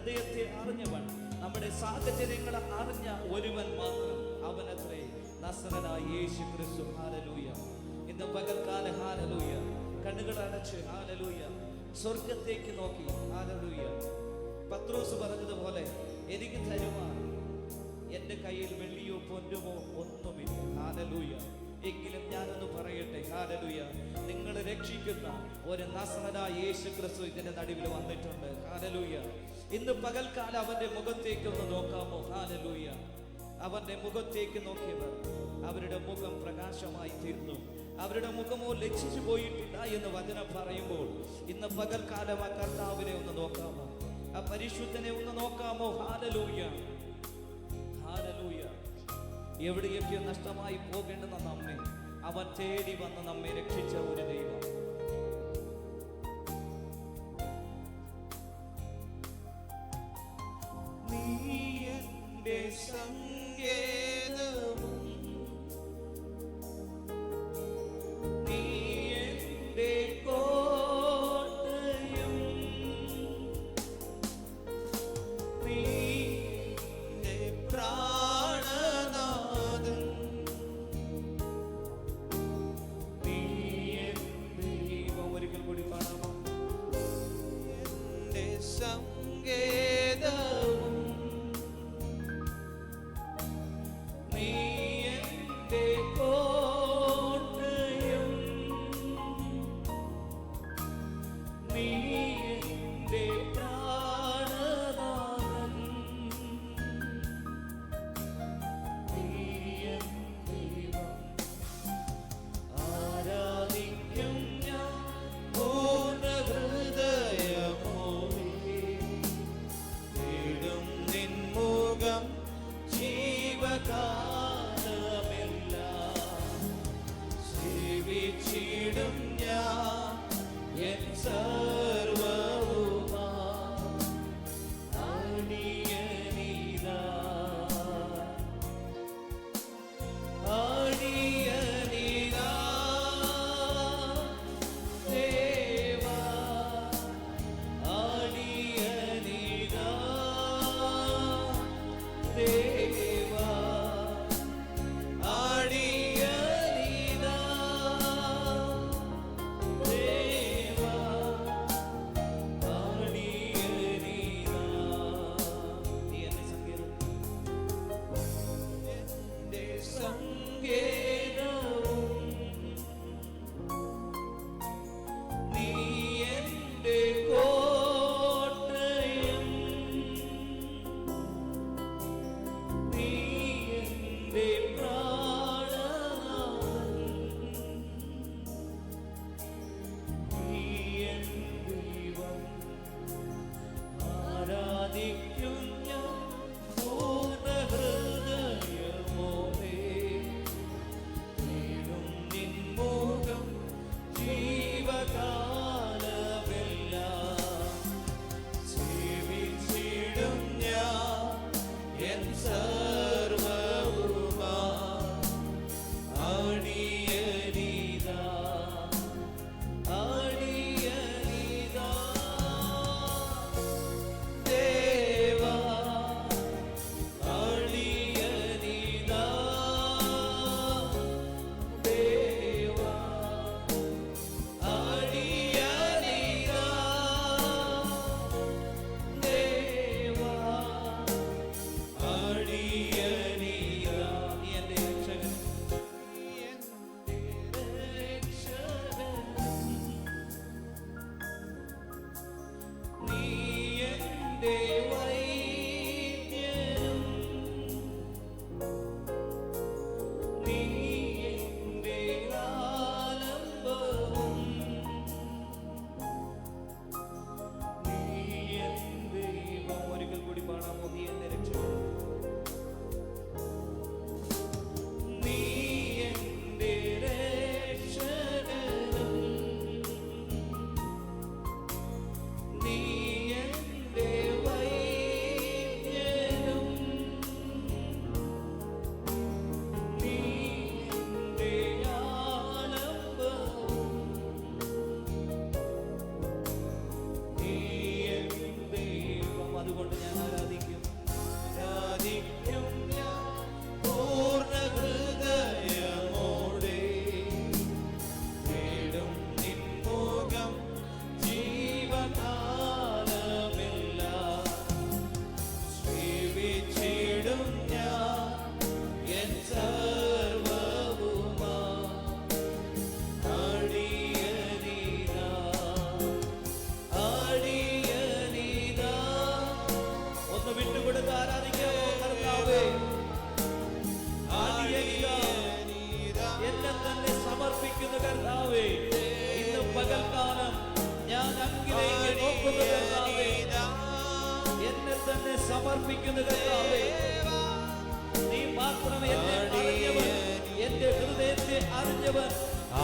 ഹൃദയത്തെ അറിഞ്ഞവൻ, നമ്മുടെ സാഹചര്യങ്ങളെ അറിഞ്ഞ ഒരുവൻ മാത്രം, അവനത്രേ നസറനായ യേശു ക്രിസ്തു. ഹല്ലേലൂയ. ഇന്ന് പകൽക്കാല ഹല്ലേലൂയ കണ്ണുകൾ അടച്ച് ഹല്ലേലൂയ സ്വർഗത്തേക്ക് നോക്കി ഹല്ലേലൂയ. പത്രോസ് പറഞ്ഞതുപോലെ, എനിക്ക് തരുവാൻ എൻ്റെ കയ്യിൽ വെള്ളിയോ പൊന്നുമോ ഒന്നുമില്ല. ഹല്ലേലൂയ. എങ്കിലും ഞാനൊന്ന് പറയട്ടെ, ഹല്ലേലൂയ, നിങ്ങൾ രക്ഷിക്കുന്ന ഒരു നസറനായ യേശു ക്രിസ്തു ഇതിന്റെ നടുവിൽ വന്നിട്ടുണ്ട്. ഹല്ലേലൂയ. ഇന്ന് പകൽക്കാലം അവന്റെ മുഖത്തേക്ക് ഒന്ന് നോക്കാമോ? ഹല്ലേലൂയ. അവന്റെ മുഖത്തേക്ക് നോക്കിയവർ അവരുടെ മുഖം പ്രകാശമായി തീർന്നു. അവരുടെ മുഖമോ ലജ്ജിച്ചു പോയിട്ടില്ല എന്ന് വചനം പറയുമ്പോൾ, ഇന്ന് പകൽക്കാലം ആ കർത്താവിനെ ഒന്ന് നോക്കാമോ? ആ പരിശുദ്ധനെ ഒന്ന് നോക്കാമോ? ഹല്ലേലൂയ. ഹല്ലേലൂയ. എവിടെയൊക്കെയോ നഷ്ടമായി പോകേണ്ടുന്ന നമ്മെ അവൻ തേടി വന്ന് നമ്മെ രക്ഷിച്ച ഒരു ദൈവം. നീ എൻ്റെ സങ്കേതവും നീ എൻ്റെ കോട്ടയും നീ എൻ്റെ പ്രാണനാഥൻ നീ എൻ്റെ ദൈവം. ഒരിക്കൽ കൂടി കാണാമോ? എൻ്റെ സങ്കേതവും നീ എൻ്റെ കോട്ടയും നീ എൻ്റെ പ്രാണനാഥൻ നീ എൻ്റെ ദൈവം. ആരാധിക്കും ഞാൻ പൂർണ്ണ ഹൃദയമോടെ തേടും നിൻ മുഖം ജീവകാലമെല്ലാം സേവിച്ചിടും ഞാൻ എൻ സർവ്വവുമാ അടിയനിതാ അടിയനിതാ ദേവാ അടിയനിതാ ദേവാ അടിയനിതാ ദേവാ അടിയനിതാ. നീ എന്നെ സങ്കേതം എൻ്റെ സങ്കേതവും നീ എൻ്റെ കോട്ടയും നീ എൻ്റെ പ്രാണനാഥൻ നീ എൻ ദൈവം. ആരാധിക്കും ഞാൻ പൂർണ്ണ ഹൃദയമോടെ തേടും നിൻ മുഖം ജീവകാലമെല്ലാം സേവിച്ചിടും ഞാൻ എൻ സർവ്വവുമാ അടിയനിതാ അടിയനിതാ ദേവാ അടിയനിതാ ദേവാ അടിയനിതാ ദേവാ അടിയനിതാ. നീ എൻ്റെ രക്ഷകൻ. നീ എൻ്റെ വൈദ്യനും നീ എൻ്റെ ആലംബവും നീ എൻ ദൈവം. ഒരിക്കൽ കൂടി പാടാമോ? നീ എന്നെ രക്ഷിച്ചു. നീ എൻ്റെ രക്ഷകനും നീ എൻ്റെ വൈദ്യനും കൊണ്ട് ഞാൻ ആരാധിക്കും. ആരാധിക്കും ഞാൻ പൂർണ്ണ ഹൃദയമോടെ. തേടും നിൻ മുഖം ജീവകാലമെല്ലാം. ജീവിച്ചിടും ഞാൻ എൻ സർവ്വവുമാ. അടിയനിതാ അടിയനിതാ. ഒന്ന് വിട്ടുകൊടുത്ത് ആരാധിക്കാമോ കർത്താവേ? അടിയനിതാ എന്നെ തന്നെ സമർപ്പിക്കുന്ന കർത്താവേ, ഇന്ന് പകൽക്കാലം ഞാൻ അങ്ങിലേക്ക് നോക്കുന്ന കർത്താവേ, എന്നെ തന്നെ സമർപ്പിക്കുന്ന കർത്താവേ. നീ മാത്രം എന്നെ അറിഞ്ഞവൻ, എന്റെ ഹൃദയത്തെ അറിഞ്ഞവൻ,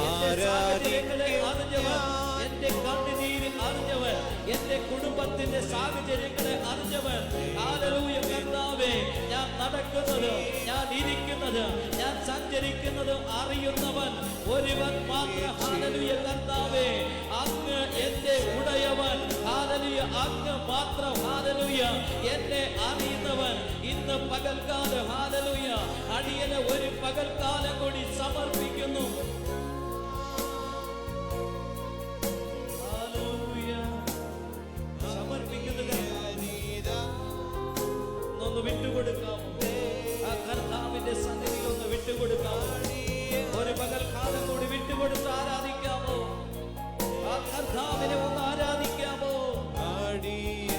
എന്റെ സാഹചര്യങ്ങളെ അറിഞ്ഞവൻ, എന്റെ കണ്ണുനീര് അറിഞ്ഞവൻ, എന്റെ കുടുംബത്തിന്റെ സാഹചര്യങ്ങളെ അറിഞ്ഞവൻ. ഹല്ലേലൂയ കർത്താവേ, ഞാൻ നടക്കുന്നത്, ഞാൻ ഇരിക്കുന്നത്, ഞാൻ സഞ്ചരിക്കുന്നത് അറിയുന്നവൻ ഒരുവൻ മാത്രം. ഹല്ലേലൂയ കർത്താവേ, അങ്ങ് എന്റെ ഉടയവൻ. ഹല്ലേലൂയ, അങ്ങ് മാത്രം. ഹല്ലേലൂയ, എന്നെ അറിയുന്നവൻ. ഇന്ന് പകൽക്കാലം ഹല്ലേലൂയ അടിയനെ ഒരു പകൽക്കാലം കൂടി സമർപ്പിക്കുന്നു. ഹല്ലേലൂയ, സമർപ്പിക്കുന്നത് ഒന്ന് വിട്ടുകൊടുക്കാമോ? ആ കർത്താവിന്റെ സന്നിധിയിൽ ഒന്ന് വിട്ടുകൊടുക്കാമോ? ഒരു പകൽക്കാലം കൂടി വിട്ടുകൊടുത്ത് ആരാധിക്കാമോ? ആ കർത്താവിനെ ഒന്ന് ആരാധിക്കാമോ? ഹല്ലേലൂയ.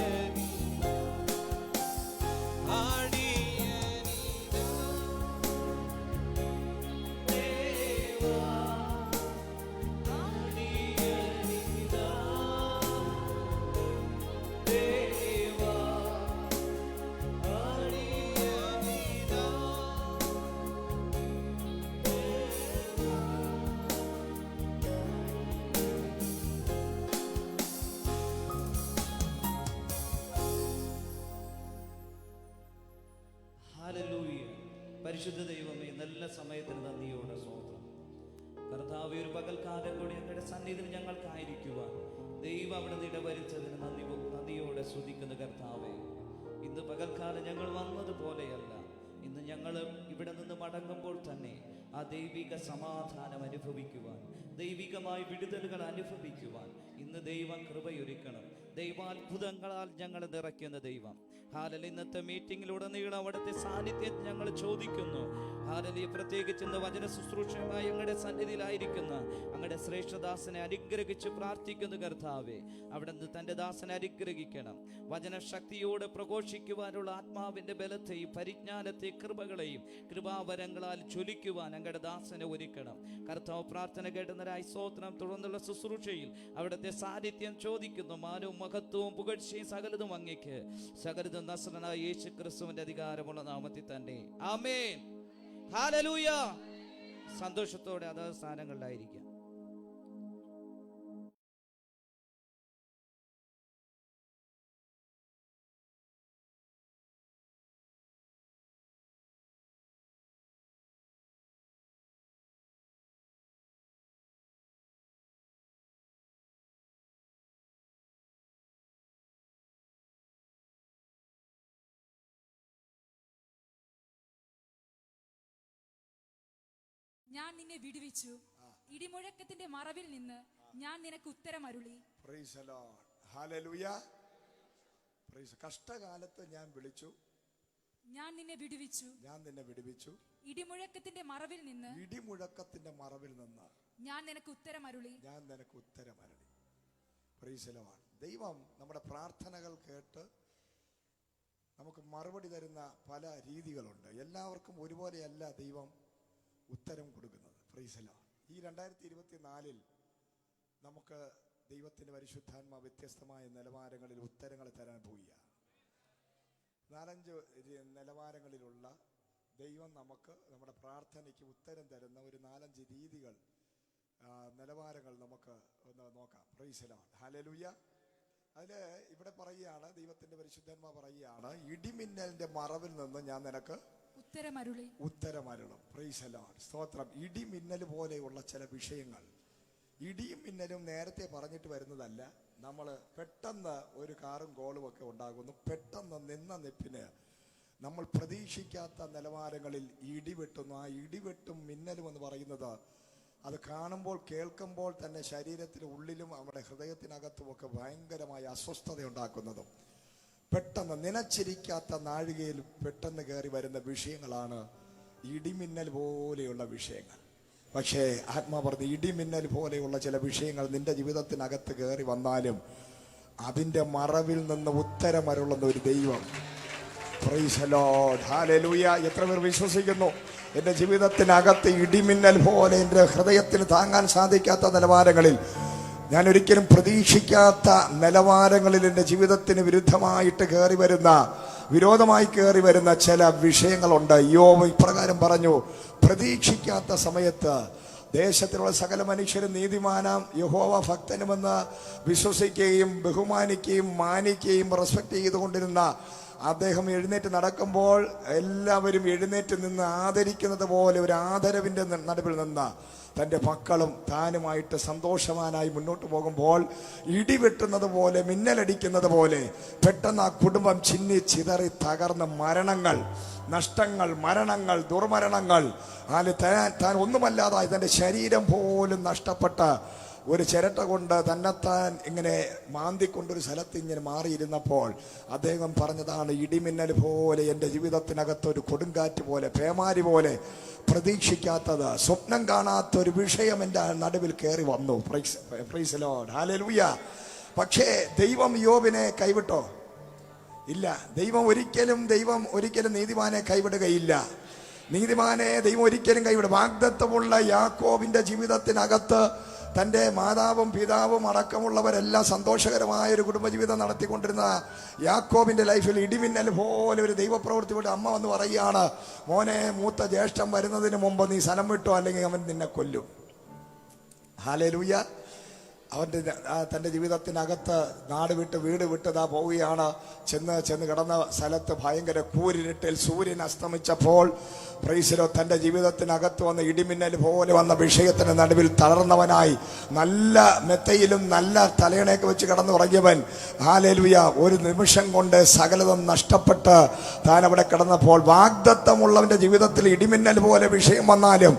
പരിശുദ്ധ ദൈവമേ, നല്ല സമയത്തിന് നന്ദിയോടെ സ്തോത്രം. കർത്താവേ, ഒരു പകൽക്കാലം കൂടി അങ്ങയുടെ സന്നിധിയിൽ ഞങ്ങൾക്കായിരിക്കുവാൻ ദൈവം അവിടെ ഇടവരുത്തതിന് നന്ദിയോടെ സ്തുതിക്കുന്ന കർത്താവേ. ഇന്ന് പകൽക്കാലം ഞങ്ങൾ വന്നതുപോലെയല്ല, ഇന്ന് ഞങ്ങൾ ഇവിടെ നിന്ന് മടങ്ങുമ്പോൾ തന്നെ ആ ദൈവിക സമാധാനം അനുഭവിക്കുവാൻ, ദൈവികമായ വിടുതലുകൾ അനുഭവിക്കുവാൻ ഇന്ന് ദൈവം കൃപയൊരുക്കണം. ദൈവാത്ഭുതങ്ങളാൽ ഞങ്ങളെ നിറയ്ക്കുന്ന ദൈവം. ഹല്ലേലൂയ, ഇന്നത്തെ മീറ്റിംഗിലുടനീളം അവിടുത്തെ സാന്നിധ്യം ഞങ്ങൾ ചോദിക്കുന്നു. ഹല്ലേലൂയ, പ്രത്യേകിച്ച് ഇന്ന് വചന ശുശ്രൂഷയുമായി ഞങ്ങളുടെ സന്നിധിയിലായിരിക്കുന്ന അങ്ങയുടെ ശ്രേഷ്ഠദാസനെ അനുഗ്രഹിച്ച് പ്രാർത്ഥിക്കുന്നു കർത്താവേ. അവിടെ നിന്ന് തൻ്റെ ദാസനെ അനുഗ്രഹിക്കണം. വചനശക്തിയോടെ പ്രഘോഷിക്കുവാനുള്ള ആത്മാവിൻ്റെ ബലത്തെയും പരിജ്ഞാനത്തെയും കൃപകളെയും കൃപാവരങ്ങളാൽ ജ്വലിക്കുവാൻ അങ്ങയുടെ ദാസനെ ഒരുക്കണം കർത്താവ്. പ്രാർത്ഥന കേട്ടുന്നവരായി സ്തോത്രം. തുടർന്നുള്ള ശുശ്രൂഷയിൽ അവിടുത്തെ സാന്നിധ്യം ചോദിക്കുന്നു. മാനവും മഹത്വവും പുകഴ്ചയും സകലതും അങ്ങയ്ക്ക്. സകലതും നസ്രനായ യേശു ക്രിസ്തുവിന്റെ അധികാരമുള്ള നാമത്തിൽ തന്നെ. ആമേൻ. ഹല്ലേലൂയ. സന്തോഷത്തോടെ അതേ സ്ഥാനങ്ങളിലായിരിക്കാം. ഞാൻ നിന്നെ വിടുവിച്ചു, ഇടിമുഴക്കത്തിന്റെ മറവിൽ നിന്ന് ഞാൻ നിനക്ക് ഉത്തരമരുളി. Praise the lord. Hallelujah. Praise. കഷ്ടകാലത്ത് ഞാൻ വിളിച്ചു, ഞാൻ നിന്നെ വിടുവിച്ചു, ഞാൻ നിന്നെ വിടുവിച്ചു. ഇടിമുഴക്കത്തിന്റെ മറവിൽ നിന്ന്, ഇടിമുഴക്കത്തിന്റെ മറവിൽ നിന്ന് ഞാൻ നിനക്ക് ഉത്തരമരുളി, ഞാൻ നിനക്ക് ഉത്തരമരുളി. Praise the Lord. ദൈവം നമ്മുടെ പ്രാർത്ഥനകൾ കേട്ട് നമുക്ക് മറുപടി തരുന്ന പല രീതികളുണ്ട്. എല്ലാവർക്കും ഒരുപോലെയല്ല ദൈവം ഉത്തരം കൊടുക്കുന്നത്. Price the Lord. ഈ 2024 നമുക്ക് ദൈവത്തിന്റെ പരിശുദ്ധാത്മാ വ്യത്യസ്തമായ നിലവാരങ്ങളിൽ ഉത്തരങ്ങൾ തരാൻ പോവുകയാണ്. 4-5 നിലവാരങ്ങളിലുള്ള ദൈവം നമുക്ക് നമ്മുടെ പ്രാർത്ഥനയ്ക്ക് ഉത്തരം തരുന്ന ഒരു 4-5 രീതികൾ, നിലവാരങ്ങൾ നമുക്ക് ഒന്ന് നോക്കാം. Price the lord. ഹല്ലേലൂയ. അതില് ഇവിടെ പറയുകയാണ്, ദൈവത്തിന്റെ പരിശുദ്ധാത്മാ പറയുകയാണ്, ഇടിമിന്നലിന്റെ മറവിൽ നിന്ന് ഞാൻ നിനക്ക് ഉത്തരമരുളും. Praise the Lord. സ്തോത്രം. ഇടിമിന്നൽ പോലെയുള്ള ചില വിഷയങ്ങൾ, ഇടിയും മിന്നലും നേരത്തെ പറഞ്ഞിട്ട് വരുന്നതല്ല, നമ്മൾ പെട്ടെന്ന് ഒരു കാറും കോളും ഒക്കെ ഉണ്ടാകുന്നു. പെട്ടെന്ന് നിന്ന നിപ്പിന് നമ്മൾ പ്രതീക്ഷിക്കാത്ത നിലവാരങ്ങളിൽ ഇടിവെട്ടുന്നു. ആ ഇടിവെട്ടും മിന്നലും എന്ന് പറയുന്നത് അത് കാണുമ്പോൾ കേൾക്കുമ്പോൾ തന്നെ ശരീരത്തിന് ഉള്ളിലും നമ്മുടെ ഹൃദയത്തിനകത്തുമൊക്കെ ഭയങ്കരമായ അസ്വസ്ഥത ഉണ്ടാക്കുന്നതും പെട്ടെന്ന് നനച്ചിരിക്കാത്ത നാഴികയിൽ പെട്ടെന്ന് കയറി വരുന്ന വിഷയങ്ങളാണ് ഇടിമിന്നൽ പോലെയുള്ള വിഷയങ്ങൾ. പക്ഷേ ആത്മാ പറഞ്ഞ് ഇടിമിന്നൽ പോലെയുള്ള ചില വിഷയങ്ങൾ നിന്റെ ജീവിതത്തിനകത്ത് കയറി വന്നാലും അതിൻ്റെ മറവിൽ നിന്ന് ഉത്തരമരുളുന്ന ഒരു ദൈവം. Price the lord, hallelujah. എത്ര പേർ വിശ്വസിക്കുന്നു? എൻ്റെ ജീവിതത്തിനകത്ത് ഇടിമിന്നൽ പോലെ എൻ്റെ ഹൃദയത്തിന് താങ്ങാൻ സാധിക്കാത്ത നിലവാരങ്ങളിൽ, ഞാൻ ഒരിക്കലും പ്രതീക്ഷിക്കാത്ത നിലവാരങ്ങളിൽ എൻ്റെ ജീവിതത്തിന് വിരുദ്ധമായിട്ട് കയറി വരുന്ന, വിരോധമായി കയറി വരുന്ന ചില വിഷയങ്ങളുണ്ട്. യോബ് ഇപ്രകാരം പറഞ്ഞു, പ്രതീക്ഷിക്കാത്ത സമയത്ത് ദേശത്തിലുള്ള സകല മനുഷ്യരും നീതിമാനാം യഹോവ ഭക്തനുമെന്ന് വിശ്വസിക്കുകയും ബഹുമാനിക്കുകയും മാനിക്കുകയും റെസ്പെക്ട് ചെയ്തുകൊണ്ടിരുന്ന അദ്ദേഹം എഴുന്നേറ്റ് നടക്കുമ്പോൾ എല്ലാവരും എഴുന്നേറ്റ് നിന്ന് ആദരിക്കുന്നത് പോലെ ഒരു ആദരവിൻ്റെ നടുവിൽ നിന്ന് തൻ്റെ മക്കളും താനുമായിട്ട് സന്തോഷവാനായി മുന്നോട്ട് പോകുമ്പോൾ ഇടിവെട്ടുന്നത് പോലെ, മിന്നലടിക്കുന്നത് പോലെ പെട്ടെന്ന് ആ കുടുംബം ചിന്നി ചിതറി തകർന്ന് മരണങ്ങൾ, നഷ്ടങ്ങൾ, മരണങ്ങൾ, ദുർമരണങ്ങൾ, താൻ ഒന്നുമല്ലാതായി തൻ്റെ ശരീരം പോലും നഷ്ടപ്പെട്ട ഒരു ചിരട്ട കൊണ്ട് തന്നെത്താൻ ഇങ്ങനെ മാന്തിക്കൊണ്ടൊരു സ്ഥലത്ത് ഇങ്ങനെ മാറിയിരുന്നപ്പോൾ അദ്ദേഹം പറഞ്ഞതാണ്, ഇടിമിന്നൽ പോലെ എൻ്റെ ജീവിതത്തിനകത്തൊരു കൊടുങ്കാറ്റ് പോലെ, പേമാരി പോലെ, പ്രതീക്ഷിക്കാത്തത്, സ്വപ്നം കാണാത്ത ഒരു വിഷയം എൻ്റെ നടുവിൽ കയറി വന്നു. Price the lord, hallelujah. പക്ഷേ ദൈവം യോബിനെ കൈവിട്ടോ? ഇല്ല. ദൈവം ഒരിക്കലും നീതിമാനെ കൈവിടുകയില്ല. നീതിമാനെ ദൈവം ഒരിക്കലും കൈവിടും. വാഗ്ദത്തമുള്ള യാക്കോബിന്റെ ജീവിതത്തിനകത്ത് തൻ്റെ മാതാവും പിതാവും അടക്കമുള്ളവരെല്ലാം സന്തോഷകരമായ ഒരു കുടുംബജീവിതം നടത്തിക്കൊണ്ടിരുന്ന യാക്കോബിന്റെ ലൈഫിൽ ഇടിമിന്നൽ പോലെ ഒരു ദൈവപ്രവൃത്തി പോലെ അമ്മ വന്ന് പറയുകയാണ്, മോനെ, മൂത്ത ജ്യേഷ്ഠൻ വരുന്നതിന് മുമ്പ് നീ സ്ഥലം വിട്ടോ, അല്ലെങ്കിൽ അവൻ നിന്നെ കൊല്ലും. ഹല്ലേലൂയ. തൻ്റെ ജീവിതത്തിനകത്ത് നാട് വിട്ട് വീട് വിട്ടതാ പോവുകയാണ്. ചെന്ന് കിടന്ന സ്ഥലത്ത് ഭയങ്കര കൂരിരുട്ടിൽ സൂര്യൻ അസ്തമിച്ചപ്പോൾ പ്രൈസിലോ തൻ്റെ ജീവിതത്തിനകത്ത് വന്ന ഇടിമിന്നൽ പോലെ വന്ന വിഷയത്തിന് നടുവിൽ തളർന്നവനായി നല്ല മെത്തയിലും നല്ല തലയണയൊക്കെ വെച്ച് കിടന്നുറങ്ങിയവൻ, ഹല്ലേലൂയ, ഒരു നിമിഷം കൊണ്ട് സകലതും നഷ്ടപ്പെട്ട് താൻ അവിടെ കിടന്നപ്പോൾ, വാഗ്ദത്തമുള്ളവന്റെ ജീവിതത്തിൽ ഇടിമിന്നൽ പോലെ വിഷയം വന്നാലും,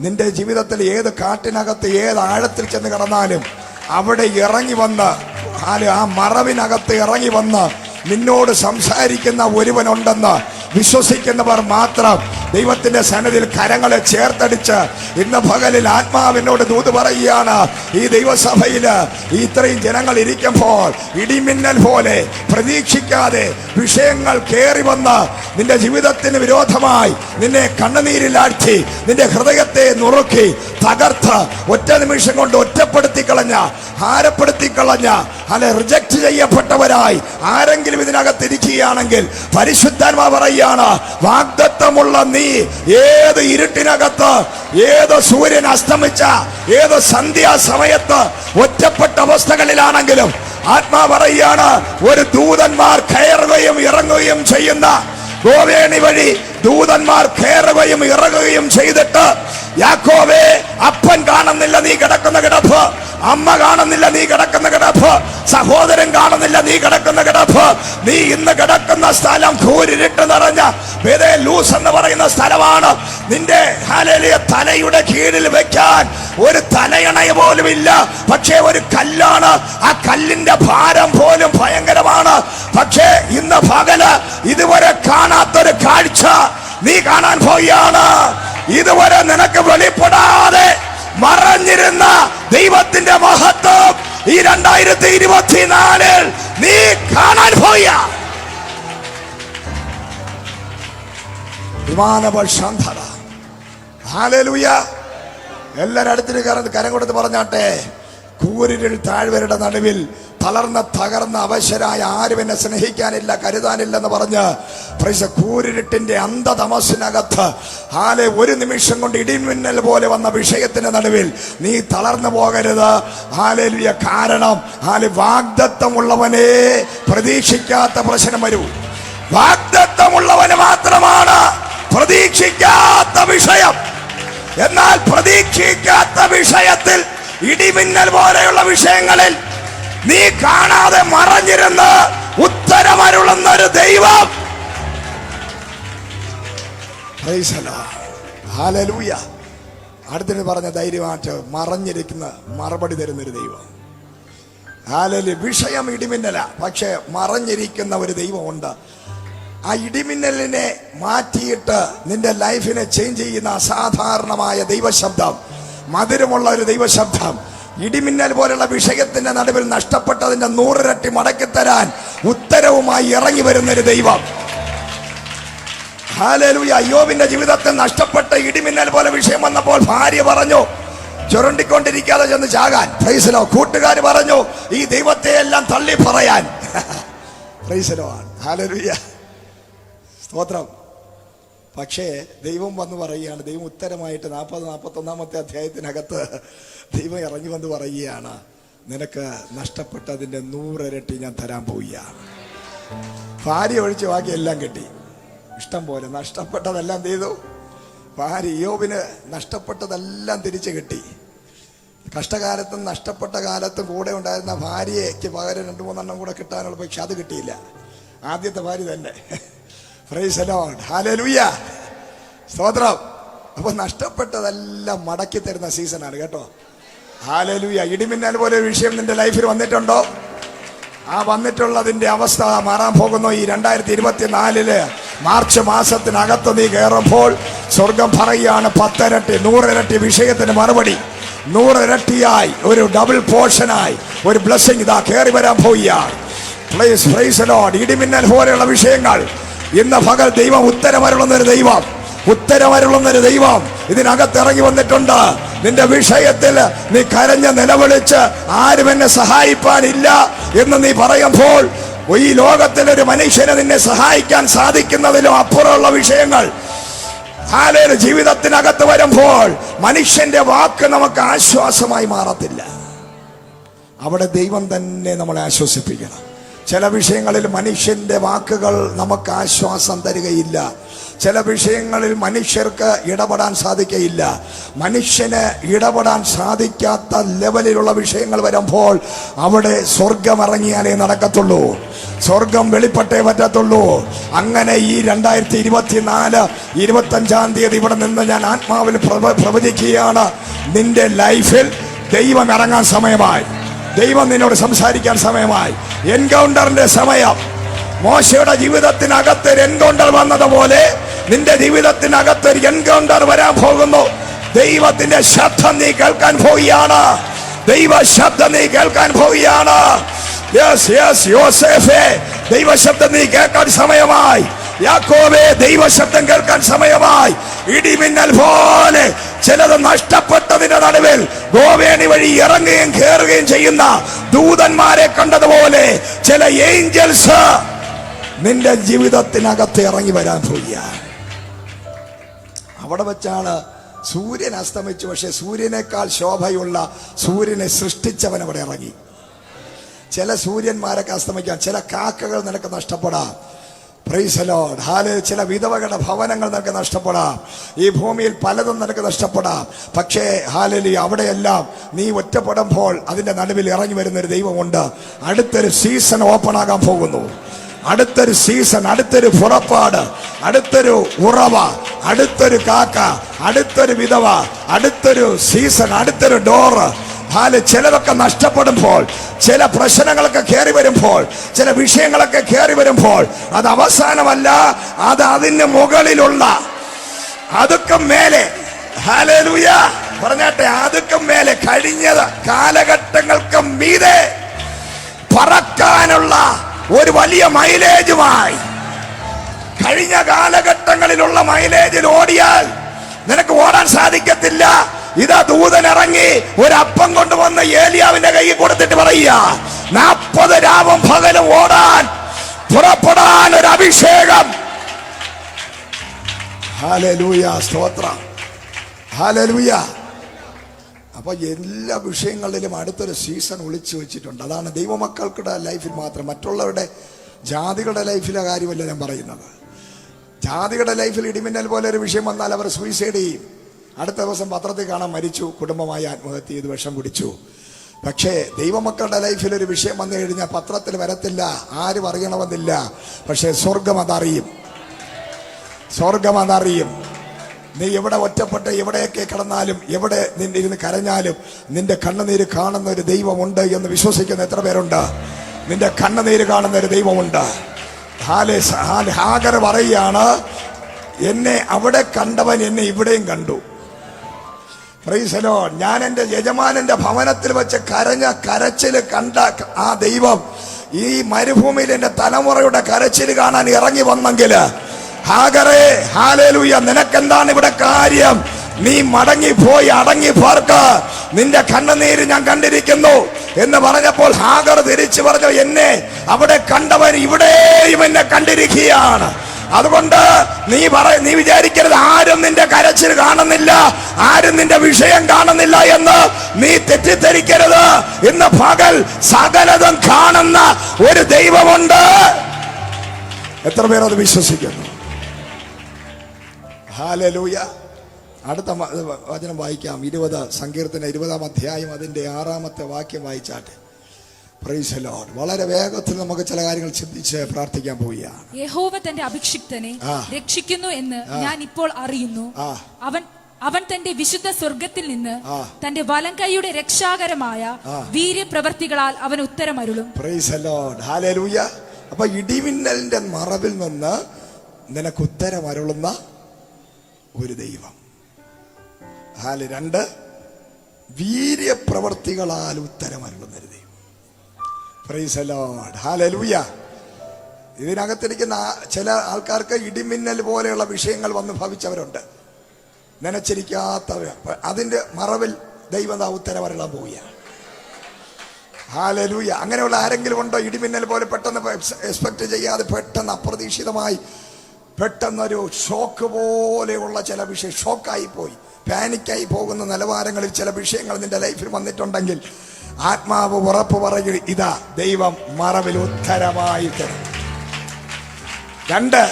നിന്റെ ജീവിതത്തിൽ ഏത് കാട്ടിനകത്ത് ഏത് ആഴത്തിൽ ചെന്ന് കിടന്നാലും അവിടെ ഇറങ്ങി വന്ന്, ആ മറവിനകത്ത് ഇറങ്ങി വന്ന് നിന്നോട് സംസാരിക്കുന്ന ഒരുവനുണ്ടെന്ന് വിശ്വസിക്കുന്നവർ മാത്രം ദൈവത്തിന്റെ സന്നിധിയിൽ കരങ്ങളെ ചേർത്തടിച്ച് ഇന്ന് പകലിൽ ആത്മാവിനോട് ദൂത് പറയുകയാണ്. ഈ ദൈവസഭയില് ഇത്രയും ജനങ്ങൾ ഇരിക്കുമ്പോൾ ഇടിമിന്നൽ പോലെ പ്രതീക്ഷിക്കാതെ വിഷയങ്ങൾ കയറി വന്ന് നിന്റെ ജീവിതത്തിന് വിരോധമായി നിന്നെ കണ്ണുനീരിലാഴ്ത്തി നിന്റെ ഹൃദയത്തെ നുറുക്കി തകർത്ത് ഒറ്റ നിമിഷം കൊണ്ട് ഒറ്റപ്പെടുത്തി കളഞ്ഞ, ഭാരപ്പെടുത്തി കളഞ്ഞ, അല്ലെ റിജക്ട് ചെയ്യപ്പെട്ടവരായി ആരെങ്കിലും ഇതിനകത്ത് ഇരിക്കുകയാണെങ്കിൽ പരിശുദ്ധാത്മാവ് പറയുകയാണ്, വാഗ്ദത്തമുള്ള നീ ഏത് ഇരുട്ടിനകത്ത്, ഏത് സൂര്യൻ അസ്തമിച്ച ഏത് സന്ധ്യാസമയത്ത് ഒറ്റപ്പെട്ട അവസ്ഥകളിലാണെങ്കിലും ആത്മാവ് പറയുകയാണ്, ഒരു ദൂതന്മാർ കയറുകയും ഇറങ്ങുകയും ചെയ്യുന്ന ഗോവേണി വഴി ദൂതന്മാർ കയറുകയും ഇറങ്ങുകയും ചെയ്തിട്ട്, യാക്കോബേ, അപ്പൻ കാണുന്നില്ല നീ കിടക്കുന്ന കിടപ്പ്, അമ്മ കാണുന്നില്ല നീ കിടക്കുന്ന കിടപ്പ്, സഹോദരൻ കാണുന്നില്ല നീ കിടക്കുന്ന കിടപ്പ്, നീ ഇന്ന് കിടക്കുന്ന സ്ഥലം കൂരിരുട്ട് നിറഞ്ഞ ബേഥേലൂസ് എന്ന് പറയുന്ന സ്ഥലമാണ്. നിന്റെ ഹല്ലേലൂയ തലയുടെ കീഴിൽ വെക്കാൻ ഒരു തലയണ പോലും ഇല്ല. പക്ഷേ ഒരു കല്ലാണ്, ആ കല്ലിന്റെ ഭാരം പോലും ഭയങ്കരമാണ്. പക്ഷേ ഇന്ന് പകല് ഇതുവരെ കാണാത്തൊരു കാഴ്ച നീ കാണാൻ പോവുകയാണ്. ഇതുവരെ നിനക്ക് വെളിപ്പെടാതെ മറഞ്ഞിരുന്ന ദൈവത്തിന്റെ മഹത്വം ഈ 2024 നീ കാണാൻ പോയ വിമാനപക്ഷന്ധത. ഹല്ലേലൂയ. എല്ലാവരും അടുത്തിന് കരം കൊടുത്ത് പറഞ്ഞാട്ടെ, കൂരിരുൾ താഴ്വരയുടെ നടുവിൽ തളർന്ന തകർന്ന അവശരായ ആരും എന്നെ സ്നേഹിക്കാനില്ല, കരുതാനില്ലെന്ന് പറഞ്ഞ് കൂരിരുട്ടിന്റെ അന്ധതമസിനകത്ത് ഒരു നിമിഷം കൊണ്ട് ഇടിമിന്നൽ പോലെ വന്ന വിഷയത്തിന്റെ നടുവിൽ നീ തളർന്നു പോകരുത്. ഹല്ലേലൂയ. കാരണം വാഗ്ദത്തമുള്ളവനെ പ്രതീക്ഷിക്കാത്ത പ്രശ്നം വരൂ. വാഗ്ദത്തമുള്ളവന് മാത്രമാണ് പ്രതീക്ഷിക്കാത്ത വിഷയം. എന്നാൽ പ്രതീക്ഷിക്കാത്ത വിഷയത്തിൽ, ഇടിമിന്നൽ പോലെയുള്ള വിഷയങ്ങളിൽ നീ കാണാതെ മറഞ്ഞിരുന്ന് ഉത്തരമരുളുന്ന ഒരു ദൈവം. ഹല്ലേലൂയ. അടുത്തിട്ട് പറഞ്ഞ ധൈര്യമായിട്ട് മറഞ്ഞിരിക്കുന്ന മറുപടി തരുന്നൊരു ദൈവം. ഹല്ലേലൂയ. വിഷയം ഇടിമിന്നല, പക്ഷെ മറഞ്ഞിരിക്കുന്ന ഒരു ദൈവമുണ്ട്. ആ ഇടിമിന്നലിനെ മാറ്റിയിട്ട് നിന്റെ ലൈഫിനെ ചേഞ്ച് ചെയ്യുന്ന അസാധാരണമായ ദൈവശബ്ദം, മധുരമുള്ള ഒരു ദൈവശബ്ദം. ഇടിമിന്നൽ പോലുള്ള വിഷയത്തിന്റെ നടുവിൽ നഷ്ടപ്പെട്ടതിന്റെ 100 ഇരട്ടി മടക്കിത്തരാൻ ഉത്തരവുമായി ഇറങ്ങി വരുന്നൊരു ദൈവം. ഹല്ലേലൂയ. അയ്യോബിന്റെ ജീവിതത്തിൽ നഷ്ടപ്പെട്ട ഇടിമിന്നൽ പോലെ വിഷയം വന്നപ്പോൾ ഭാര്യ പറഞ്ഞു ചുരണ്ടിക്കൊണ്ടിരിക്കാതെ ചെന്ന് ചാകാൻ. Price the Lord. കൂട്ടുകാർ പറഞ്ഞു ഈ ദൈവത്തെ എല്ലാം തള്ളി പറയാൻ. Price the lord. ഹല്ലേലൂയ. സ്തോത്രം. പക്ഷേ ദൈവം വന്ന് പറയുകയാണ്, ദൈവം ഉത്തരമായിട്ട് 40-41 അധ്യായത്തിനകത്ത് ദൈവം ഇറങ്ങി വന്ന് പറയുകയാണ്, നിനക്ക് നഷ്ടപ്പെട്ടതിന്റെ 100 ഇരട്ടി ഞാൻ തരാൻ പോവുകയാണ്. ഭാര്യ ഒഴിച്ച് ബാക്കി എല്ലാം കിട്ടി. ഇഷ്ടം പോലെ നഷ്ടപ്പെട്ടതെല്ലാം ചെയ്തു. ഭാര്യ യോബിന് നഷ്ടപ്പെട്ടതെല്ലാം തിരിച്ചു കിട്ടി. കഷ്ടകാലത്തും നഷ്ടപ്പെട്ട കാലത്തും കൂടെ ഉണ്ടായിരുന്ന ഭാര്യയ്ക്ക് പകരം 2-3 കൂടെ കിട്ടാനുള്ള, പക്ഷെ അത് കിട്ടിയില്ല. ആദ്യത്തെ ഭാര്യ തന്നെ. Price the lord. ഹല്ലേലൂയ. സ്തോത്രം. അപ്പൊ നഷ്ടപ്പെട്ടതെല്ലാം മടക്കി തരുന്ന സീസണാണ് കേട്ടോ. ഹല്ലേലൂയ. ഇടിമിന്നൽ പോലെ ഒരു വിഷയം നിന്റെ ലൈഫിൽ വന്നിട്ടുണ്ടോ? ആ വന്നിട്ടുള്ളതിന്റെ അവസ്ഥ മാറാൻ പോകുന്നു. ഈ 2024 മാർച്ച് മാസത്തിനകത്ത് നീ കയറുമ്പോൾ സ്വർഗം പറയുകയാണ് 10 ഇരട്ടി 100 ഇരട്ടി വിഷയത്തിന് മറുപടി. 100 ഇരട്ടിയായി ഒരു ഡബിൾ പോർഷനായി ഒരു ബ്ലെസ്സിംഗ് ഇതാ കയറി വരാൻ പോവുകയാണ്. Praise the Lord. ഇടിമിന്നൽ പോലെയുള്ള വിഷയങ്ങൾ ഇന്ന് പകൽ ദൈവം ഉത്തരമരുളുന്നൊരു ദൈവം, ഉത്തരമരുളുന്നൊരു ദൈവം ഇതിനകത്ത് ഇറങ്ങി വന്നിട്ടുണ്ട്. നിന്റെ വിഷയത്തിൽ നീ കരഞ്ഞ് നിലവിളിച്ച് ആരും എന്നെ സഹായിപ്പാനില്ല എന്ന് നീ പറയുമ്പോൾ ഈ ലോകത്തിൽ ഒരു മനുഷ്യന് നിന്നെ സഹായിക്കാൻ സാധിക്കുന്നതിലും അപ്പുറമുള്ള വിഷയങ്ങൾ ജീവിതത്തിനകത്ത് വരുമ്പോൾ മനുഷ്യന്റെ വാക്ക് നമുക്ക് ആശ്വാസമായി മാറത്തില്ല. അവിടെ ദൈവം തന്നെ നമ്മളെ ആശ്വസിപ്പിക്കണം. ചില വിഷയങ്ങളിൽ മനുഷ്യന്റെ വാക്കുകൾ നമുക്ക് ആശ്വാസം തരികയില്ല. ചില വിഷയങ്ങളിൽ മനുഷ്യർക്ക് ഇടപെടാൻ സാധിക്കയില്ല. മനുഷ്യന് ഇടപെടാൻ സാധിക്കാത്ത ലെവലിലുള്ള വിഷയങ്ങൾ വരുമ്പോൾ അവിടെ സ്വർഗം ഇറങ്ങിയാലേ നടക്കത്തുള്ളൂ, സ്വർഗം വെളിപ്പെട്ടേ പറ്റത്തുള്ളൂ. അങ്ങനെ ഈ 2024 25-ാം തീയതി ഇവിടെ നിന്ന് ഞാൻ ആത്മാവിൽ പ്രവചിക്കുകയാണ്, നിന്റെ ലൈഫിൽ ദൈവം ഇറങ്ങാൻ സമയമായി, ദൈവം നിന്നോട് സംസാരിക്കാൻ സമയമായി. എൻകൗണ്ടറിന്റെ സമയം. മോശയുടെ ജീവിതത്തിനകത്ത് ഒരു എൻകൗണ്ടർ വന്നതുപോലെ നിന്റെ ജീവിതത്തിനകത്ത് ഒരു എൻകൗണ്ടർ വരാൻ പോകുന്നു. ദൈവത്തിന്റെ ശബ്ദം നീ കേൾക്കാൻ പോവുകയാണ്. ദൈവ ശബ്ദം നീ കേൾക്കാൻ പോവുകയാണ്. യോസേഫേ, ദൈവശബ്ദം നീ കേൾക്കാൻ സമയമായി. യാക്കോബേ, ദൈവശബ്ദം കേൾക്കാൻ സമയമായി. ഇടിമിന്നൽ പോലെ ചിലത് നഷ്ടപ്പെട്ടതിന്റെ നടുവിൽ ഗോവേണി വഴി ഇറങ്ങുകയും കയറുകയും ചെയ്യുന്ന ദൂതന്മാരെ കണ്ടതുപോലെ ചില ഏഞ്ചൽസ് നിന്റെ ജീവിതത്തിനകത്ത് ഇറങ്ങി വരാൻ പോവുകയാണ്. അവിടെ വെച്ചാണ് സൂര്യൻ അസ്തമിച്ചു. പക്ഷെ സൂര്യനേക്കാൾ ശോഭയുള്ള സൂര്യനെ സൃഷ്ടിച്ചവൻ അവിടെ ഇറങ്ങി. ചില സൂര്യന്മാരൊക്കെ അസ്തമിക്കാം, ചില കാക്കകൾ നിനക്ക് നഷ്ടപ്പെടാം. Price the lord. ഹല്ലേലൂയ. ചില വിധവകളുടെ ഭവനങ്ങൾ നിനക്ക് നഷ്ടപ്പെടാം. ഈ ഭൂമിയിൽ പലതും നിനക്ക് നഷ്ടപ്പെടാം. പക്ഷേ ഹല്ലേലൂയ, അവിടെയെല്ലാം നീ ഒറ്റപ്പെടുമ്പോൾ അതിന്റെ നടുവിൽ ഇറങ്ങി വരുന്നൊരു ദൈവമുണ്ട്. അടുത്തൊരു സീസൺ ഓപ്പൺ ആകാൻ പോകുന്നു. അടുത്തൊരു സീസൺ, അടുത്തൊരു പുറപ്പാട്, അടുത്തൊരു ഉറവ, അടുത്തൊരു കാക്ക, അടുത്തൊരു വിധവ, അടുത്തൊരു സീസൺ, അടുത്തൊരു ഡോറ്. ചിലതൊക്കെ നഷ്ടപ്പെടുമ്പോൾ, ചില പ്രശ്നങ്ങളൊക്കെ കയറി വരുമ്പോൾ, ചില വിഷയങ്ങളൊക്കെ കയറി വരുമ്പോൾ അത് അവസാനമല്ല, അത് അതിന് മുകളിലുള്ള അതുക്കും മേലെ. ഹല്ലേലൂയ പറഞ്ഞാട്ടെ. അതുക്കും മേലെ, കഴിഞ്ഞ കാലഘട്ടങ്ങൾക്ക് മീതെ പറക്കാനുള്ള ഒരു വലിയ മൈലേജുമായി. കഴിഞ്ഞ കാലഘട്ടങ്ങളിലുള്ള മൈലേജിൽ ഓടിയാൽ നിനക്ക് ഓടാൻ സാധിക്കത്തില്ല. ഇതാ ദൂതൻ ഇറങ്ങി ഒരപ്പം കൊണ്ടുവന്ന് ഏലിയാവിന്റെ കയ്യിൽ കൊടുത്തിട്ട് പറയുക, 40 രാവും പകലും ഓടാൻ പുറപ്പെടാൻ ഒരു അഭിഷേകം. ഹല്ലേലൂയ, സ്തോത്രം. ഹല്ലേലൂയ. അപ്പൊ എല്ലാ വിഷയങ്ങളിലും അടുത്തൊരു സീസൺ ഒളിച്ചു വെച്ചിട്ടുണ്ട്. അതാണ് ദൈവമക്കൾക്കുടെ ലൈഫിൽ മാത്രം, മറ്റുള്ളവരുടെ ജാതികളുടെ ലൈഫിലെ കാര്യമല്ല ഞാൻ പറയുന്നത്. ജാതികളുടെ ലൈഫിൽ ഇടിമിന്നൽ പോലെ ഒരു വിഷയം വന്നാൽ അവർ സൂയിസൈഡ് ചെയ്യും. അടുത്ത ദിവസം പത്രത്തിൽ കാണാൻ മരിച്ചു, കുടുംബമായി ആത്മഹത്യ ചെയ്ത് വിഷം കുടിച്ചു. പക്ഷേ ദൈവമക്കളുടെ ലൈഫിൽ ഒരു വിഷയം വന്നു കഴിഞ്ഞാൽ പത്രത്തിൽ വരത്തില്ല, ആരും അറിയണമെന്നില്ല. പക്ഷേ സ്വർഗം അതറിയും, സ്വർഗം അതറിയും. നീ എവിടെ ഒറ്റപ്പെട്ട് എവിടെയൊക്കെ കിടന്നാലും എവിടെ നിന്റെ ഇരുന്ന് കരഞ്ഞാലും നിന്റെ കണ്ണുനീര് കാണുന്ന ഒരു ദൈവമുണ്ട് എന്ന് വിശ്വസിക്കുന്ന എത്ര പേരുണ്ട്? നിന്റെ കണ്ണുനീര് കാണുന്ന ഒരു ദൈവമുണ്ട്. ഹാഗർ പറയുകയാണ്, എന്നെ അവിടെ കണ്ടവൻ എന്നെ ഇവിടെയും കണ്ടു. Price the Lord. ഞാൻ എൻ്റെ യജമാനന്റെ ഭവനത്തിൽ വെച്ച് കരഞ്ഞ കരച്ചിൽ കണ്ട ആ ദൈവം ഈ മരുഭൂമിയിൽ എൻ്റെ തലമുറയുടെ കരച്ചിൽ കാണാൻ ഇറങ്ങി വന്നെങ്കിൽ, ഹാഗറേ ഹല്ലേലൂയ, നിനക്കെന്താണ് ഇവിടെ കാര്യം? നീ മടങ്ങിപ്പോയി അടങ്ങി പാർക്ക്, നിന്റെ കണ്ണുനീര് ഞാൻ കണ്ടിരിക്കുന്നു എന്ന് പറഞ്ഞപ്പോൾ ഹാഗർ തിരിച്ചു പറഞ്ഞു, എന്നെ അവിടെ കണ്ടവൻ ഇവിടെയും എന്നെ കണ്ടിരിക്കുകയാണ്. അതുകൊണ്ട് നീ വിചാരിക്കരുത് ആരും നിന്റെ കരച്ചിൽ കാണുന്നില്ല, ആരും നിന്റെ വിഷയം കാണുന്നില്ല എന്ന് നീ തെറ്റിദ്ധരിക്കരുത്. ഇന്ന് പകൽ സകലതും കാണുന്ന ഒരു ദൈവമുണ്ട്. എത്ര പേർ അത് വിശ്വസിക്കുന്നു? ഹല്ലേലൂയ. അടുത്ത വചനം വായിക്കാം. 20 സങ്കീർത്തനം 20-ാം അധ്യായം അതിന്റെ 6-ാമത്തെ വാക്യം വായിച്ചാട്ടെ. Price the Lord. വളരെ വേഗത്തിൽ നമുക്ക് ചില കാര്യങ്ങൾ ചിന്തിച്ച് പ്രാർത്ഥിക്കാൻ പോവുകയാണ്. യഹോവ തന്റെ അഭിഷിക്തനെ രക്ഷിക്കുന്നു എന്ന് ഞാൻ ഇപ്പോൾ അറിയുന്നു. അവൻ തന്റെ വിശുദ്ധ സ്വർഗത്തിൽ നിന്ന് തന്റെ വലം കൈയുടെ രക്ഷാകരമായ വീര്യപ്രവർത്തികളാൽ അവൻ ഉത്തരമരുളും. Praise the lord. ഹല്ലേലൂയ. അപ്പൊ ഇടിമിന്നലിന്റെ മറവിൽ നിന്ന് നിനക്ക് ഉത്തരമരുളുന്ന ഒരു ദൈവം. 2 വീര്യപ്രവർത്തികളാൽ ഉത്തരമരുളുന്ന ഒരു ദൈവം. Price the lord. ഹല്ലേലൂയ. ഇതിനകത്തിരിക്കുന്ന ചില ആൾക്കാർക്ക് ഇടിമിന്നൽ പോലെയുള്ള വിഷയങ്ങൾ വന്ന് ഭവിച്ചവരുണ്ട്, നനച്ചിരിക്കാത്തവർ. അതിന്റെ മറവിൽ ദൈവം ഉത്തരമരുളാൻ പോവുകയാണ്. ഹല്ലേലൂയ. അങ്ങനെയുള്ള ആരെങ്കിലും ഉണ്ടോ? ഇടിമിന്നൽ പോലെ പെട്ടെന്ന് എക്സ്പെക്ട് ചെയ്യാതെ പെട്ടെന്ന് അപ്രതീക്ഷിതമായി പെട്ടെന്നൊരു ഷോക്ക് പോലെയുള്ള ചില വിഷയം, ഷോക്കായി പോയി പാനിക്കായി പോകുന്ന നിലവാരങ്ങളിൽ ചില വിഷയങ്ങൾ നിന്റെ ലൈഫിൽ വന്നിട്ടുണ്ടെങ്കിൽ ആത്മാവ് ഉറപ്പ് പറയും, ഇതാ ദൈവം മറവിൽ ഉത്തരമായി തരും. 2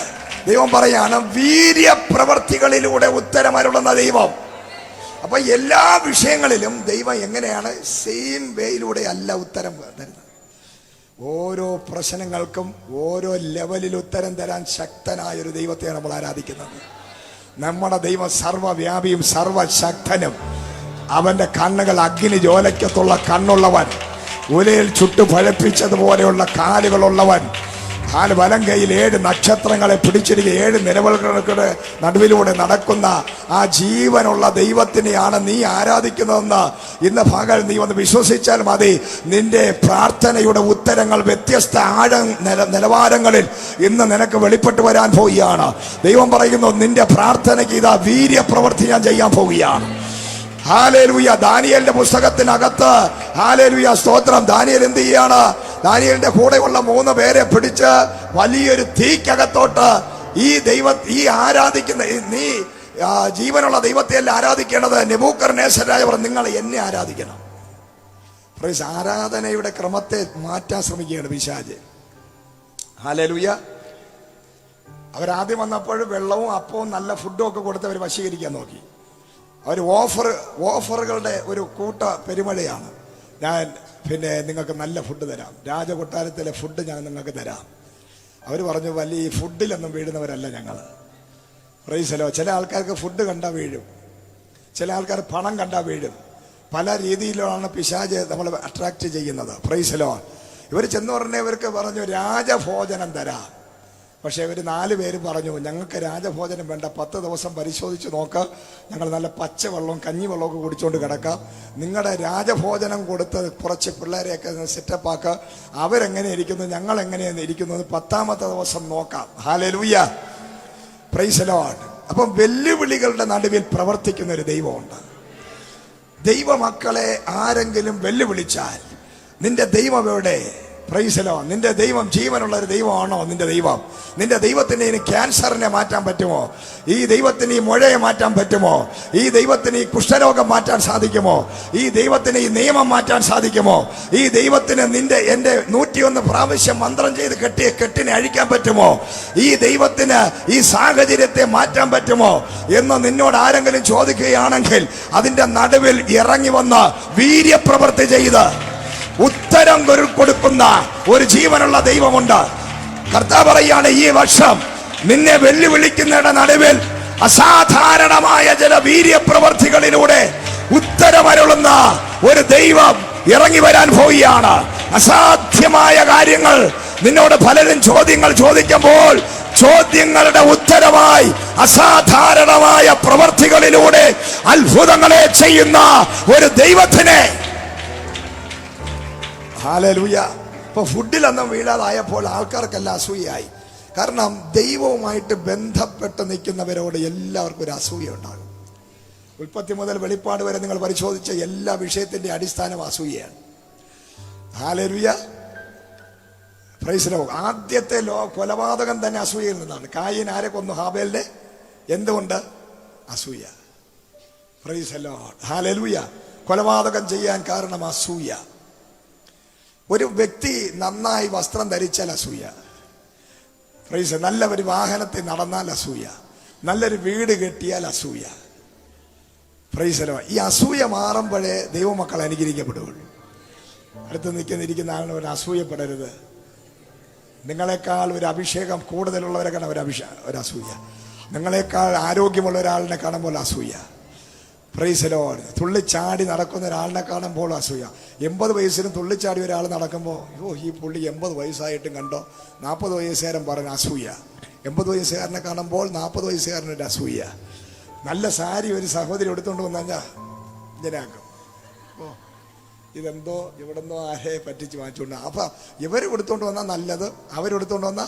ദൈവം പറയാണ് വീര്യപ്രവർത്തികളിലൂടെ ഉത്തരമരുളുന്ന ദൈവം. അപ്പൊ എല്ലാ വിഷയങ്ങളിലും ദൈവം എങ്ങനെയാണ്? സെയിം വേയിലൂടെ അല്ല ഉത്തരം തരുന്നത്. ഓരോ പ്രശ്നങ്ങൾക്കും ഓരോ ലെവലിൽ ഉത്തരം തരാൻ ശക്തനായ ഒരു ദൈവത്തെയാണ് നമ്മൾ ആരാധിക്കുന്നത്. നമ്മുടെ ദൈവം സർവ്വവ്യാപിയും സർവശക്തനും. അവന്റെ കണ്ണുകൾ അഗ്നി ജ്വാലയ്ക്കത്തുള്ള കണ്ണുള്ളവൻ, ഉലയിൽ ചുട്ടു പഴപ്പിച്ചതുപോലെയുള്ള കാലുകളുള്ളവൻ, വലം കൈയിൽ 7 നക്ഷത്രങ്ങളെ പിടിച്ചിരിക്കുക 7 നിലവുകളുടെ നടുവിലൂടെ നടക്കുന്ന ആ ജീവനുള്ള ദൈവത്തിനെയാണ് നീ ആരാധിക്കുന്നതെന്ന് ഇന്ന് പകൽ നീ ഒന്ന് വിശ്വസിച്ചാൽ മതി. നിന്റെ പ്രാർത്ഥനയുടെ ഉത്തരങ്ങൾ വ്യത്യസ്ത നിലവാരങ്ങളിൽ ഇന്ന് നിനക്ക് വെളിപ്പെട്ടു വരാൻ പോവുകയാണ്. ദൈവം പറയുന്നു, നിന്റെ പ്രാർത്ഥനയ്ക്ക് ഇതാ വീര്യപ്രവൃത്തി ഞാൻ ചെയ്യാൻ പോവുകയാണ്. ഹല്ലേലൂയ. ദാനിയേലിന്റെ പുസ്തകത്തിനകത്ത് ഹല്ലേലൂയ സ്തോത്രം. ദാനിയേൽ എന്ത് ചെയ്യാണ്? ദാനിയേലിന്റെ കൂടെയുള്ള 3 പേരെ പിടിച്ച് വലിയൊരു തീക്കകത്തോട്ട് ഈ ആരാധിക്കുന്ന നീ ജീവനുള്ള ദൈവത്തെയല്ല ആരാധിക്കേണ്ടത്. നെബൂഖദ്നേസർ രാജാവ് പറഞ്ഞു, നിങ്ങൾ എന്നെ ആരാധിക്കണം. ആരാധനയുടെ ക്രമത്തെ മാറ്റാൻ ശ്രമിക്കുകയാണ് പിശാച്. ഹല്ലേലൂയ. അവരാദ്യം വന്നപ്പോൾ വെള്ളവും അപ്പവും നല്ല ഫുഡും ഒക്കെ കൊടുത്ത് അവർ വശീകരിക്കാൻ നോക്കി. അവർ ഓഫറുകളുടെ ഒരു കൂട്ട പെരുമഴയാണ്. ഞാൻ നിങ്ങൾക്ക് നല്ല ഫുഡ് തരാം, രാജകൊട്ടാരത്തിലെ ഫുഡ് ഞാൻ നിങ്ങൾക്ക് തരാം. അവർ പറഞ്ഞു, വലിയ ഈ ഫുഡിലൊന്നും വീഴുന്നവരല്ല ഞങ്ങൾ. Price the Lord. ചില ആൾക്കാർക്ക് ഫുഡ് കണ്ടാൽ വീഴും, ചില ആൾക്കാർ പണം കണ്ടാൽ വീഴും. പല രീതിയിലാണ് പിശാച് നമ്മൾ അട്രാക്ട് ചെയ്യുന്നത്. Price the Lord. ഇവർ ചെന്ന് പറഞ്ഞവർക്ക് പറഞ്ഞു, രാജഭോജനം തരാം. പക്ഷെ ഇവർ 4 പേര് പറഞ്ഞു, ഞങ്ങൾക്ക് രാജഭോജനം വേണ്ട, 10 ദിവസം പരിശോധിച്ച് നോക്ക്, ഞങ്ങൾ നല്ല പച്ചവെള്ളവും കഞ്ഞിവെള്ളമൊക്കെ കുടിച്ചുകൊണ്ട് കിടക്കാം. നിങ്ങളുടെ രാജഭോജനം കൊടുത്ത് കുറച്ച് പിള്ളേരെയൊക്കെ സെറ്റപ്പാക്കുക, അവരെങ്ങനെ ഇരിക്കുന്നു, ഞങ്ങൾ എങ്ങനെയാണ് ഇരിക്കുന്നത്, 10ാമത്തെ ദിവസം നോക്കാം. ഹല്ലേലൂയ. Praise the Lord. അപ്പം വെല്ലുവിളികളുടെ നടുവിൽ പ്രവർത്തിക്കുന്ന ഒരു ദൈവമുണ്ട്. ദൈവമക്കളെ ആരെങ്കിലും വെല്ലുവിളിച്ചാൽ നിന്റെ ദൈവം എവിടെ? Price the Lord. നിന്റെ ദൈവം ജീവനുള്ള ഒരു ദൈവമാണോ നിന്റെ ദൈവം? നിന്റെ ദൈവത്തിന് ഇനി ക്യാൻസറിനെ മാറ്റാൻ പറ്റുമോ? ഈ ദൈവത്തിന് ഈ മുഴയെ മാറ്റാൻ പറ്റുമോ? ഈ ദൈവത്തിന് ഈ കുഷ്ഠരോഗം മാറ്റാൻ സാധിക്കുമോ? ഈ ദൈവത്തിന് ഈ നിയമം മാറ്റാൻ സാധിക്കുമോ? ഈ ദൈവത്തിന് എന്റെ 101 പ്രാവശ്യം മന്ത്രം ചെയ്ത് കെട്ടിയ കെട്ടിനെ അഴിക്കാൻ പറ്റുമോ? ഈ ദൈവത്തിന് ഈ സാഹചര്യത്തെ മാറ്റാൻ പറ്റുമോ എന്ന് നിന്നോട് ആരെങ്കിലും ചോദിക്കുകയാണെങ്കിൽ അതിന്റെ നടുവിൽ ഇറങ്ങി വന്ന് വീര്യപ്രവൃത്തി ചെയ്ത് ഉത്തരം കൊടുക്കുന്ന ഒരു ജീവനുള്ള ദൈവമുണ്ട്. കർത്താവ് പറയാണ്, ഈ വർഷം നിന്നെ വെല്ലുവിളിക്കുന്നതിന്റെ നടുവിൽ അസാധാരണമായ ചില വീര്യപ്രവർത്തികളിലൂടെ ഉത്തരമരുളുന്ന ഒരു ദൈവം ഇറങ്ങി വരാൻ പോവുകയാണ്. അസാധ്യമായ കാര്യങ്ങൾ നിന്നോട് പലരും ചോദ്യങ്ങൾ ചോദിക്കുമ്പോൾ ചോദ്യങ്ങളുടെ ഉത്തരമായി അസാധാരണമായ പ്രവർത്തികളിലൂടെ അത്ഭുതങ്ങളെ ചെയ്യുന്ന ഒരു ദൈവത്തിനെ. ഹല്ലേലൂയ. ഇപ്പൊ ഫുഡിലൊന്നും വീഴാതായപ്പോൾ ആൾക്കാർക്കെല്ലാം അസൂയയായി. കാരണം ദൈവവുമായിട്ട് ബന്ധപ്പെട്ട് നിൽക്കുന്നവരോട് എല്ലാവർക്കും ഒരു അസൂയ ഉണ്ടാകും. ഉൽപ്പത്തി മുതൽ വെളിപ്പാട് വരെ നിങ്ങൾ പരിശോധിച്ച എല്ലാ വിഷയത്തിന്റെ അടിസ്ഥാനം അസൂയയാണ്. ഹല്ലേലൂയ. Praise the Lord. ആദ്യത്തെ കൊലപാതകം തന്നെ അസൂയയിൽ നിന്നാണ്. കായീൻ ആരെ കൊന്നു? ഹാബേലിനെ. എന്തുകൊണ്ട്? അസൂയ. Praise the lord. ഹല്ലേലൂയ. കൊലപാതകം ചെയ്യാൻ കാരണം അസൂയ. ഒരു വ്യക്തി നന്നായി വസ്ത്രം ധരിച്ചാൽ അസൂയ. പ്രൈസ്. നല്ല ഒരു വാഹനത്തിൽ നടന്നാൽ അസൂയ. നല്ലൊരു വീട് കെട്ടിയാൽ അസൂയ. Praise the Lord. ഈ അസൂയ മാറുമ്പോഴേ ദൈവമക്കൾ അനുഗ്രഹിക്കപ്പെടുകയുള്ളൂ. അടുത്ത് നിൽക്കുന്നിരിക്കുന്ന ആളിനെ ഒരു അസൂയപ്പെടരുത്. നിങ്ങളെക്കാൾ ഒരു അഭിഷേകം കൂടുതലുള്ളവരെ കാണാൻ ഒരു അസൂയ. നിങ്ങളെക്കാൾ ആരോഗ്യമുള്ള ഒരാളിനെ കാണുമ്പോൾ അസൂയ. Praise the lord. തുള്ളിച്ചാടി നടക്കുന്ന ഒരാളിനെ കാണുമ്പോൾ അസൂയ. 80 വയസ്സിനും തുള്ളിച്ചാടി ഒരാൾ നടക്കുമ്പോൾ ഈ പുള്ളി 80 വയസ്സായിട്ടും കണ്ടോ. 40 വയസ്സുകാരൻ പറഞ്ഞ അസൂയ. 80 വയസ്സുകാരനെ കാണുമ്പോൾ 40 വയസ്സുകാരനൊരു അസൂയ. നല്ല സാരി ഒരു സഹോദരി എടുത്തുകൊണ്ട് വന്നാ ഇങ്ങനെയാക്കും. ഇതെന്തോ ഇവിടെന്തോ ആരെ പറ്റിച്ച് വാങ്ങിച്ചുകൊണ്ട്. അപ്പൊ ഇവർ എടുത്തുകൊണ്ട് വന്നാൽ നല്ലത്, അവരെടുത്തുകൊണ്ട് വന്ന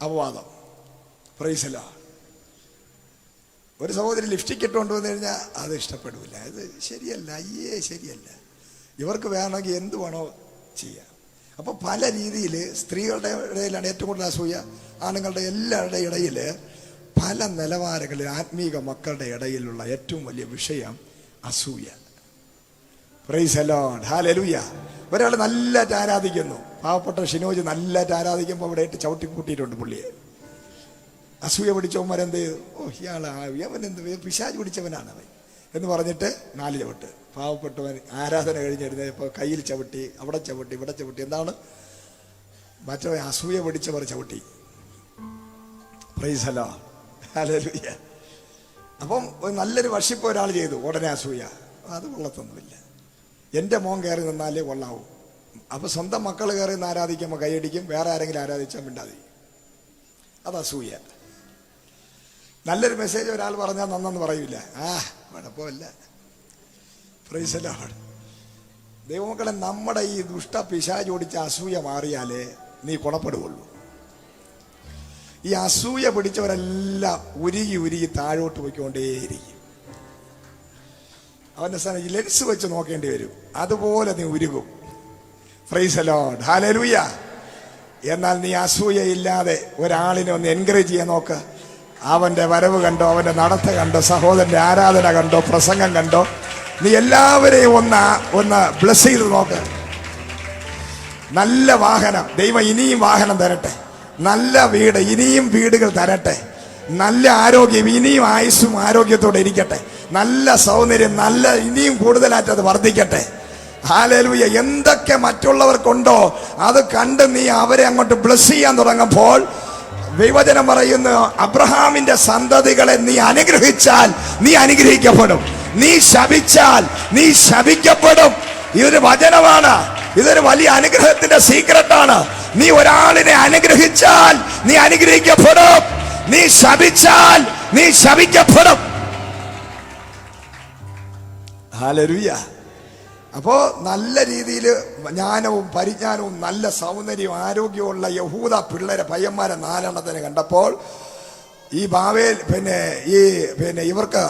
അപവാദം. Price the Lord. ഒരു സഹോദരി ലിപ്സ്റ്റിക് ഇട്ടുകൊണ്ട് വന്നു കഴിഞ്ഞാൽ അത് ഇഷ്ടപ്പെടില്ല. അത് ശരിയല്ല, ശരിയല്ല. ഇവർക്ക് വേണമെങ്കിൽ എന്ത് വേണോ ചെയ്യാം. അപ്പൊ പല രീതിയിൽ സ്ത്രീകളുടെ ഇടയിലാണ് ഏറ്റവും കൂടുതൽ അസൂയ. ആണുങ്ങളുടെ എല്ലാവരുടെ ഇടയിൽ പല നിലവാരങ്ങളിൽ ആത്മീക മക്കളുടെ ഇടയിലുള്ള ഏറ്റവും വലിയ വിഷയം അസൂയ. Praise the lord. ഹല്ലേലൂയ. ഒരാൾ നല്ലതായിട്ട് ആരാധിക്കുന്നു. പാവപ്പെട്ട ഷിനോജ് നല്ലതായിട്ട് ആരാധിക്കുമ്പോൾ അവിടെ ഇട്ട് ചവിട്ടി കൂട്ടിയിട്ടുണ്ട് പുള്ളിയെ. അസൂയ പിടിച്ചവന്മാരെന്ത് ചെയ്തു? അവനെന്ത് പിശാച് പിടിച്ചവനാണ് അവൻ എന്ന് പറഞ്ഞിട്ട് 4 ചവിട്ട്. പാവപ്പെട്ടവൻ ആരാധന കഴിഞ്ഞിരുന്നപ്പോൾ കയ്യിൽ ചവിട്ടി, അവിടെ ചവിട്ടി, ഇവിടെ ചവിട്ടി. എന്താണ്? മറ്റവൻ അസൂയ പിടിച്ചവർ ചവിട്ടി. Price the lord. ഹല്ലേലൂയ. അപ്പം നല്ലൊരു വർഷിപ്പ് ഒരാൾ ചെയ്തു, ഉടനെ അസൂയ. അത് കൊള്ളത്തൊന്നുമില്ല. എൻ്റെ മോൻ കയറി നിന്നാലേ കൊള്ളാവൂ. അപ്പൊ സ്വന്തം മക്കൾ കയറി നിന്ന് ആരാധിക്കുമ്പോൾ കൈയടിക്കും, വേറെ ആരെങ്കിലും ആരാധിച്ചാൽ മിണ്ടാതി. അത് അസൂയ. നല്ലൊരു മെസ്സേജ് ഒരാൾ പറഞ്ഞാൽ നന്നെന്ന് പറയൂല. കുഴപ്പമില്ല. Price the Lord. ദൈവമക്കളെ, നമ്മുടെ ഈ ദുഷ്ട പിശാച് ഓടിച്ച അസൂയ മാറിയാലേ നീ ഗുണപ്പെടുകയുള്ളൂ. ഈ അസൂയ പിടിച്ചവരെല്ലാം ഉരുകി താഴോട്ട് പോയിക്കൊണ്ടേയിരിക്കും. അവന്റെ സ്ഥാനം ലെൻസ് വെച്ച് നോക്കേണ്ടി വരും. അതുപോലെ നീ ഉരുകും. Praise the lord. ഹല്ലേലൂയ. എന്നാൽ നീ അസൂയയില്ലാതെ ഒരാളിനെ ഒന്ന് എൻകറേജ് ചെയ്യാൻ നോക്ക്. അവന്റെ വരവ് കണ്ടോ, അവന്റെ നടത്ത കണ്ടോ, സഹോദരന്റെ ആരാധന കണ്ടോ, പ്രസംഗം കണ്ടോ, നീ എല്ലാവരെയും ഒന്ന് ബ്ലെസ് ചെയ്ത് നോക്ക്. നല്ല വാഹനം, ദൈവം ഇനിയും വാഹനം തരട്ടെ. നല്ല വീട്, ഇനിയും വീടുകൾ തരട്ടെ. നല്ല ആരോഗ്യം, ഇനിയും ആയുസ്സും ആരോഗ്യത്തോടെ ഇരിക്കട്ടെ. നല്ല സൗന്ദര്യം, നല്ല ഇനിയും കൂടുതലായിട്ട് അത് വർദ്ധിക്കട്ടെ. ഹല്ലേലൂയ. എന്തൊക്കെ മറ്റുള്ളവർക്കുണ്ടോ അത് കണ്ട് നീ അവരെ അങ്ങോട്ട് ബ്ലെസ് ചെയ്യാൻ തുടങ്ങുമ്പോൾ ദൈവജനം പറയുന്നു, അബ്രഹാമിന്റെ സന്തതികളെ നീ അനുഗ്രഹിച്ചാൽ നീ അനുഗ്രഹിക്കപ്പെടും, നീ ശപിച്ചാൽ നീ ശപിക്കപ്പെടും. ഇതൊരു വചനമാണ്. ഇതൊരു വലിയ അനുഗ്രഹത്തിന്റെ സീക്രട്ടാണ്. നീ ഒരാളിനെ അനുഗ്രഹിച്ചാൽ നീ അനുഗ്രഹിക്കപ്പെടും, നീ ശപിച്ചാൽ നീ ശപിക്കപ്പെടും. ഹല്ലേലൂയ. അപ്പോ നല്ല രീതിയിൽ ജ്ഞാനവും പരിജ്ഞാനവും നല്ല സൗന്ദര്യവും ആരോഗ്യമുള്ള യഹൂദ പിള്ളേരെ പയ്യന്മാരെ 4 എണ്ണത്തിനെ കണ്ടപ്പോൾ ഈ ഇവർക്ക്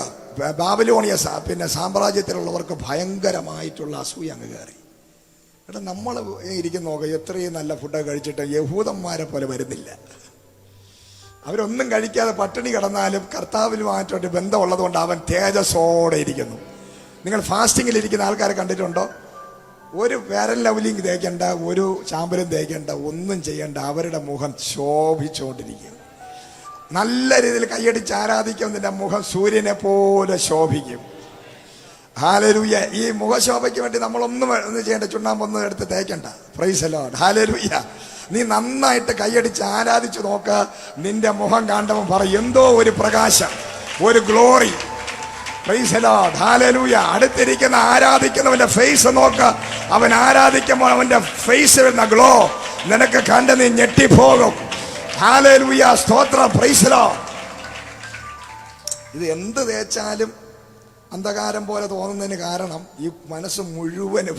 ബാബിലോണിയ സാമ്രാജ്യത്തിലുള്ളവർക്ക് ഭയങ്കരമായിട്ടുള്ള അസൂയ അങ്ങ് കയറി. എടാ, നമ്മൾ ഇരിക്കുന്ന നോക്കുക, എത്രയും നല്ല ഫുഡൊക്കെ കഴിച്ചിട്ട് യഹൂദന്മാരെ പോലെ വരുന്നില്ല. അവരൊന്നും കഴിക്കാതെ പട്ടിണി കിടന്നാലും കർത്താവിനുമായിട്ടൊരു ബന്ധമുള്ളത് കൊണ്ട് അവൻ തേജസ്സോടെ ഇരിക്കുന്നു. നിങ്ങൾ ഫാസ്റ്റിങ്ങിൽ ഇരിക്കുന്ന ആൾക്കാരെ കണ്ടിട്ടുണ്ടോ? ഒരു വിരൽ ലവലിങ് തേക്കണ്ട, ഒരു ചാമ്പലും തേക്കണ്ട, ഒന്നും ചെയ്യണ്ട, അവരുടെ മുഖം ശോഭിച്ചുകൊണ്ടിരിക്കും. നല്ല രീതിയിൽ കൈയടിച്ച് ആരാധിക്കും. നിന്റെ മുഖം സൂര്യനെ പോലെ ശോഭിക്കും. ഹല്ലേലൂയ. ഈ മുഖശോഭയ്ക്ക് വേണ്ടി നമ്മളൊന്നും ചെയ്യേണ്ട, ചുണ്ണാമ്പൊന്നും എടുത്ത് തേക്കണ്ട. Praise the lord. ഹല്ലേലൂയ. നീ നന്നായിട്ട് കൈയടിച്ച് ആരാധിച്ചു നോക്ക. നിന്റെ മുഖം കാണുമ്പോൾ പറയും, എന്തോ ഒരു പ്രകാശം, ഒരു glory. Price the lord. Hallelujah. അടുത്തിരിക്കുന്ന ആരാധിക്കുന്നവന്റെ ഫേസ് നോക്ക. അവൻ ആരാധിക്കുമ്പോൾ അവന്റെ ഫേസ് വരുന്ന ഗ്ലോ നിനക്ക് കണ്ട് നീ ഞെട്ടിപ്പോകും. ഹല്ലേലൂയ. സ്തോത്രം. Price the Lord. ഇത് എന്ത് തേച്ചാലും അന്ധകാരം പോലെ തോന്നുന്നതിന് കാരണം ഈ മനസ്സ് മുഴുവനും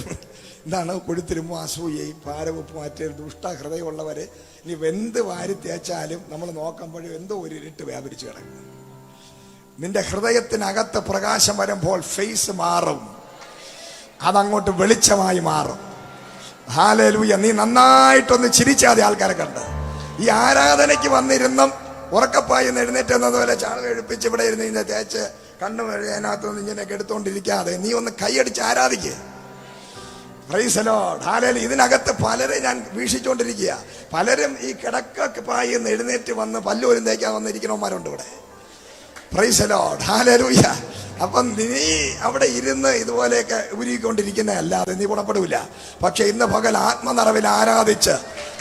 എന്താണ്? കൊഴുത്തിരുമ്പോ അസൂയയും ഭാരവെപ്പ് മാറ്റിയ ദുഷ്ടഹൃദയമുള്ളവര് ഇനി വെന്ത് വാരി തേച്ചാലും നമ്മൾ നോക്കുമ്പോഴും എന്തോ ഒരു ഇരുട്ട് വ്യാപരിച്ചു കിടക്കും. നിന്റെ ഹൃദയത്തിനകത്ത് പ്രകാശം വരുമ്പോൾ ഫേസ് മാറും, അതങ്ങോട്ട് വെളിച്ചമായി മാറും. ഹല്ലേലൂയ. നീ നന്നായിട്ടൊന്ന് ചിരിച്ചാതെ ആൾക്കാരെ കണ്ട് ഈ ആരാധനയ്ക്ക് വന്നിരുന്നും ഉറക്കപ്പായി എഴുന്നേറ്റ് എന്നതുപോലെ ചാണകം എഴുപ്പിച്ച് ഇവിടെ ഇരുന്ന് ഇങ്ങനെ തേച്ച് കണ്ണു അതിനകത്തൊന്നും ഇങ്ങനെയൊക്കെ എടുത്തുകൊണ്ടിരിക്കാതെ നീ ഒന്ന് കൈയടിച്ച് ആരാധിക്കുക. Price the lord. ഹല്ലേലൂയ. ഇതിനകത്ത് പലരെ ഞാൻ വീക്ഷിച്ചുകൊണ്ടിരിക്കുക. പലരും ഈ കിടക്കപ്പായി എന്ന് എഴുന്നേറ്റ് വന്ന് പല്ലുപോലും തേക്കാൻ വന്നിരിക്കണവന്മാരുണ്ട് ഇവിടെ. Price the lord. ഹല്ലേലൂയ. അപ്പം നീ അവിടെ ഇരുന്ന് ഇതുപോലെയൊക്കെ ഉരുകിക്കൊണ്ടിരിക്കുന്ന അല്ലാതെ നീ ഗുണപ്പെടില്ല. പക്ഷെ ഇന്ന് പകൽ ആത്മനിറവിൽ ആരാധിച്ച്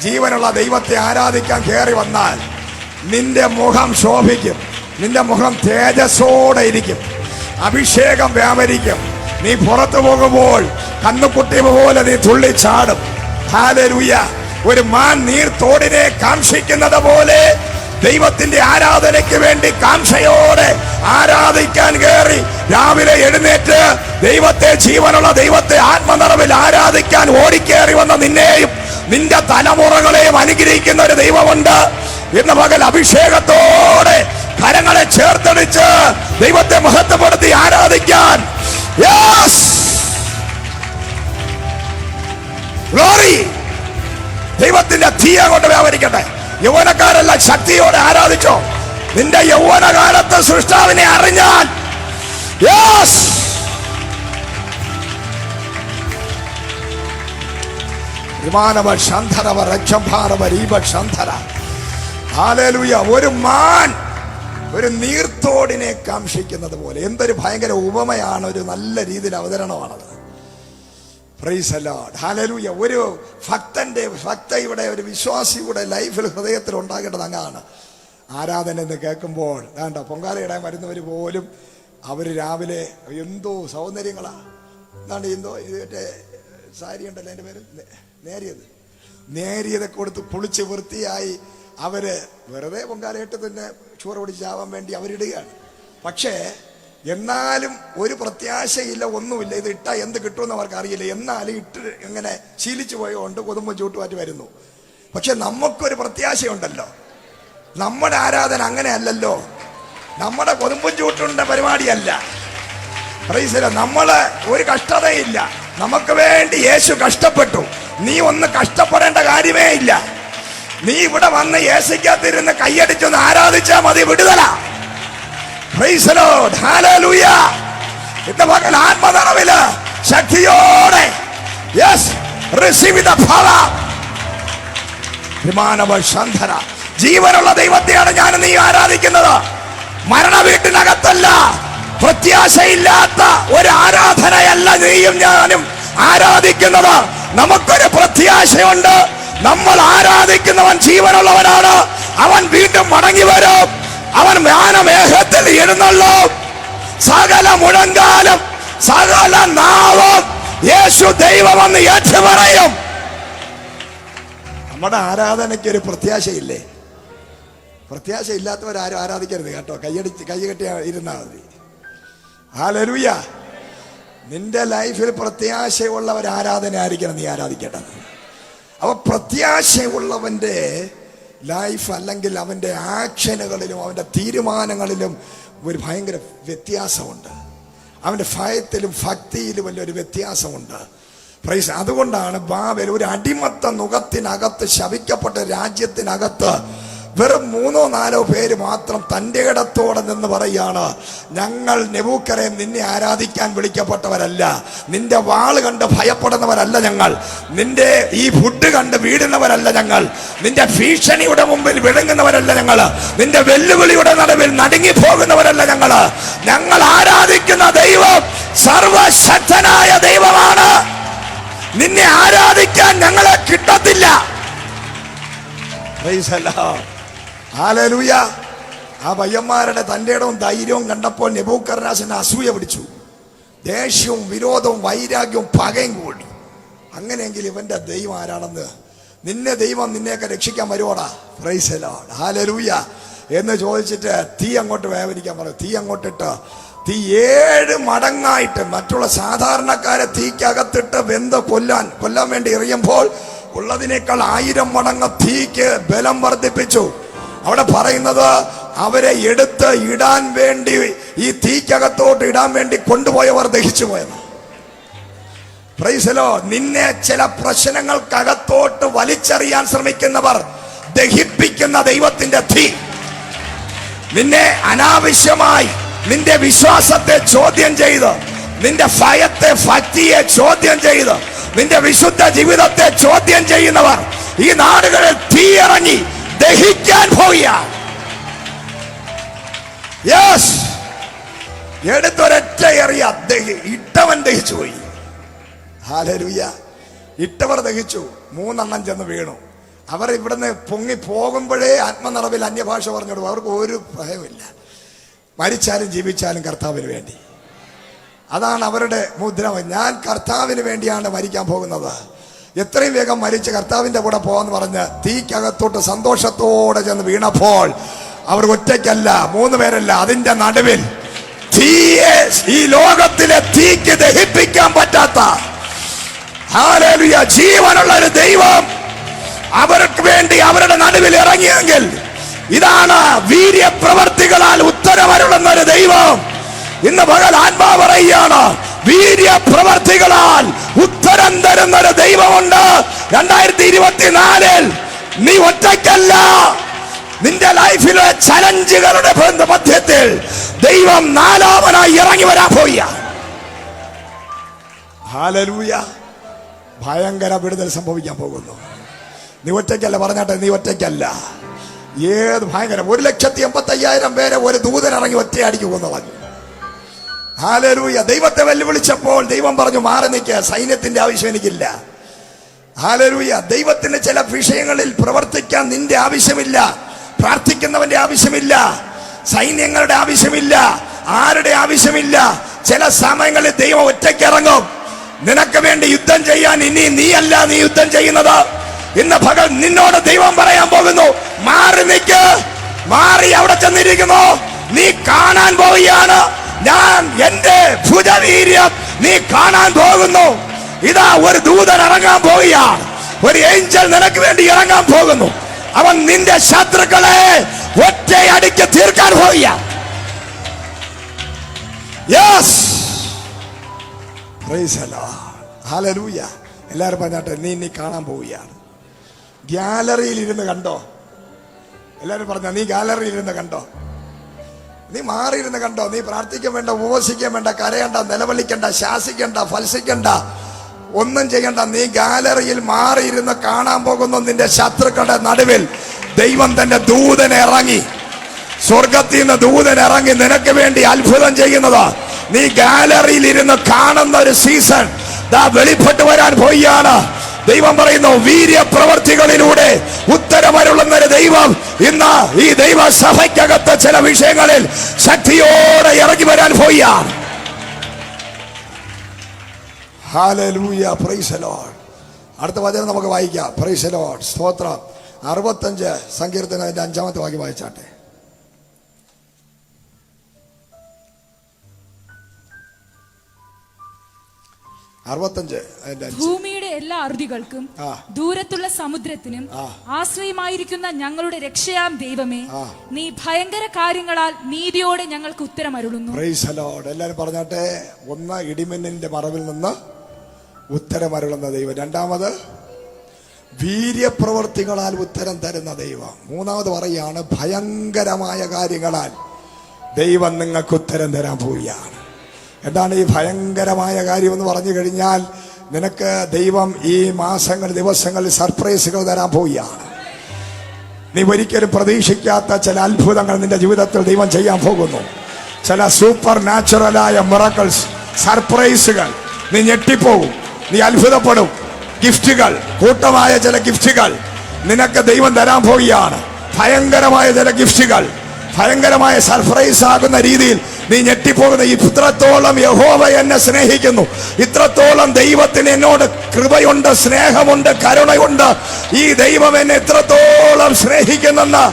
ജീവനുള്ള ദൈവത്തെ ആരാധിക്കാൻ കയറി വന്നാൽ നിന്റെ മുഖം ശോഭിക്കും, നിന്റെ മുഖം തേജസ്സോടെ ഇരിക്കും, അഭിഷേകം വ്യാപരിക്കും. നീ പുറത്തു പോകുമ്പോൾ കന്നുകുട്ടി പോലെ നീ തുള്ളിച്ചാടും. ഹല്ലേലൂയ. ഒരു മാൻ നീർത്തോടിനെ കാംക്ഷിക്കുന്നത് പോലെ ദൈവത്തിന്റെ ആരാധനയ്ക്ക് വേണ്ടി കാംക്ഷയോടെ ആരാധിക്കാൻ കയറി രാവിലെ എഴുന്നേറ്റ് ദൈവത്തെ, ജീവനുള്ള ദൈവത്തെ ആത്മനിറവിൽ ആരാധിക്കാൻ ഓടിക്കേറി വന്ന നിന്നെയും നിന്റെ തലമുറകളെയും അനുഗ്രഹിക്കുന്ന ഒരു ദൈവമുണ്ട്. ഇന്ന് പകൽ അഭിഷേകത്തോടെ കരങ്ങളെ ചേർത്തടിച്ച് ദൈവത്തെ മഹത്വപ്പെടുത്തി ആരാധിക്കാൻ. Yes, glory. ദൈവത്തിന്റെ തീ അങ്ങോട്ട് വ്യാപരിക്കട്ടെ. യൗവനക്കാരെല്ലാം ശക്തിയോടെ ആരാധിച്ചോ. നിന്റെ യൗവനകാലത്ത് സൃഷ്ടാവിനെ അറിഞ്ഞാൽ യെസ്, ഒരു മാൻ ഒരു നീർത്തോടിനെ കാംക്ഷിക്കുന്നത് പോലെ. എന്തൊരു ഭയങ്കര ഉപമയാണ്, ഒരു നല്ല രീതിയിൽ അവതരണമാണത്. Praise the lord. ഹല്ലേലൂയ. ഒരു ഭക്തയുടെ ഒരു വിശ്വാസിയുടെ ലൈഫിൽ ഹൃദയത്തിൽ ഉണ്ടാകേണ്ടത് അങ്ങാണ്. ആരാധന എന്ന് കേൾക്കുമ്പോൾ വേണ്ട പൊങ്കാലയിടാൻ വരുന്നവർ പോലും അവര് രാവിലെ എന്തോ സൗന്ദര്യങ്ങളാ. എന്താണ്ട് എന്തോ ഇത് മറ്റേ സാരി ഉണ്ടല്ലോ, അതിന്റെ പേര് നേരിയതൊക്കെ കൊടുത്ത് കുളിച്ച് വൃത്തിയായി അവര് വെറുതെ പൊങ്കാലയിട്ട് തന്നെ ചോറ് പിടിച്ചാവാൻ വേണ്ടി അവരിടുകയാണ്. പക്ഷേ എന്നാലും ഒരു പ്രത്യാശയില്ല, ഒന്നുമില്ല. ഇത് ഇട്ടാ എന്ത് കിട്ടുമെന്ന് അവർക്ക് അറിയില്ല. എന്നാലും ഇട്ട് ഇങ്ങനെ ശീലിച്ചു പോയതുകൊണ്ട് കൊതുമ്പും ചൂട്ടുമാറ്റി വരുന്നു. പക്ഷെ നമുക്കൊരു പ്രത്യാശയുണ്ടല്ലോ. നമ്മുടെ ആരാധന അങ്ങനെ അല്ലല്ലോ. നമ്മുടെ കൊതുമ്പും ചൂട്ടുണ്ട പരിപാടിയല്ല. നമ്മള് ഒരു കഷ്ടതയില്ല. നമുക്ക് വേണ്ടി യേശു കഷ്ടപ്പെട്ടു. നീ ഒന്ന് കഷ്ടപ്പെടേണ്ട കാര്യമേ ഇല്ല. നീ ഇവിടെ വന്ന് യേശുക്കകത്തിരുന്ന് കൈയടിച്ചൊന്ന് ആരാധിച്ചാ മതി, വിടുതല. Praise the lord. ഹല്ലേലൂയ. ഇന്ന് പകൽ ആത്മനിറവില് ശക്തിയോടെ യെസ് റിസീവ് ദ പവർ. വിമാനവശന്ധര ജീവനുള്ള ദൈവത്തെയാണ് ഞാൻ നീ ആരാധിക്കുന്നത്. മരണ വീട്ടിനകത്തല്ല, പ്രത്യാശയില്ലാത്ത ഒരു ആരാധനയല്ല നീയും ഞാനും ആരാധിക്കുന്നത്. നമുക്കൊരു പ്രത്യാശയുണ്ട്. നമ്മൾ ആരാധിക്കുന്നവൻ ജീവനുള്ളവനാണ്. അവൻ വീണ്ടും മടങ്ങി വരും. അവൻ ജ്ഞാനമേഘത്തിൽ എഴുന്നള്ളും. സകല മുഴങ്കാലും സകല നാവും യേശു ദൈവമെന്ന് ഏറ്റുപറയും. നമ്മുടെ ആരാധനയ്ക്ക് ഒരു പ്രത്യാശയില്ലേ? പ്രത്യാശ ഇല്ലാത്തവരാരും ആരാധിക്കരുത് കേട്ടോ. കൈ കെട്ടി ഇരുന്നാൽ മതി. ഹല്ലേലൂയ. നിന്റെ ലൈഫിൽ പ്രത്യാശയുള്ളവർ ആരാധന ആയിരിക്കണം നീ ആരാധിക്കേണ്ടത്. അപ്പൊ പ്രത്യാശയുള്ളവന്റെ ലൈഫ് അല്ലെങ്കിൽ അവന്റെ ആക്ഷനുകളിലും അവന്റെ തീരുമാനങ്ങളിലും ഒരു ഭയങ്കര വ്യത്യാസമുണ്ട്. അവന്റെ ഭയത്തിലും ഭക്തിയിലും വലിയൊരു വ്യത്യാസമുണ്ട്. പ്രൈസ്. അതുകൊണ്ടാണ് ബാബേൽ ഒരു അടിമത്ത നുകത്തിനകത്ത് ശപിക്കപ്പെട്ട രാജ്യത്തിനകത്ത് വെറും 3-4 പേര് മാത്രം തന്റെ ഇടത്തോടെ നിന്ന് പറയാണ്, ഞങ്ങൾ നെബൂക്കരെ നിന്നെ ആരാധിക്കാൻ വിളിക്കപ്പെട്ടവരല്ല, നിന്റെ വാള് കണ്ട് ഭയപ്പെടുന്നവരല്ല ഞങ്ങൾ, നിന്റെ ഈ ഫുഡ് കണ്ട് വീടുന്നവരല്ല ഞങ്ങൾ, നിന്റെ ഭീഷണിയുടെ മുമ്പിൽ വിഴുങ്ങുന്നവരല്ല ഞങ്ങൾ, നിന്റെ വെല്ലുവിളിയുടെ നടുവിൽ നടുങ്ങി പോകുന്നവരല്ല ഞങ്ങൾ. ഞങ്ങൾ ആരാധിക്കുന്ന ദൈവം സർവശക്തനായ ദൈവമാണ്. നിന്നെ ആരാധിക്കാൻ ഞങ്ങളെ കിട്ടത്തില്ല. Price the lord. ഹല്ലേലൂയ. ആ പയ്യന്മാരുടെ തന്റെ ഇടവും ധൈര്യവും കണ്ടപ്പോൾ നെബൂഖദ്നേസറിന് അസൂയ പിടിച്ചു. ദേഷ്യവും വിരോധവും വൈരാഗ്യവും പകയും കൂടി. അങ്ങനെയെങ്കിൽ ഇവന്റെ ദൈവം ആരാണെന്ന്, നിന്നെ ദൈവം നിന്നെയൊക്കെ രക്ഷിക്കാൻ വരുവോടാ? Praise the lord. ഹല്ലേലൂയ എന്ന് ചോദിച്ചിട്ട് തീ അങ്ങോട്ട് വേവനിക്കാൻ പറഞ്ഞു. തീ അങ്ങോട്ടിട്ട് തീ 7 മടങ്ങായിട്ട് മറ്റുള്ള സാധാരണക്കാരെ തീക്കകത്തിട്ട് വെന്ത് കൊല്ലാൻ വേണ്ടി എറിയുമ്പോൾ ഉള്ളതിനേക്കാൾ 1000 മടങ്ങ് തീക്ക് ബലം വർദ്ധിപ്പിച്ചു. അവിടെ പറയുന്നത് അവരെ എടുത്ത് ഇടാൻ വേണ്ടി, ഈ തീക്കകത്തോട്ട് ഇടാൻ വേണ്ടി കൊണ്ടുപോയവർ ദഹിച്ചു പോയത്. Price the Lord. നിന്നെ ചില പ്രശ്നങ്ങൾക്കകത്തോട്ട് വലിച്ചെറിയാൻ ശ്രമിക്കുന്നവർ ദഹിപ്പിക്കുന്ന ദൈവത്തിന്റെ തീ. നിന്നെ അനാവശ്യമായി നിന്റെ വിശ്വാസത്തെ ചോദ്യം ചെയ്ത്, നിന്റെ ഭക്തിയെ ചോദ്യം ചെയ്ത്, നിന്റെ വിശുദ്ധ ജീവിതത്തെ ചോദ്യം ചെയ്യുന്നവർ ഈ നാടുകളിൽ തീയിറങ്ങി ദഹിക്കാൻ പോവുകയാണ്. യെസ്, എടുത്തൊരൊറ്റ എറിയ ഇട്ടവൻ ദഹിച്ചു പോയി. ഹല്ലേലൂയ. ഇട്ടവർ ദഹിച്ചു. 3 എണ്ണം ചെന്ന് വീണു. അവർ ഇവിടുന്ന് പൊങ്ങി പോകുമ്പോഴേ ആത്മനിറവിൽ അന്യഭാഷ പറഞ്ഞോളൂ. അവർക്ക് ഒരു ഭയമില്ല. മരിച്ചാലും ജീവിച്ചാലും കർത്താവിന് വേണ്ടി. അതാണ് അവരുടെ മുദ്ര. ഞാൻ കർത്താവിന് വേണ്ടിയാണ് മരിക്കാൻ പോകുന്നത്. എത്രയും വേഗം മരിച്ച് കർത്താവിന്റെ കൂടെ പോകാന്ന് പറഞ്ഞ് തീക്കകത്തോട്ട് സന്തോഷത്തോടെ ചെന്ന് വീണപ്പോൾ അവർ ഒറ്റയ്ക്കല്ല, 3 പേരല്ല, അതിന്റെ നടുവിൽ തീയെ, ഈ ലോകത്തിലെ തീക്ക് ദഹിപ്പിക്കാൻ പറ്റാത്ത ഹല്ലേലൂയ ജീവനുള്ള ഒരു ദൈവം അവർക്ക് വേണ്ടി അവരുടെ നടുവിൽ ഇറങ്ങിയെങ്കിൽ, ഇതാണ് വീര്യപ്രവർത്തികളാൽ ഉത്തരമരുളുന്ന ഒരു ദൈവം. ഇന്ന് പകൽ ആത്മാവ് പറയുകയാണ്, വീര്യപ്രവർത്തികളാൽ ഉത്തരം തരുന്ന ഒരു ദൈവമുണ്ട്. 2024 നീ ഒറ്റയ്ക്കല്ല. നിന്റെ ലൈഫിലെ ചലഞ്ചുകളുടെ മധ്യത്തിൽ ദൈവം 4ാമനായി ഇറങ്ങി വരാൻ പോയ. ഹല്ലേലൂയ. ഭയങ്കര വിടുതൽ സംഭവിക്കാൻ പോകുന്നു. നീ ഒറ്റയ്ക്കല്ല. പറഞ്ഞാട്ടെ, നീ ഒറ്റയ്ക്കല്ല. ഏത് ഭയങ്കര 1,85,000 പേരെ ഒരു ദൂതൻ ഇറങ്ങി ഒറ്റയടിക്ക് കൊന്നു. ഹല്ലേലൂയ. ദൈവത്തെ വെല്ലുവിളിച്ചപ്പോൾ ദൈവം പറഞ്ഞു, മാറി നിൽക്കുക, സൈന്യത്തിന്റെ ആവശ്യം എനിക്കില്ല. ഹല്ലേലൂയ. ദൈവത്തിന്റെ ചില വിഷയങ്ങളിൽ പ്രവർത്തിക്കാൻ നിന്റെ ആവശ്യമില്ല, പ്രാർത്ഥിക്കുന്നവന്റെ ആവശ്യമില്ല, സൈന്യങ്ങളുടെ ആവശ്യമില്ല, ആരുടെ ആവശ്യമില്ല. ചില സമയങ്ങളിൽ ദൈവം ഒറ്റയ്ക്ക് ഇറങ്ങും. നിനക്ക് വേണ്ടി യുദ്ധം ചെയ്യാൻ ഇനി നീയല്ല നീ യുദ്ധം ചെയ്യുന്നത്. ഇന്ന് പകൽ നിന്നോട് ദൈവം പറയാൻ പോകുന്നു, മാറി നിൽക്ക്. മാറി അവിടെ ചെന്നിരിക്കുന്നു. നീ കാണാൻ പോവുകയാണ്. ഞാൻ എന്റെ ഭുജവീര്യം നീ കാണാൻ പോകുന്നു. ഇതാ ഒരു ദൂതൻ ഇറങ്ങാൻ പോവുകയാണ്. ഒരു ഏഞ്ചൽ നിനക്ക് വേണ്ടി ഇറങ്ങാൻ പോകുന്നു. അവൻ നിന്റെ ശത്രുക്കളെ ഒറ്റയടിക്ക് തീർക്കാൻ പോവുകയാണ്. Yes, price the lord. Hallelujah. എല്ലാവരും പറഞ്ഞാട്ടെ, നീ കാണാൻ പോവുകയാണ്. ഗ്യാലറിയിൽ ഇരുന്ന് കണ്ടോ? എല്ലാവരും പറഞ്ഞ, നീ ഗാലറിയിൽ ഇരുന്ന് കണ്ടോ? നീ മാറിയിരുന്ന് കണ്ടോ? നീ പ്രാർത്ഥിക്കാൻ വേണ്ട, ഉപവസിക്കാൻ വേണ്ട, കരയണ്ട, നിലവിളിക്കണ്ട, ശാസിക്കണ്ട, ഫൽസിക്കണ്ട, ഒന്നും ചെയ്യണ്ട. നീ ഗാലറിയിൽ മാറിയിരുന്ന് കാണാൻ പോകുന്നു. നിന്റെ ശത്രുക്കളുടെ നടുവിൽ ദൈവം തന്റെ ദൂതൻ ഇറങ്ങി, സ്വർഗത്തിൽ നിന്ന് ദൂതൻ ഇറങ്ങി നിനക്ക് വേണ്ടി അത്ഭുതം ചെയ്യുന്നത് നീ ഗാലറിയിൽ ഇരുന്ന് കാണുന്ന ഒരു സീസൺ ദാ വെളിപ്പെട്ട് വരാൻ പോയാണ്. ദൈവം പറയുന്നു, വീര്യപ്രവർത്തികളിലൂടെ ഉത്തരമരുളുന്ന ഒരു ദൈവം ഇന്ന് ഈ ദൈവസഭയ്ക്കകത്ത് ചില വിഷയങ്ങളിൽ ശക്തിയോടെ ഇറങ്ങി വരാൻ പോയാണ്. Hallelujah, praise the Lord. അടുത്ത വചനം നമുക്ക് വായിക്കാം. പ്രൈസ് ദി ലോർഡ്, സ്തോത്രം. 65 സങ്കീർത്തനം അതിന്റെ 5-ാമത്തെ വാക്യം വായിച്ചാട്ടെ. ഭൂമിയുടെ എല്ലാ അറുതികൾക്കും ദൂരത്തുള്ള സമുദ്രത്തിനും ആശ്രയമായിരിക്കുന്ന ഞങ്ങളുടെ രക്ഷയാം ദൈവമേ, നീ ഭയങ്കര കാര്യങ്ങളാൽ നീതിയോടെ ഞങ്ങൾക്ക് ഉത്തരം അരുളുന്നു. Price the Lord. എല്ലാവരും പറഞ്ഞാട്ടെ, ഒന്ന് ഇടിമിന്നലിന്റെ മറവിൽ നിന്ന് ഉത്തരമരുളുന്ന ദൈവം. രണ്ടാമത്, വീര്യപ്രവർത്തികളാൽ ഉത്തരം തരുന്ന ദൈവം. മൂന്നാമത് പറയാണ്, ഭയങ്കരമായ കാര്യങ്ങളാൽ ദൈവം നിങ്ങൾക്ക് ഉത്തരം തരാൻ പോവുകയാണ്. എന്താണ് ഈ ഭയങ്കരമായ കാര്യം എന്ന് പറഞ്ഞു കഴിഞ്ഞാൽ, നിനക്ക് ദൈവം ഈ മാസങ്ങൾ ദിവസങ്ങളിൽ സർപ്രൈസുകൾ തരാൻ പോവുകയാണ്. നീ ഒരിക്കലും പ്രതീക്ഷിക്കാത്ത ചില അത്ഭുതങ്ങൾ നിന്റെ ജീവിതത്തിൽ ദൈവം ചെയ്യാൻ പോകുന്നു. ചില സൂപ്പർ നാച്ചുറലായ മിറക്കിൾസ്, സർപ്രൈസുകൾ. നീ ഞെട്ടിപ്പോകും, നീ അത്ഭുതപ്പെടും. ഗിഫ്റ്റുകൾ, കൂട്ടമായ ചില ഗിഫ്റ്റുകൾ നിനക്ക് ദൈവം തരാൻ പോവുകയാണ്. ഭയങ്കരമായ ചില ഗിഫ്റ്റുകൾ, ഭയങ്കരമായ സർപ്രൈസ് ആകുന്ന രീതിയിൽ നീ ഞെട്ടിപ്പോകുന്ന. ഇത്രത്തോളം യഹോവ എന്നെ സ്നേഹിക്കുന്നു, ഇത്രത്തോളം ദൈവത്തിന് എന്നോട് കൃപയുണ്ട്, സ്നേഹമുണ്ട്, കരുണയുണ്ട്, ഈ ദൈവം എന്നെ ഇത്രത്തോളം സ്നേഹിക്കുന്നെന്ന്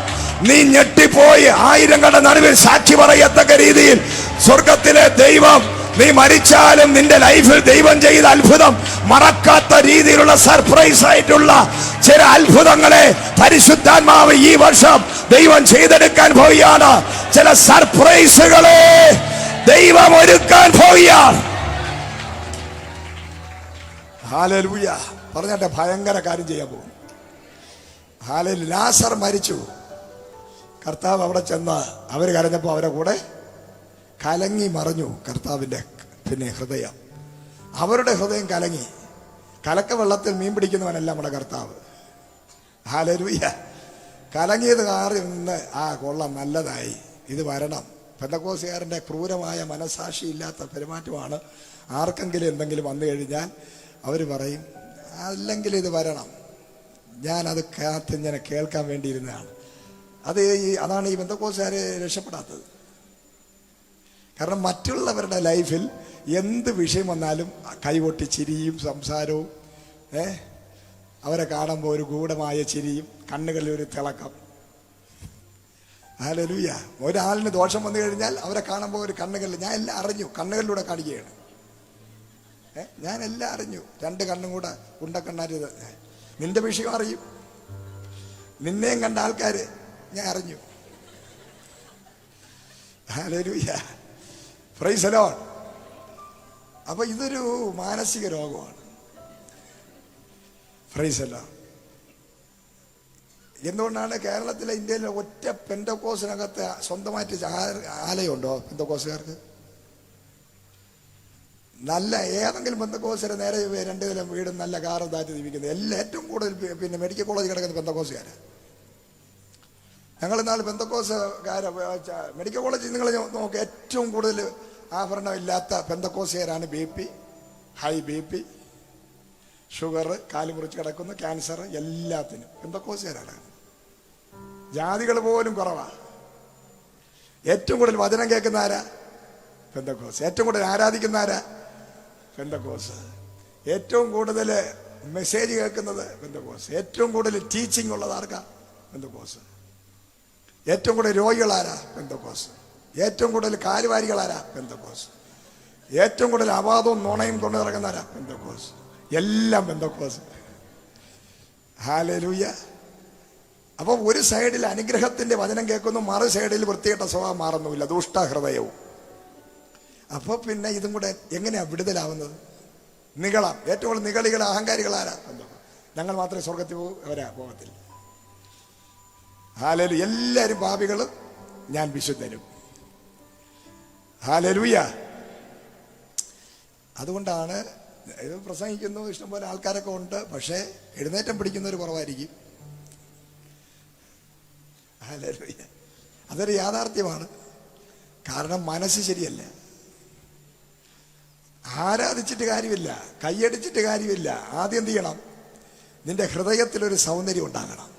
നീ ഞെട്ടിപ്പോയി ആയിരങ്ങളുടെ നടുവിൽ സാക്ഷി പറയത്തക്ക രീതിയിൽ സ്വർഗത്തിലെ ദൈവം, നീ മരിച്ചാലും നിന്റെ ലൈഫിൽ ദൈവം ചെയ്ത അത്ഭുതം മറക്കാത്ത രീതിയിലുള്ള സർപ്രൈസ് ആയിട്ടുള്ള ചില അത്ഭുതങ്ങളെ പരിശുദ്ധാത്മാവ് ഈ വർഷം ദൈവം ചെയ്തെടുക്കാൻ പോവുകയാണ്. ചില സർപ്രൈസുകളെ ദൈവം ഒരുക്കാൻ പോവുകയാണ്. ഹല്ലേലൂയ. പറഞ്ഞാട്ടെ, ഭയങ്കര കാര്യം ചെയ്യാൻ പോകും. ഹല്ലേലൂയ. ലാസർ മരിച്ചു. കർത്താവ് അവിടെ ചെന്ന് അവർ കരഞ്ഞപ്പോൾ അവരെ കൂടെ കലങ്ങി മറിഞ്ഞു കർത്താവിൻ്റെ ഹൃദയം. അവരുടെ ഹൃദയം കലങ്ങി. കലക്ക വെള്ളത്തിൽ മീൻ പിടിക്കുന്നവനല്ല നമ്മുടെ കർത്താവ്. ഹല്ലേലൂയ. കലങ്ങിയത് കാറി നിന്ന്, കൊള്ളാം, നല്ലതായി, ഇത് വരണം. പെന്തക്കോസ്തുകാരൻ്റെ ക്രൂരമായ മനസാക്ഷിയില്ലാത്ത പെരുമാറ്റമാണ്. ആർക്കെങ്കിലും എന്തെങ്കിലും വന്നു കഴിഞ്ഞാൽ അവർ പറയും, അല്ലെങ്കിൽ ഇത് വരണം, ഞാനത് കാത്തിങ്ങനെ കേൾക്കാൻ വേണ്ടിയിരുന്നതാണ്. അതാണ് ഈ പെന്തക്കോസ്തുകാരെ രക്ഷപ്പെടാത്തത്. കാരണം മറ്റുള്ളവരുടെ ലൈഫിൽ എന്ത് വിഷയം വന്നാലും കൈകൊട്ടി ചിരിയും സംസാരവും, അവരെ കാണുമ്പോൾ ഒരു ഗൂഢമായ ചിരിയും, കണ്ണുകളിൽ ഒരു തിളക്കം. ഹല്ലേലൂയ. ഒരാളിന് ദോഷം വന്നു കഴിഞ്ഞാൽ അവരെ കാണുമ്പോൾ ഒരു കണ്ണുകളിൽ, ഞാൻ എല്ലാം അറിഞ്ഞു, കണ്ണുകളിലൂടെ കാണിക്കുകയാണ്. ഞാൻ എല്ലാം അറിഞ്ഞു, രണ്ട് കണ്ണും കൂടെ ഉണ്ടക്കണ്ണാരുത്. നിന്റെ വിഷയം അറിയും, നിന്നെയും കണ്ട ആൾക്കാർ ഞാൻ അറിഞ്ഞു. ഹല്ലേലൂയ. Praise the Lord. അപ്പൊ ഇതൊരു മാനസിക രോഗമാണ്. Price the Lord. എന്തുകൊണ്ടാണ് കേരളത്തിലെ, ഇന്ത്യയിലെ ഒറ്റ പെന്തക്കോസ്തിനകത്ത് സ്വന്തമായിട്ട് ആലയമുണ്ടോ പെന്തക്കോസ്തുകാർക്ക്? നല്ല ഏതെങ്കിലും പെന്തക്കോസ്തിനെ നേരെ 2 നില വീടും നല്ല കാറും താറ്റി ജീവിക്കുന്നത്. ഏറ്റവും കൂടുതൽ മെഡിക്കൽ കോളേജ് കിടക്കുന്ന പെന്തക്കോസ്തുകാരാണ്. ഞങ്ങൾ ഇന്നാൾ പെന്തക്കോസ്തുകാരെ മെഡിക്കൽ കോളേജിൽ നിങ്ങൾ നോക്കുക, ഏറ്റവും കൂടുതൽ ആഭരണമില്ലാത്ത പെന്തക്കോസ്തുകാരാണ്. BP, ഹൈ BP, ഷുഗർ, കാല് മുറിച്ച് കിടക്കുന്ന, ക്യാൻസർ, എല്ലാത്തിനും പെന്തക്കോസ്തുകാരാണ്. ജാതികൾ പോലും കുറവാണ്. ഏറ്റവും കൂടുതൽ വചനം കേൾക്കുന്ന ആരാ? പെന്തക്കോസ്. ഏറ്റവും കൂടുതൽ ആരാധിക്കുന്ന ആരാ? പെന്തക്കോസ്. ഏറ്റവും കൂടുതൽ മെസ്സേജ് കേൾക്കുന്നത് പെന്തക്കോസ്. ഏറ്റവും കൂടുതൽ ടീച്ചിങ് ഉള്ളത് ആർക്കാ? പെന്തക്കോസ്. ഏറ്റവും കൂടുതൽ രോഗികളാരാ? പെന്തക്കോസ്. ഏറ്റവും കൂടുതൽ കാലുവാരികളാരാ? പെന്തക്കോസ്. ഏറ്റവും കൂടുതൽ അവാദവും നുണയും കൊണ്ടു നടക്കുന്നവരാ? പെന്തക്കോസ്. എല്ലാം പെന്തക്കോസ്. ഹല്ലേലൂയ. അപ്പൊ ഒരു സൈഡിൽ അനുഗ്രഹത്തിന്റെ വചനം കേൾക്കുന്നു, മറു സൈഡിൽ വൃത്തികെട്ട സ്വഭാവം മാറുന്നുമില്ല, ദുഷ്ടഹൃദയവും. അപ്പൊ പിന്നെ ഇതും കൂടെ എങ്ങനെയാ വിടുതലാവുന്നത്? നിഗളം. ഏറ്റവും കൂടുതൽ നിഗളികൾ, അഹങ്കാരികളാരാ? ഞങ്ങൾ മാത്രമേ സ്വർഗത്തിൽ പോകത്തില്ല. ഹല്ലേലൂയ. എല്ലാവരും പാപികളും, ഞാൻ വിശുദ്ധനും. ഹല്ലേലൂയ. അതുകൊണ്ടാണ് ഇത് പ്രസംഗിക്കുന്നു, ഇഷ്ടംപോലെ ആൾക്കാരൊക്കെ ഉണ്ട്, പക്ഷേ എഴുന്നേറ്റം പിടിക്കുന്നവർ കുറവായിരിക്കും. ഹല്ലേലൂയ. അതൊരു യാഥാർത്ഥ്യമാണ്. കാരണം മനസ്സ് ശരിയല്ല. ആരാധിച്ചിട്ട് കാര്യമില്ല, കൈയടിച്ചിട്ട് കാര്യമില്ല. ആദ്യം എന്ത് ചെയ്യണം? നിന്റെ ഹൃദയത്തിലൊരു സൗന്ദര്യം ഉണ്ടാകണം.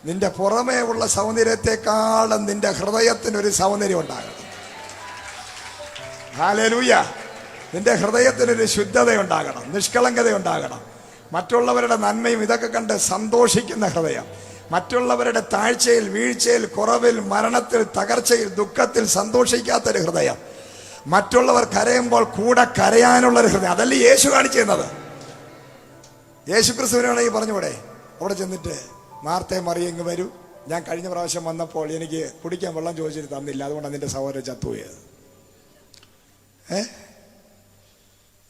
നിന്റെ പുറമേ ഉള്ള സൗന്ദര്യത്തെക്കാളും നിന്റെ ഹൃദയത്തിനൊരു സൗന്ദര്യം ഉണ്ടാകണം. ഹല്ലേലൂയ. നിന്റെ ഹൃദയത്തിനൊരു ശുദ്ധത ഉണ്ടാകണം, നിഷ്കളങ്കത ഉണ്ടാകണം. മറ്റുള്ളവരുടെ നന്മയും ഇതൊക്കെ കണ്ട് സന്തോഷിക്കുന്ന ഹൃദയം. മറ്റുള്ളവരുടെ താഴ്ചയിൽ, വീഴ്ചയിൽ, കുറവിൽ, മരണത്തിൽ, തകർച്ചയിൽ, ദുഃഖത്തിൽ സന്തോഷിക്കാത്തൊരു ഹൃദയം. മറ്റുള്ളവർ കരയുമ്പോൾ കൂടെ കരയാനുള്ളൊരു ഹൃദയം. അതല്ലേ യേശു കാണിച്ചിരുന്നത്? യേശു ക്രിസ്തുവിനാണെങ്കിൽ പറഞ്ഞൂടെ, അവിടെ ചെന്നിട്ട്, മാർത്തേ മറിയങ്ങ് വരൂ, ഞാൻ കഴിഞ്ഞ പ്രാവശ്യം വന്നപ്പോൾ എനിക്ക് കുടിക്കാൻ വെള്ളം ചോദിച്ചിട്ട് തന്നില്ല, അതുകൊണ്ടാണ് നിന്റെ സഹോദരൻ ചത്തുപോയത്.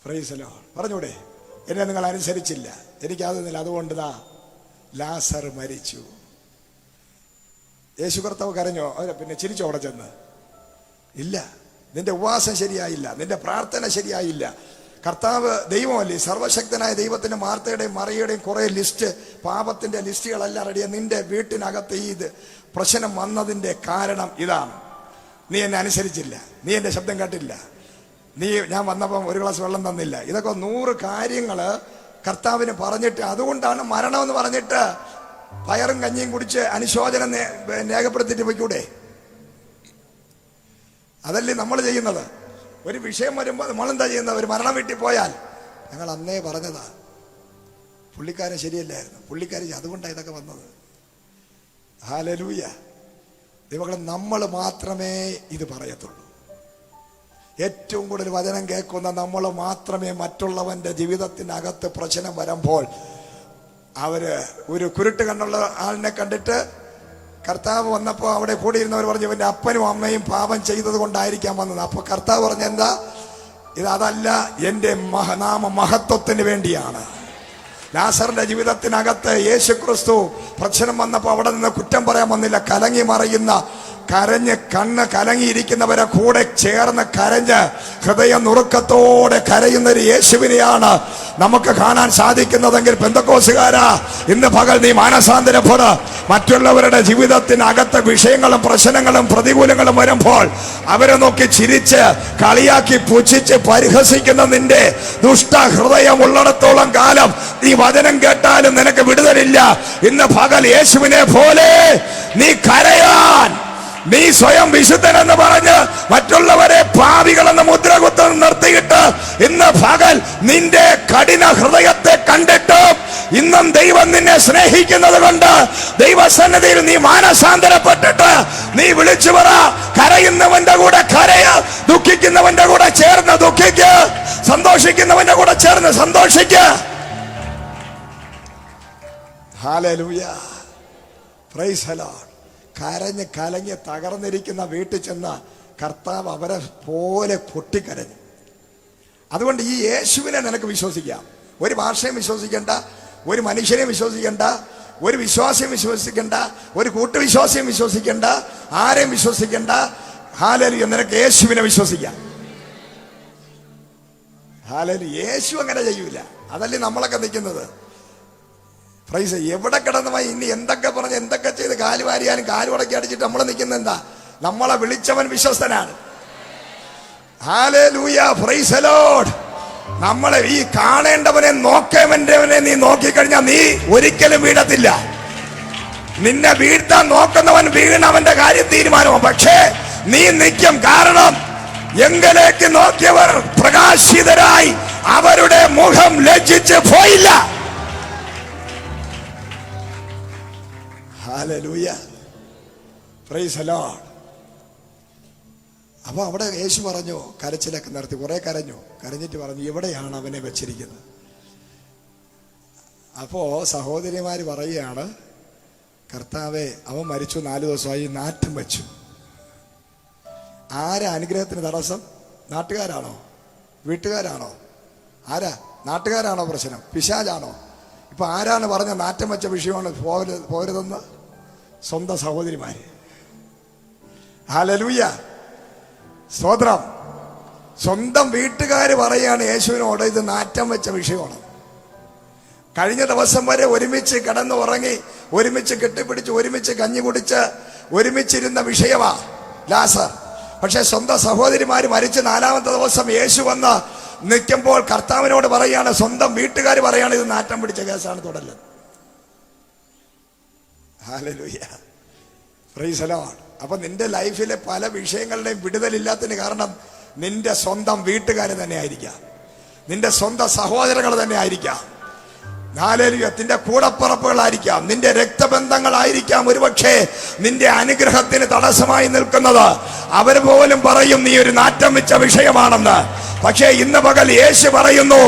Price the Lord. പറഞ്ഞൂടെ? എന്നെ നിങ്ങൾ അനുസരിച്ചില്ല, എനിക്കതൊന്നുമില്ല, അതുകൊണ്ട് ലാസർ മരിച്ചു. യേശു കർത്താവ് കരഞ്ഞോ? പിന്നെ ചിരിച്ചോ അവിടെ ചെന്ന്? ഇല്ല. നിന്റെ ഉപവാസം ശരിയായില്ല, നിന്റെ പ്രാർത്ഥന ശരിയായില്ല. കർത്താവ് ദൈവമല്ലേ, സർവശക്തനായ ദൈവത്തിന്റെ മാർത്തയുടെയും മറിയുടെയും കുറെ ലിസ്റ്റ്, പാപത്തിന്റെ ലിസ്റ്റുകളെല്ലാം റെഡിയാണ്. നിന്റെ വീട്ടിനകത്ത് ഈ പ്രശ്നം വന്നതിന്റെ കാരണം ഇതാണ്. നീ എന്നെ അനുസരിച്ചില്ല, നീ എന്റെ ശബ്ദം കേട്ടില്ല, ഞാൻ വന്നപ്പം ഒരു ഗ്ലാസ് വെള്ളം തന്നില്ല. ഇതൊക്കെ 100 കാര്യങ്ങള് കർത്താവിന് പറഞ്ഞിട്ട്, അതുകൊണ്ടാണ് മരണമെന്ന് പറഞ്ഞിട്ട് പയറും കഞ്ഞിയും കുടിച്ച് അനുശോചനം രേഖപ്പെടുത്തിയിട്ട് പോയിക്കൂടെ? അതല്ലേ നമ്മൾ ചെയ്യുന്നത്. ഒരു വിഷയം വരുമ്പോൾ നമ്മളെന്താ ചെയ്യുന്നത്? ഒരു മരണം വീട്ടിൽ പോയാൽ ഞങ്ങൾ അന്നേ പറഞ്ഞതാ, പുള്ളിക്കാരൻ ശരിയല്ലായിരുന്നു, പുള്ളിക്കാരൻ അതുകൊണ്ടാണ് ഇതൊക്കെ വന്നത്. ഹല്ലേലൂയ. ദൈവമക്കളെ, നമ്മൾ മാത്രമേ ഇത് പറയത്തുള്ളൂ. ഏറ്റവും കൂടുതൽ വചനം കേൾക്കുന്ന നമ്മൾ മാത്രമേ മറ്റുള്ളവന്റെ ജീവിതത്തിനകത്ത് പ്രശ്നം വരുമ്പോൾ ഒരു കുരുട്ട് കണ്ണുള്ള ആളിനെ കണ്ടിട്ട് കർത്താവ് വന്നപ്പോൾ അവിടെ കൂടിയിരുന്നവർ പറഞ്ഞു, ഇവന്റെ അപ്പനും അമ്മയും പാപം ചെയ്തത് കൊണ്ടായിരിക്കാം വന്നത്. അപ്പൊ കർത്താവ് പറഞ്ഞ എന്താ? അതല്ല, എന്റെ മഹത്വത്തിന് വേണ്ടിയാണ്. ലാസറിന്റെ ജീവിതത്തിനകത്ത് യേശു ക്രിസ്തു പ്രശ്നം വന്നപ്പോൾ അവിടെ നിന്ന് കുറ്റം പറയാൻ വന്നില്ല. കലങ്ങി മറിയുന്ന, കണ്ണ് കലങ്ങിയിരിക്കുന്നവരെ കൂടെ ചേർന്ന് കരഞ്ഞ് ഹൃദയം നുറുക്കത്തോടെ കരയുന്ന ഒരു യേശുവിനെയാണ് നമുക്ക് കാണാൻ സാധിക്കുന്നതെങ്കിൽ, പെന്തക്കോസുകാരാ, ഇന്ന് പകൽ നീ മാനസാന്തരപ്പെട്. മറ്റുള്ളവരുടെ ജീവിതത്തിനകത്ത് വിഷയങ്ങളും പ്രശ്നങ്ങളും പ്രതികൂലങ്ങളും വരുമ്പോൾ അവരെ നോക്കി ചിരിച്ച് കളിയാക്കി പുച്ഛിച്ച് പരിഹസിക്കുന്ന നിന്റെ ദുഷ്ട ഹൃദയം ഉള്ളിടത്തോളം കാലം നീ വചനം കേട്ടാലും നിനക്ക് വിടുതലില്ല. ഇന്ന് പകൽ യേശുവിനെ പോലെ നീ കരയാൻ, നീ സ്വയം വിശുദ്ധനെന്ന് പറഞ്ഞ് മറ്റുള്ളവരെ പാപികളെന്ന് മുദ്രകുത്ത് നിർത്തിയിട്ട് ഇന്ന് പകൽ നിന്റെ കഠിന ഹൃദയത്തെ കണ്ടിട്ട് ഇന്നും ദൈവം നിന്നെ സ്നേഹിക്കുന്നത് കൊണ്ട് ദൈവസന്നിധിയിൽ നീ മാനസാന്തരപ്പെട്ടിട്ട് നീ വിളിച്ചു പറ, കരയുന്നവന്റെ കൂടെ കരയ, ദുഃഖിക്കുന്നവന്റെ കൂടെ ചേർന്ന് ദുഃഖിക്ക്, സന്തോഷിക്കുന്നവന്റെ കൂടെ ചേർന്ന് സന്തോഷിക്ക്. Hallelujah, praise the lord. കരഞ്ഞ് കലങ്ങി തകർന്നിരിക്കുന്ന വീട്ടിൽ ചെന്ന കർത്താവ് അവരെ പോലെ പൊട്ടിക്കരഞ്ഞു. അതുകൊണ്ട് ഈ യേശുവിനെ നിനക്ക് വിശ്വസിക്കാം. ഒരു ഭാഷയും വിശ്വസിക്കണ്ട, ഒരു മനുഷ്യനെയും വിശ്വസിക്കണ്ട, ഒരു വിശ്വാസിയും വിശ്വസിക്കണ്ട, ഒരു കൂട്ടുവിശ്വാസിയും വിശ്വസിക്കണ്ട, ആരെയും വിശ്വസിക്കണ്ട. ഹല്ലേലൂയ, നിനക്ക് യേശുവിനെ വിശ്വസിക്കാം. ഹല്ലേലൂയ. യേശു അങ്ങനെ ചെയ്യൂല. അതല്ലേ നമ്മളൊക്കെ നിൽക്കുന്നത്. പ്രൈസ്. എവിടെ കിടന്നുമായി ഇനി എന്തൊക്കെ പറഞ്ഞ് എന്തൊക്കെ ചെയ്ത് കാല് വാരിയാലും കാലുടക്കി അടിച്ചിട്ട് നമ്മൾ നിൽക്കുന്ന എന്താ? നമ്മളെ വിളിച്ചവൻ വിശ്വസ്തനാണ്. Hallelujah, praise the lord. നമ്മളെ ഈ കാണേണ്ടവനെ നോക്കേണ്ടവനെ നീ നോക്കിക്കഴിഞ്ഞാൽ നീ ഒരിക്കലും വീഴത്തില്ല. നിന്നെ വീഴ്ത്താൻ നോക്കുന്നവൻ വീണവന്റെ കാര്യം തീരുമാനമാണ്. പക്ഷേ നീ നിൽക്കും. കാരണം എങ്കിലേക്ക് നോക്കിയവർ പ്രകാശിതരായി അവരുടെ മുഖം ലജ്ജിച്ച് പോയില്ല. Hallelujah, praise the Lord. അപ്പൊ അവിടെ യേശു പറഞ്ഞു, കരച്ചിലൊക്കെ നിർത്തി, കുറെ കരഞ്ഞിട്ട് പറഞ്ഞു, എവിടെയാണ് അവനെ വെച്ചിരിക്കുന്നത്? അപ്പോ സഹോദരിമാര് പറയുകയാണ്, കർത്താവേ, അവൻ മരിച്ചു, 4 ദിവസമായി, നാറ്റം വെച്ചു. ആരാ അനുഗ്രഹത്തിന് തടസ്സം? നാട്ടുകാരാണോ? വീട്ടുകാരാണോ? ആരാ? നാട്ടുകാരാണോ പ്രശ്നം? പിശാചാണോ? ഇപ്പൊ ആരാണ് പറഞ്ഞ നാറ്റം വെച്ച വിഷയമാണ് പോരുതെന്ന്? സ്വന്തം സഹോദരിമാര്. ഹല്ലേലൂയ, സ്തോത്രം. സ്വന്തം വീട്ടുകാര് പറയാണ് യേശുവിനോട്, ഇത് നാറ്റം വെച്ച വിഷയമാണ്. കഴിഞ്ഞ ദിവസം വരെ ഒരുമിച്ച് കിടന്നു ഉറങ്ങി, ഒരുമിച്ച് കെട്ടിപ്പിടിച്ച്, ഒരുമിച്ച് കഞ്ഞി കുടിച്ച്, ഒരുമിച്ചിരുന്ന വിഷയമാ ലാസർ. പക്ഷെ സ്വന്തം സഹോദരിമാര് മരിച്ച് 4-ാമത്തെ ദിവസം യേശു വന്ന് നിൽക്കുമ്പോൾ കർത്താവിനോട് പറയാണ്, സ്വന്തം വീട്ടുകാർ പറയാണ്, ഇത് നാറ്റം പിടിച്ച കേസാണ്, തുടരുന്നത്. Hallelujah, praise the Lord. അപ്പൊ നിന്റെ ലൈഫിലെ പല വിഷയങ്ങളുടെയും വിടുതലില്ലാത്തതിന് കാരണം നിന്റെ സ്വന്തം വീട്ടുകാർ തന്നെ ആയിരിക്കാം, നിന്റെ സ്വന്തം സഹോദരങ്ങൾ തന്നെ ആയിരിക്കാം. ഹല്ലേലൂയ, നിന്റെ കൂടപ്പുറപ്പുകളായിരിക്കാം, നിന്റെ രക്തബന്ധങ്ങളായിരിക്കാം. ഒരുപക്ഷെ നിന്റെ അനുഗ്രഹത്തിന് തടസ്സമായി നിൽക്കുന്നത്. അവർ പോലും പറയും നീ ഒരു നാറ്റം വെച്ച വിഷയമാണെന്ന്. പക്ഷേ ഇന്ന് പകൽ യേശു പറയുന്നു,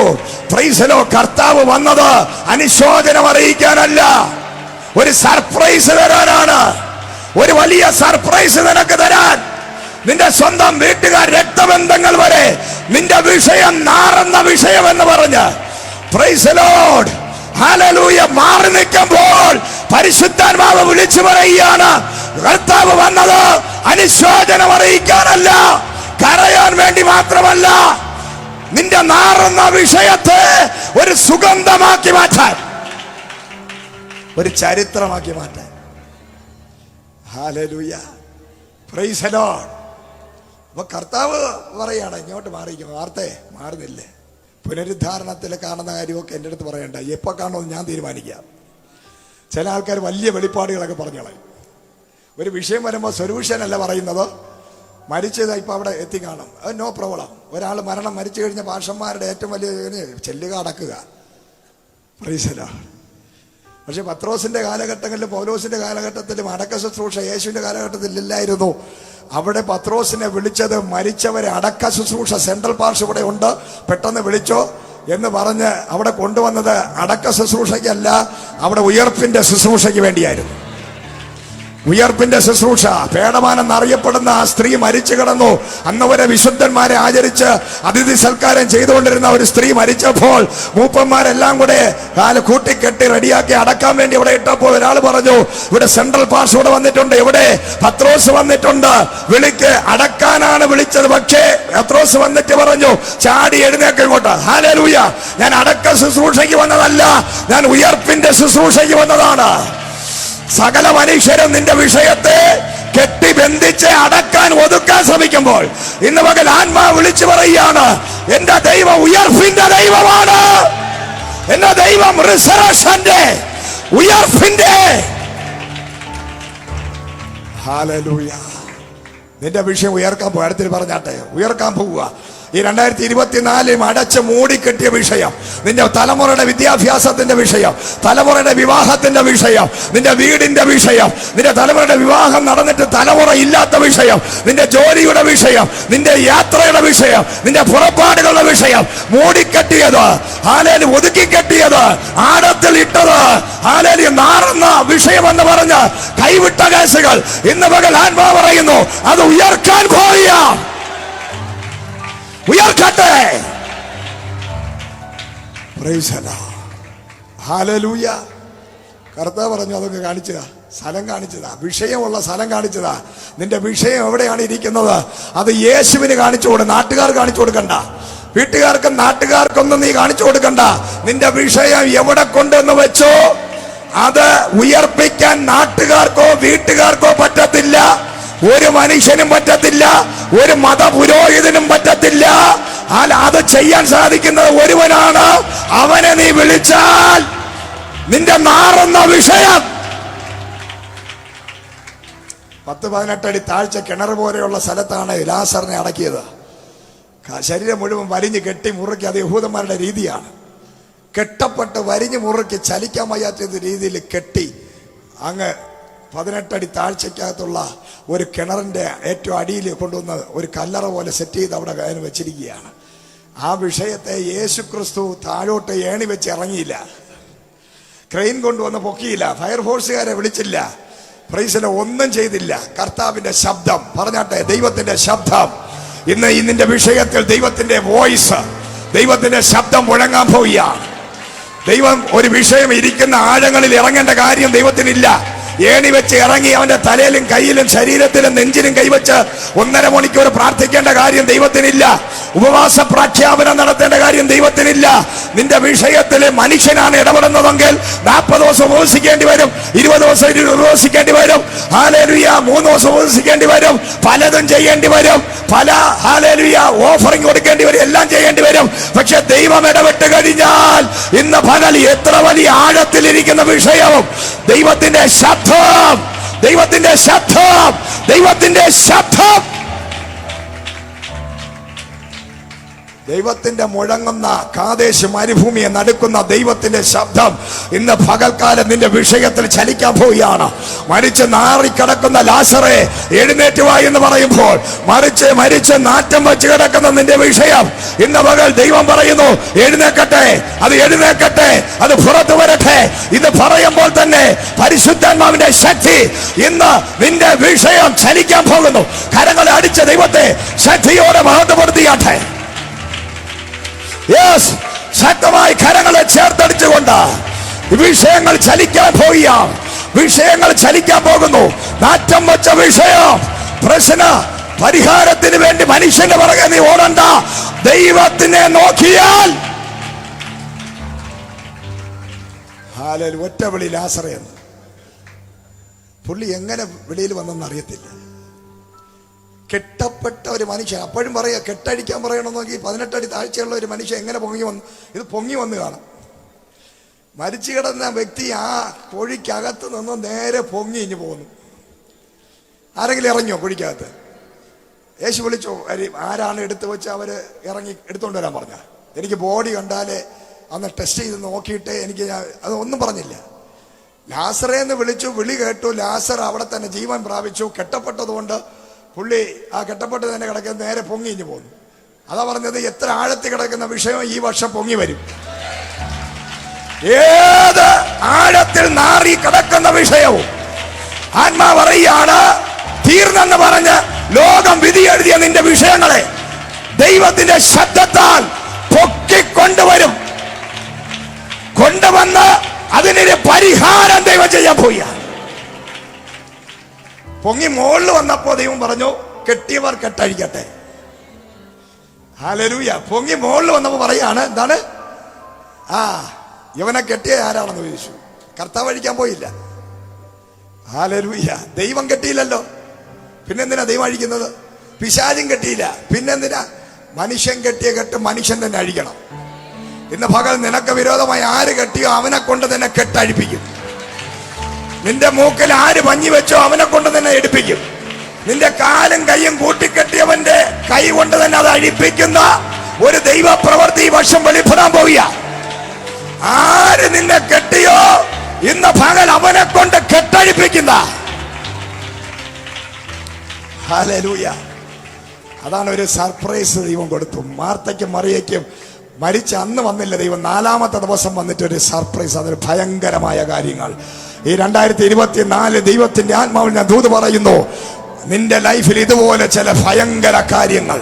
പ്രൈസ് ദി ലോർഡ്, കർത്താവ് വന്നത് അനുശോചനം അറിയിക്കാനല്ല, ഒരു സർപ്രൈസ് തരാനാണ്. ഒരു വലിയ സർപ്രൈസ് നിനക്ക് തരാൻ. നിന്റെ സ്വന്തം വീട്ടുകാർ, രക്തബന്ധങ്ങൾ വരെ നിന്റെ വിഷയം നാറുന്ന വിഷയം എന്ന് പറഞ്ഞ് പ്രൈസ് ദി ലോർഡ്. ഹല്ലേലൂയ. മാറി നിൽക്കുമ്പോൾ പരിശുദ്ധാത്മാവ് വിളിച്ചു പറയുകയാണ്, കർത്താവ് വന്നത് അനുശോചനം അറിയിക്കാനല്ല, കരയാൻ വേണ്ടി മാത്രമല്ല, നിന്റെ നാറുന്ന വിഷയത്തെ ഒരു സുഗന്ധമാക്കി മാറ്റാൻ, ഒരു ചരിത്രമാക്കി മാറ്റാൻ. ഹല്ലേലൂയ. Praise the Lord. അപ്പൊ കർത്താവ് പറയാണ്, ഇങ്ങോട്ട് മാറിയിരിക്കും. വാർത്തേ മാറുന്നില്ലേ? പുനരുദ്ധാരണത്തിൽ കാണുന്ന കാര്യമൊക്കെ എൻ്റെ അടുത്ത് പറയണ്ട, എപ്പോ കാണുമെന്ന് ഞാൻ തീരുമാനിക്കാം. ചില ആൾക്കാർ വലിയ വെളിപ്പാടുകളൊക്കെ പറഞ്ഞോളെ. ഒരു വിഷയം വരുമ്പോൾ സൊല്യൂഷൻ അല്ല പറയുന്നത്, മരിച്ചത് ഇപ്പം അവിടെ എത്തിക്കാണും, അത് നോ പ്രോബ്ലം. ഒരാൾ മരിച്ചു കഴിഞ്ഞ പാഷന്മാരുടെ ഏറ്റവും വലിയ ചെല്ലുക, അടക്കുക. Price the Lord. പക്ഷെ പത്രോസിന്റെ കാലഘട്ടങ്ങളിലും പൗലോസിന്റെ കാലഘട്ടത്തിലും അടക്ക ശുശ്രൂഷ യേശുവിന്റെ കാലഘട്ടത്തിൽ ഇല്ലായിരുന്നു. അവിടെ പത്രോസിനെ വിളിച്ചത് മരിച്ചവരെ അടക്ക ശുശ്രൂഷ സെൻട്രൽ പാർഷ് ഇവിടെ ഉണ്ട്, പെട്ടെന്ന് വിളിച്ചോ എന്ന് പറഞ്ഞ് അവിടെ കൊണ്ടുവന്നത് അടക്ക ശുശ്രൂഷയ്ക്കല്ല, അവിടെ ഉയർപ്പിന്റെ ശുശ്രൂഷയ്ക്ക് വേണ്ടിയായിരുന്നു. ഉയർപ്പിന്റെ ശുശ്രൂഷ. പേടമാനെന്നറിയപ്പെടുന്ന ആ സ്ത്രീ മരിച്ചു കിടന്നു. അന്ന് വരെ വിശുദ്ധന്മാരെ ആചരിച്ച് അതിഥി സൽക്കാരം ചെയ്തുകൊണ്ടിരുന്ന ഒരു സ്ത്രീ മരിച്ചപ്പോൾ മൂപ്പന്മാരെല്ലാം കൂടെ കാല് കൂട്ടിക്കെട്ടി റെഡിയാക്കി അടക്കാൻ വേണ്ടി ഇവിടെ ഇട്ടപ്പോൾ ഒരാൾ പറഞ്ഞു, ഇവിടെ സെൻട്രൽ പാർഷ് ഇവിടെ വന്നിട്ടുണ്ട്, ഇവിടെ പത്രോസ് വന്നിട്ടുണ്ട്, വിളിക്ക്. അടക്കാനാണ് വിളിച്ചത്. പക്ഷേ പത്രോസ് വന്നിട്ട് പറഞ്ഞു, ചാടി എഴുന്നേക്ക് ഇങ്ങോട്ട്. ഹല്ലേലൂയ. ഞാൻ അടക്ക ശുശ്രൂഷയ്ക്ക് വന്നതല്ല, ഞാൻ ഉയർപ്പിന്റെ ശുശ്രൂഷയ്ക്ക് വന്നതാണ്. സകല മനുഷ്യരും നിന്റെ വിഷയത്തെ കെട്ടിബന്ധിച്ച് അടക്കാൻ ഒതുക്കാൻ ശ്രമിക്കുമ്പോൾ ഇന്ന് പകൽ ആത്മാവ് വിളിച്ചു പറയുകയാണ്, എന്റെ ദൈവം ഉയർപ്പിന്റെ ദൈവമാണ്. എന്റെ ദൈവം റിസറക്ഷന്റെ, ഉയർപ്പിന്റെ. ഹല്ലേലൂയ. നിന്റെ വിഷയം ഉയർക്കാൻ പോകുക. അടുത്തിൽ പറഞ്ഞാട്ടെ, ഉയർക്കാൻ പോവുക. ഈ 2024 അടച്ച് മൂടിക്കെട്ടിയ വിഷയം, നിന്റെ തലമുറയുടെ വിദ്യാഭ്യാസത്തിന്റെ വിഷയം, തലമുറയുടെ വിവാഹത്തിന്റെ വിഷയം, നിന്റെ വീടിന്റെ വിഷയം, നിന്റെ തലമുറയുടെ വിവാഹം നടന്നിട്ട് തലമുറ ഇല്ലാത്ത വിഷയം, നിന്റെ ജോലിയുടെ വിഷയം, നിന്റെ യാത്രയുടെ വിഷയം, നിന്റെ പുറപ്പാടുകളുടെ വിഷയം, മൂടിക്കെട്ടിയത്, ഹാലേലു ഒതുക്കിക്കെട്ടിയത്, ആഴത്തിൽ ഇട്ടത്, ഹാലേലു നാറുന്ന വിഷയമെന്ന് പറഞ്ഞ് കൈവിട്ട കേസുകൾ ഇന്ന് പകൽ ആത്മാവ് പറയുന്നു, അത് ഉയർക്കാൻ പോവുക. ഉയർക്കട്ടെ. Praise the lord. ഹല്ലേലൂയ. കർത്താവ് പറഞ്ഞു, അതൊക്കെ കാണിച്ചതാ, സ്ഥലം കാണിച്ചതാ, വിഷയമുള്ള സ്ഥലം കാണിച്ചതാ. നിന്റെ വിഷയം എവിടെയാണ് ഇരിക്കുന്നത് അത് യേശുവിന് കാണിച്ചു കൊടു. നാട്ടുകാർ കാണിച്ചു കൊടുക്കണ്ട, വീട്ടുകാർക്കും നാട്ടുകാർക്കൊന്നും നീ കാണിച്ചു കൊടുക്കണ്ട. നിന്റെ വിഷയം എവിടെ കൊണ്ടെന്ന് വെച്ചോ അത് ഉയർപ്പിക്കാൻ നാട്ടുകാർക്കോ വീട്ടുകാർക്കോ പറ്റത്തില്ല, ഒരു മനുഷ്യനും പറ്റത്തില്ല, ഒരു മതപുരോഹിതനും പറ്റത്തില്ല. അത് ചെയ്യാൻ സാധിക്കുന്നത് ഒരുവനാണ്. അവനെ നീ വിളിച്ചാൽ നിന്റെ നാറുന്ന വിഷയം 10-18 അടി താഴ്ച കിണർ പോലെയുള്ള സ്ഥലത്താണ് ലാസറിനെ അടക്കിയത്. ശരീരം മുഴുവൻ വരിഞ്ഞ് കെട്ടി മുറുക്കി. അത് യഹൂദന്മാരുടെ രീതിയാണ്. കെട്ടപ്പെട്ട് വരിഞ്ഞ് മുറുക്കി ചലിക്കാൻ വയ്യാത്ത രീതിയിൽ കെട്ടി അങ്ങ് 18 അടി താഴ്ചക്കകത്തുള്ള ഒരു കിണറിന്റെ ഏറ്റവും അടിയിൽ കൊണ്ടുവന്ന് ഒരു കല്ലറ പോലെ സെറ്റ് ചെയ്ത് അവിടെ കയറി വെച്ചിരിക്കുകയാണ്. ആ വിഷയത്തെ യേശുക്രിസ്തു താഴോട്ട് ഏണി വെച്ച് ഇറങ്ങിയില്ല, ക്രെയിൻ കൊണ്ടുവന്ന് പൊക്കിയില്ല, ഫയർഫോഴ്സുകാരെ വിളിച്ചില്ല, പ്രൈസിലെ ഒന്നും ചെയ്തില്ല. കർത്താവിന്റെ ശബ്ദം പറഞ്ഞാട്ടെ, ദൈവത്തിന്റെ ശബ്ദം. ഇന്ന് നിന്റെ വിഷയത്തിൽ ദൈവത്തിന്റെ വോയിസ്, ദൈവത്തിന്റെ ശബ്ദം മുഴങ്ങാൻ പോവുകയാണ്. ദൈവം ഒരു വിഷയം ഇരിക്കുന്ന ആഴങ്ങളിൽ ഇറങ്ങേണ്ട കാര്യം ദൈവത്തിനില്ല. ഏണി വെച്ച് ഇറങ്ങി അവന്റെ തലയിലും കയ്യിലും ശരീരത്തിലും നെഞ്ചിലും കൈവച്ച് 1.5 മണിക്കൂർ പ്രാർത്ഥിക്കേണ്ട കാര്യം ദൈവത്തിനില്ല. ഉപവാസ പ്രഖ്യാപനം നടത്തേണ്ട കാര്യം ദൈവത്തിനില്ല. നിന്റെ വിഷയത്തിൽ മനുഷ്യനാണ് ഇടപെടുന്നതെങ്കിൽ 40 ദിവസം ഉപവസിക്കേണ്ടി വരും, 20 ദിവസം ഉപവസിക്കേണ്ടി വരും, ഹല്ലേലൂയ 3 ദിവസം ഉപവസിക്കേണ്ടി വരും, പലതും ചെയ്യേണ്ടി വരും, പല ഹല്ലേലൂയ ഓഫറിംഗ് കൊടുക്കേണ്ടി വരും, എല്ലാം ചെയ്യേണ്ടി വരും. പക്ഷെ ദൈവം ഇടപെട്ട് കഴിഞ്ഞാൽ ഇന്ന് പകൽ എത്ര വലിയ ആഴത്തിലിരിക്കുന്ന വിഷയവും ദൈവത്തിന്റെ ശബ്ദം, ദൈവത്തിന്റെ ശബ്ദം, ദൈവത്തിന്റെ ശബ്ദം, ദൈവത്തിന്റെ മുഴങ്ങുന്ന കാദേശ് മരുഭൂമിയെ നടുക്കുന്ന ദൈവത്തിന്റെ ശബ്ദം ഇന്ന് പകൽക്കാലം നിന്റെ വിഷയത്തിൽ ചലിക്കാൻ പോവുകയാണ്. മരിച്ച് നാറിക്കിടക്കുന്ന ലാസറേ എഴുന്നേറ്റുവാ എന്ന് പറയുമ്പോൾ മരിച്ച് നാറ്റം വെച്ച് കിടക്കുന്ന നിന്റെ വിഷയം ഇന്ന് പകൽ ദൈവം പറയുന്നു, എഴുന്നേക്കട്ടെ, അത് എഴുന്നേക്കട്ടെ, അത് പുറത്തു വരട്ടെ. ഇത് പറയുമ്പോൾ തന്നെ പരിശുദ്ധാത്മാവിന്റെ ശക്തി ഇന്ന് നിന്റെ വിഷയം ചലിക്കാൻ പോകുന്നു. കരങ്ങളെ അടിച്ച ദൈവത്തെ ശക്തിയോടെ മഹത്വപ്പെടുത്തിയാട്ടെ. യെസ്, ശക്തമായി കരങ്ങളെ ചേർത്തടിച്ചുകൊണ്ട് വിഷയങ്ങൾ ചലിക്കാൻ പോവുകയാ. വിഷയങ്ങൾ ചലിക്കാൻ പോകുന്നു. നാറ്റം വച്ച വിഷയം, പ്രശ്ന പരിഹാരത്തിന് വേണ്ടി മനുഷ്യന്റെ പുറകെ നീ ഓടണ്ട. ദൈവത്തിനെ നോക്കിയാൽ ഒറ്റ വിളി ലാസറയെന്ന്. പുള്ളി എങ്ങനെ വെളിയിൽ വന്നെന്ന് അറിയത്തില്ല. കെട്ടപ്പെട്ട ഒരു മനുഷ്യൻ, അപ്പോഴും പറയാ കെട്ടടിക്കാൻ പറയണമെന്നെങ്കിൽ 18 അടി താഴ്ചയുള്ള ഒരു മനുഷ്യൻ എങ്ങനെ പൊങ്ങി വന്നു? ഇത് പൊങ്ങി വന്ന് കാണാം. മരിച്ചു കിടന്ന വ്യക്തി ആ കുഴിക്കകത്ത് നിന്ന് നേരെ പൊങ്ങി ഇഞ്ഞു പോകുന്നു. ആരെങ്കിലും ഇറങ്ങിയോ കുഴിക്കകത്ത്? യേശു വിളിച്ചോ? ആരാണ് എടുത്തു വെച്ച് അവര് ഇറങ്ങി എടുത്തോണ്ട് വരാൻ പറഞ്ഞ? എനിക്ക് ബോഡി കണ്ടാലേ അന്ന് ടെസ്റ്റ് ചെയ്ത് നോക്കിയിട്ട് എനിക്ക് അതൊന്നും പറഞ്ഞില്ല. ലാസറേന്ന് വിളിച്ചു, വിളി കേട്ടു. ലാസർ അവിടെ തന്നെ ജീവൻ പ്രാപിച്ചു. കെട്ടപ്പെട്ടതുകൊണ്ട് പുള്ളി ആ കെട്ടപ്പെട്ട് തന്നെ കിടക്കുന്ന നേരെ പൊങ്ങി ഇഞ്ഞു പോകുന്നു. അതാ പറഞ്ഞത്, എത്ര ആഴത്തിൽ കിടക്കുന്ന വിഷയം ഈ വർഷം പൊങ്ങി വരും. ഏത് ആഴത്തിൽ നാറി കിടക്കുന്ന വിഷയവും ആത്മാവ് പറയുകയാണ്, തീർന്നെന്ന് പറഞ്ഞ് ലോകം വിധി എഴുതിയ നിന്റെ വിഷയങ്ങളെ ദൈവത്തിന്റെ ശബ്ദത്താൽ പൊക്കിക്കൊണ്ടുവരും. കൊണ്ടുവന്ന് അതിനൊരു പരിഹാരം ദൈവം ചെയ്യാൻ പോയ. പൊങ്ങി മുകളിൽ വന്നപ്പോ ദൈവം പറഞ്ഞു, കെട്ടിയവർ കെട്ടഴിക്കട്ടെ. ഹല്ലേലൂയ. പൊങ്ങി മുകളിൽ വന്നപ്പോ പറയാണ്, എന്താണ്? ഇവനെ കെട്ടിയ ആരാണെന്ന് ചോദിച്ചു. കർത്താവ് അഴിക്കാൻ പോയില്ല. ഹല്ലേലൂയ. ദൈവം കെട്ടിയില്ലല്ലോ, പിന്നെന്തിനാ ദൈവം അഴിക്കുന്നത്? പിശാചും കെട്ടിയില്ല, പിന്നെന്തിനാ? മനുഷ്യൻ കെട്ടിയ കെട്ട് മനുഷ്യൻ തന്നെ അഴിക്കണം. ഇന്ന് പകൽ നിനക്ക് വിരോധമായി ആര് കെട്ടിയോ അവനെ കൊണ്ട് തന്നെ കെട്ടഴിപ്പിക്കും. നിന്റെ മൂക്കിൽ ആര് പഞ്ഞി വെച്ചോ അവനെ കൊണ്ട് തന്നെ എടുപ്പിക്കും. നിന്റെ കാലും കൈയും കൂട്ടിക്കെട്ടിയവന്റെ കൈ കൊണ്ട് തന്നെ അത് അഴിപ്പിക്കുന്ന ഒരു ദൈവ പ്രവൃത്തി ഈ വർഷം വെളിപ്പെടാൻ പോവുക. ആര് നിന്നെ കെട്ടിയോ ഇന്ന് പകൽ അവനെ കൊണ്ട് കെട്ടഴിപ്പിക്കുന്ന. ഹല്ലേലൂയ. അതാണ് ഒരു സർപ്രൈസ് ദൈവം കൊടുത്തു. മാർത്തയ്ക്കും മറിയയ്ക്കും മരിച്ച അന്ന് വന്നില്ല ദൈവം, 4-ാമത്തെ ദിവസം വന്നിട്ട് ഒരു സർപ്രൈസ്. അതൊരു ഭയങ്കരമായ കാര്യങ്ങൾ. ഈ 2024 ദൈവത്തിന്റെ ആത്മാവിൽ ഞാൻ ദൂത് പറയുന്നു, നിന്റെ ലൈഫിൽ ഇതുപോലെ ചില ഭയങ്കര കാര്യങ്ങൾ,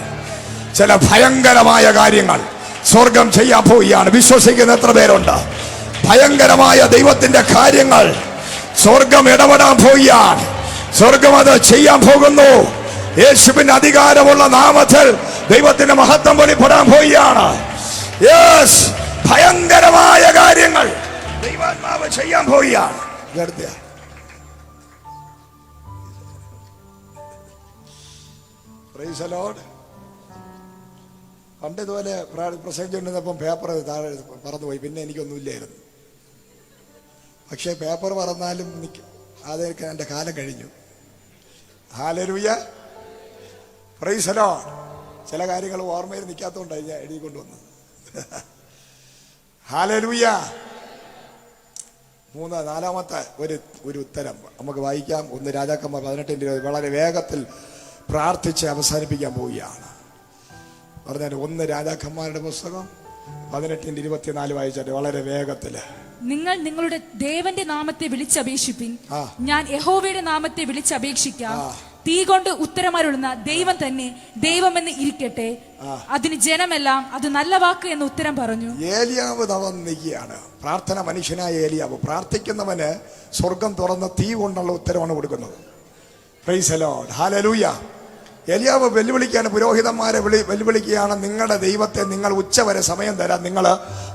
ചില ഭയങ്കരമായ കാര്യങ്ങൾ സ്വർഗം ചെയ്യാൻ പോവുകയാണ്. വിശ്വസിക്കുന്ന എത്ര പേരുണ്ട്? ഭയങ്കരമായ ദൈവത്തിന്റെ കാര്യങ്ങൾ സ്വർഗം ഇടപെടാൻ പോവുകയാണ്. സ്വർഗം അത് ചെയ്യാൻ പോകുന്നു. യേശുവിന്റെ അധികാരമുള്ള നാമത്തിൽ ദൈവത്തിന്റെ മഹത്വം വെളിപ്പെടാൻ പോവുകയാണ്. യെസ്, ഭയങ്കരമായ കാര്യങ്ങൾ ദൈവാത്മാവ് ചെയ്യാൻ പോവുകയാണ്. Praise the Lord. പണ്ട് ഇതുപോലെ പ്രസംഗിച്ചുകൊണ്ടിരുന്നപ്പം പേപ്പർ താഴെ പറന്നുപോയി. പിന്നെ എനിക്കൊന്നുമില്ലായിരുന്നു. പക്ഷെ പേപ്പർ പറന്നാലും അതൊക്കെ എൻ്റെ കാലം കഴിഞ്ഞു. ഹല്ലേലൂയ. Praise the Lord. ചില കാര്യങ്ങൾ ഓർമ്മയിൽ നിൽക്കാത്തതുകൊണ്ടാണ് ഞാൻ എഴുതി കൊണ്ടുവന്നത്. ഹല്ലേലൂയ. 4-ാമത്തെ ഒരു ഉത്തരം നമുക്ക് വായിക്കാം. 1 രാജാക്കന്മാർ 18-20. വളരെ വേഗത്തിൽ പ്രാർത്ഥിച്ച് അവസാനിപ്പിക്കാൻ പോവുകയാണ്. പറഞ്ഞാൽ 1 രാജാക്കന്മാരുടെ പുസ്തകം 18-24 വായിച്ചാൽ വളരെ വേഗത്തില്. നിങ്ങൾ നിങ്ങളുടെ ദേവന്റെ നാമത്തെ വിളിച്ചപേക്ഷിപ്പിൻ, ഞാൻ യഹോവയുടെ നാമത്തെ വിളിച്ചപേക്ഷിക്കാം. തീ കൊണ്ട് ഉത്തരമരുളുന്ന ദൈവം തന്നെ ദൈവമെന്ന് ഇരിക്കട്ടെ. അതിന് ജനമെല്ലാം അത് നല്ല വാക്ക് എന്ന് ഉത്തരം പറഞ്ഞു. ഏലിയാവ് തവൻ നിൽക്കുകയാണ്. പ്രാർത്ഥന മനുഷ്യനായ ഏലിയാവ്. പ്രാർത്ഥിക്കുന്നവന് സ്വർഗം തുറന്ന് തീ കൊണ്ടുള്ള ഉത്തരവാണ് കൊടുക്കുന്നത്. Price the lord. ഹല്ലേലൂയ. ഏലിയാവ് വെല്ലുവിളിക്കാണ്, പുരോഹിതന്മാരെ വെല്ലുവിളിക്കുകയാണ്. നിങ്ങളുടെ ദൈവത്തെ നിങ്ങൾ ഉച്ചവരെ സമയം തരാം. നിങ്ങൾ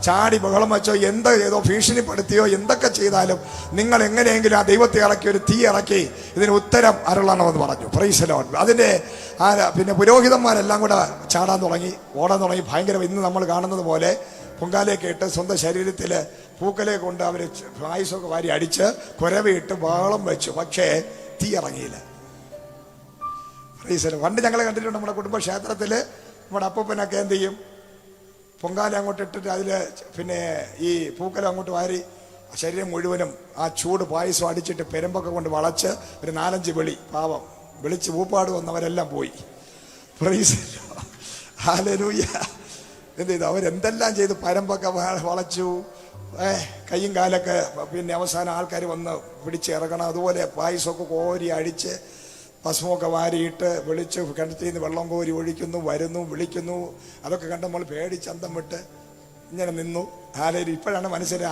ചാടി ബഹളം വെച്ചോ, എന്ത് ചെയ്തോ, ഭീഷണിപ്പെടുത്തിയോ, എന്തൊക്കെ ചെയ്താലും നിങ്ങൾ എങ്ങനെയെങ്കിലും ആ ദൈവത്തെ ഇറക്കി ഒരു തീ ഇറക്കി ഇതിന് ഉത്തരം അരുളണമെന്ന് പറഞ്ഞു. Price the Lord. അതിന്റെ പിന്നെ പുരോഹിതന്മാരെല്ലാം കൂടെ ചാടാൻ തുടങ്ങി, ഓടാൻ തുടങ്ങി. ഭയങ്കര ഇന്ന് നമ്മൾ കാണുന്നത് പോലെ പൊങ്കാലയൊക്കെ ഇട്ട് സ്വന്തം ശരീരത്തിൽ പൂക്കലെ കൊണ്ട് അവർ ആയുസൊക്കെ വാരി അടിച്ച് കുരവയിട്ട് ബഹളം വെച്ചു. പക്ഷേ തീ ഇറങ്ങിയില്ല. പണ്ട് ഞങ്ങൾ കണ്ടിട്ടുണ്ട്, നമ്മുടെ കുടുംബക്ഷേത്രത്തില് നമ്മുടെ അപ്പൂപ്പനൊക്കെ എന്ത് ചെയ്യും, പൊങ്കാല അങ്ങോട്ട് ഇട്ടിട്ട് അതില് പിന്നെ ഈ പൂക്കല അങ്ങോട്ട് വാരി ശരീരം മുഴുവനും ആ ചൂട് പായസം അടിച്ചിട്ട് പെരുമ്പൊക്കെ കൊണ്ട് വളച്ച് ഒരു 4-5 വെളി പാവം വിളിച്ച് ഊപ്പാട് വന്നവരെല്ലാം പോയി. Price hallelujah. എന്ത് ചെയ്തു? അവരെന്തെല്ലാം ചെയ്ത് പരമ്പൊക്കെ വളച്ചു, കയ്യും കാലൊക്കെ പിന്നെ അവസാനം ആൾക്കാർ വന്ന് പിടിച്ചിറങ്ങണം. അതുപോലെ പായസമൊക്കെ കോരി അടിച്ച് ഭസ്മമൊക്കെ വാരിയിട്ട് വിളിച്ച് കിണറ്റിൽ നിന്ന് വെള്ളം കോരി ഒഴിക്കുന്നു, വരുന്നു, വിളിക്കുന്നു. അതൊക്കെ കണ്ട് നമ്മൾ പേടിച്ച് അന്തം വിട്ട് ഇങ്ങനെ നിന്നു. ഹാലേലൂയ. ഇപ്പോഴാണ് മനസ്സിലായി,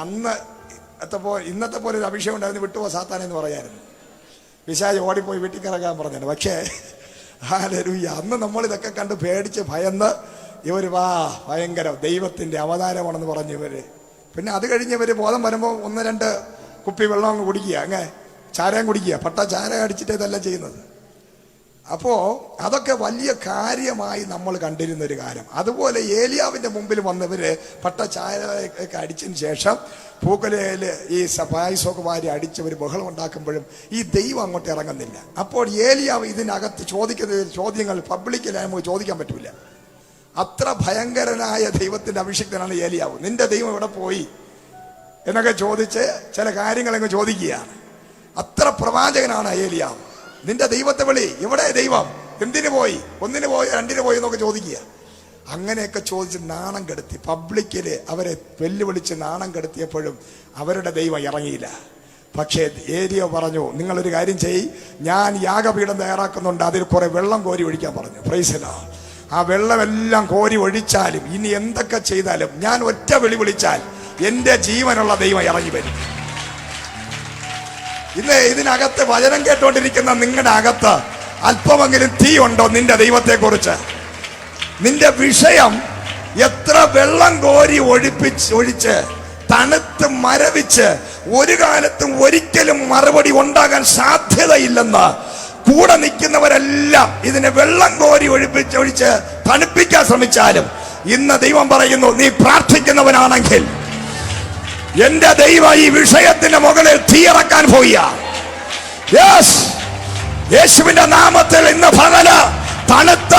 ഇന്നത്തെ പോലെ ഒരു അഭിഷേകം ഉണ്ടായിരുന്നു വിട്ടുപോ സാത്താനെന്ന് പറയായിരുന്നു. പിശാച് ഓടിപ്പോയി വീട്ടിൽ കിടക്കാൻ പറഞ്ഞത്. പക്ഷേ ഹാലേലൂയ, അന്ന് നമ്മളിതൊക്കെ കണ്ട് പേടിച്ച് ഭയന്ന് ഇവർ ഭയങ്കര ദൈവത്തിൻ്റെ അവതാരമാണെന്ന് പറഞ്ഞു ഇവര്. പിന്നെ അത് കഴിഞ്ഞ് ഇവർ ബോധം വരുമ്പോൾ 1-2 കുപ്പി വെള്ളം അങ്ങ് കുടിക്കുക, അങ്ങനെ ചാരം കുടിക്കുക. പട്ട ചാരം അടിച്ചിട്ട് ഇതെല്ലാം ചെയ്യുന്നത്. അപ്പോൾ അതൊക്കെ വലിയ കാര്യമായി നമ്മൾ കണ്ടിരുന്നൊരു കാര്യം. അതുപോലെ ഏലിയാവിൻ്റെ മുമ്പിൽ വന്നവര് പട്ട ചാരയൊക്കെ അടിച്ചതിന് ശേഷം പൂക്കലയിൽ ഈ പായസമൊക്കെ വാരി അടിച്ചവർ ബഹളം ഉണ്ടാക്കുമ്പോഴും ഈ ദൈവം അങ്ങോട്ട് ഇറങ്ങുന്നില്ല. അപ്പോൾ ഏലിയാവ് ഇതിനകത്ത് ചോദിക്കുന്ന ചോദ്യങ്ങൾ പബ്ലിക്കിലായി നമുക്ക് ചോദിക്കാൻ പറ്റൂല. അത്ര ഭയങ്കരനായ ദൈവത്തിന്റെ അഭിഷിക്തനാണ് ഏലിയാവ്. നിന്റെ ദൈവം എവിടെ പോയി എന്നൊക്കെ ചോദിച്ച് ചില കാര്യങ്ങളങ്ങ് ചോദിക്കുകയാണ്. അത്ര പ്രവാചകനാണ് ഏലിയാവ്. നിന്റെ ദൈവത്തെ വിളി, എവിടെ ദൈവം, എന്തിനു പോയി, 1 പോയി 2 പോയി എന്നൊക്കെ ചോദിക്കുക. അങ്ങനെയൊക്കെ ചോദിച്ച് നാണം കെടുത്തി പബ്ലിക്കില് അവരെ വെല്ലുവിളിച്ച് നാണം കെടുത്തിയപ്പോഴും അവരുടെ ദൈവം ഇറങ്ങിയില്ല. പക്ഷേ ഏലിയ പറഞ്ഞു, നിങ്ങളൊരു കാര്യം ചെയ്യ്, ഞാൻ യാഗപീഠം തയ്യാറാക്കുന്നുണ്ട്, അതിൽ കുറെ വെള്ളം കോരി ഒഴിക്കാൻ പറഞ്ഞു. Price the Lord. ആ വെള്ളമെല്ലാം കോരി ഒഴിച്ചാലും ഇനി എന്തൊക്കെ ചെയ്താലും ഞാൻ ഒറ്റ വിളി വിളിച്ചാൽ എന്റെ ജീവനുള്ള ദൈവം ഇറങ്ങി വരും. ഇന്ന് ഇതിനകത്ത് വചനം കേട്ടോണ്ടിരിക്കുന്ന നിങ്ങളുടെ അകത്ത് അല്പമെങ്കിലും തീ ഉണ്ടോ നിന്റെ ദൈവത്തെ കുറിച്ച്? നിന്റെ വിഷയം എത്ര വെള്ളം കോരി ഒഴിച്ച് തണുത്ത് മരവിച്ച് ഒരു കാലത്തും ഒരിക്കലും മറുപടി ഉണ്ടാകാൻ സാധ്യതയില്ലെന്ന് കൂടെ നിൽക്കുന്നവരെല്ലാം ഇതിനെ വെള്ളം കോരി ഒഴിച്ച് തണുപ്പിക്കാൻ ശ്രമിച്ചാലും ഇന്ന് ദൈവം പറയുന്നു, നീ പ്രാർത്ഥിക്കുന്നവനാണെങ്കിൽ എന്റെ ദൈവം ഈ വിഷയത്തിന്റെ മുകളിൽ തീയിറക്കാൻ പോയ യേശുവിന്റെ നാമത്തിൽ ഇന്ന് പകല് തണുത്ത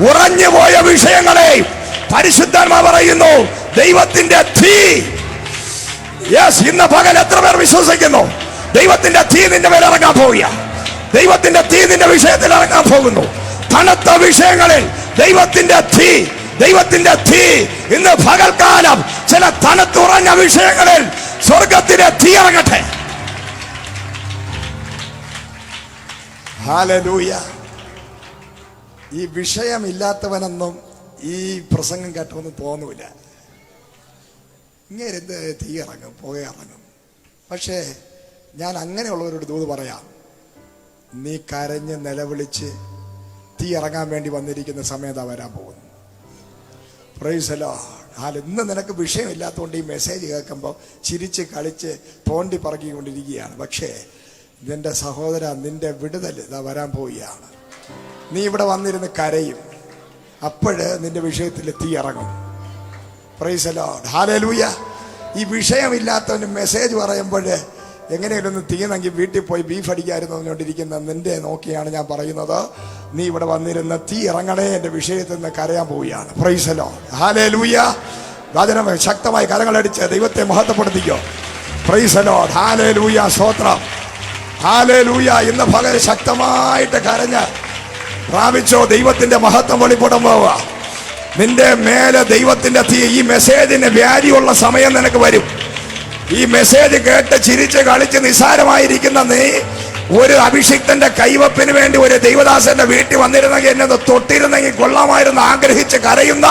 ഉറഞ്ഞുപോയ വിഷയങ്ങളെ പരിശുദ്ധാത്മാവ് പറയുന്നു, ദൈവത്തിന്റെ തീ. ഇന്ന് പകൽ എത്ര പേർ വിശ്വസിക്കുന്നു? ദൈവത്തിന്റെ തീ നിന്റെ മേൽ ഇറങ്ങാൻ പോവുക. ദൈവത്തിന്റെ തീ നിന്റെ വിഷയത്തിൽ ഇറങ്ങാൻ പോകുന്നു. തണുത്ത വിഷയങ്ങളിൽ ദൈവത്തിന്റെ തീ, ദൈവത്തിന്റെ തീ ഇന്ന് പകൽക്കാലം ചില തണുത്തുറഞ്ഞ വിഷയങ്ങളിൽ സ്വർഗത്തിന്റെ തീ ഇറങ്ങട്ടെ. ഹല്ലേലൂയ. ഈ വിഷയമില്ലാത്തവനൊന്നും ഈ പ്രസംഗം കേട്ടൊന്നും തോന്നൂല. ഇങ്ങനെ എന്ത് തീ ഇറങ്ങും, പുക ഇറങ്ങും. പക്ഷേ ഞാൻ അങ്ങനെയുള്ളവരോട് ദൂത് പറയാം, നീ കരഞ്ഞ് നിലവിളിച്ച് തീ ഇറങ്ങാൻ വേണ്ടി വന്നിരിക്കുന്ന സമയത്താ വരാൻ പോകുന്നു. Price the Lord. ഇന്ന് നിനക്ക് വിഷയമില്ലാത്തതുകൊണ്ട് ഈ മെസ്സേജ് കേൾക്കുമ്പോൾ ചിരിച്ച് കളിച്ച് തോണ്ടി പറക്കിക്കൊണ്ടിരിക്കുകയാണ്. പക്ഷേ നിന്റെ സഹോദര, നിന്റെ വിടുതൽ ഇതാ വരാൻ പോവുകയാണ്. നീ ഇവിടെ വന്നിരുന്ന് കരയും, അപ്പോഴ് നിന്റെ വിഷയത്തിൽ തീ ഇറങ്ങും. Price the lord. ഹല്ലേലൂയ. ഈ വിഷയമില്ലാത്തവന് മെസ്സേജ് പറയുമ്പോൾ എങ്ങനെയൊക്കെ തീർന്നെങ്കിൽ വീട്ടിൽ പോയി ബീഫ് അടിക്കായിരുന്നു പറഞ്ഞുകൊണ്ടിരിക്കുന്ന നിന്റെ നോക്കിയാണ് ഞാൻ പറയുന്നത്. നീ ഇവിടെ വന്നിരുന്ന തീ ഇറങ്ങണേ, എന്റെ വിഷയത്തിൽ നിന്ന് കരയാൻ പോവുകയാണ്. Praise the lord. ഹല്ലേലൂയ. വചനം ശക്തമായി കരങ്ങളടിച്ച് ദൈവത്തെ മഹത്വപ്പെടുത്തിക്കോ. Praise the lord. ഹല്ലേലൂയ. സ്തോത്രം. ഹല്ലേലൂയ. ഇന്ന് പകൽ ശക്തമായിട്ട് കരഞ്ഞ് പ്രാപിച്ചോ, ദൈവത്തിന്റെ മഹത്വം വെളിപ്പെടാൻ പോവുക. നിന്റെ മേലെ ദൈവത്തിന്റെ തീ. ഈ മെസ്സേജിന് വ്യാധിയുള്ള സമയം നിനക്ക് വരും. ഈ മെസ്സേജ് കേട്ട് ചിരിച്ച് കളിച്ച് നിസ്സാരമായിരിക്കുന്ന നീ ഒരു അഭിഷിക്തന്റെ കൈവപ്പിന് വേണ്ടി ഒരു ദൈവദാസന്റെ വീട്ടിൽ വന്നിരുന്നെങ്കിൽ എന്നെ തൊട്ടിരുന്നെങ്കിൽ കൊള്ളാമായിരുന്നു ആഗ്രഹിച്ച് കരയുന്ന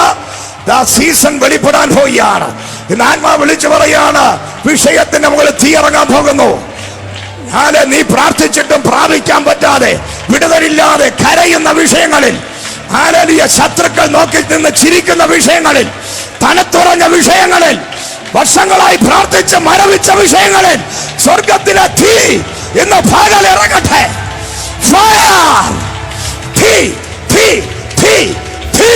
സീസൺ വെളിപ്പെടാൻ പോവുകയാണ്. ഇന്ന് ആത്മാവ് വിളിച്ചു പറയാണ്, വിഷയത്തിന്റെ മുകളിൽ തീ ഇറങ്ങാൻ പോകുന്നു. നീ പ്രാർത്ഥിച്ചിട്ടും പ്രാപിക്കാൻ പറ്റാതെ വിടുതലില്ലാതെ കരയുന്ന വിഷയങ്ങളിൽ, ശത്രുക്കൾ നോക്കി നിന്ന് ചിരിക്കുന്ന വിഷയങ്ങളിൽ, തണുത്തുറഞ്ഞ വിഷയങ്ങളിൽ, വർഷങ്ങളായി പ്രാർത്ഥിച്ച് മരവിച്ച വിഷയങ്ങളിൽ സ്വർഗത്തിലെ തീ ഇന്ന് പകൽ ഇറങ്ങട്ടെ. ഫയർ. തീ, തീ, തീ, തീ.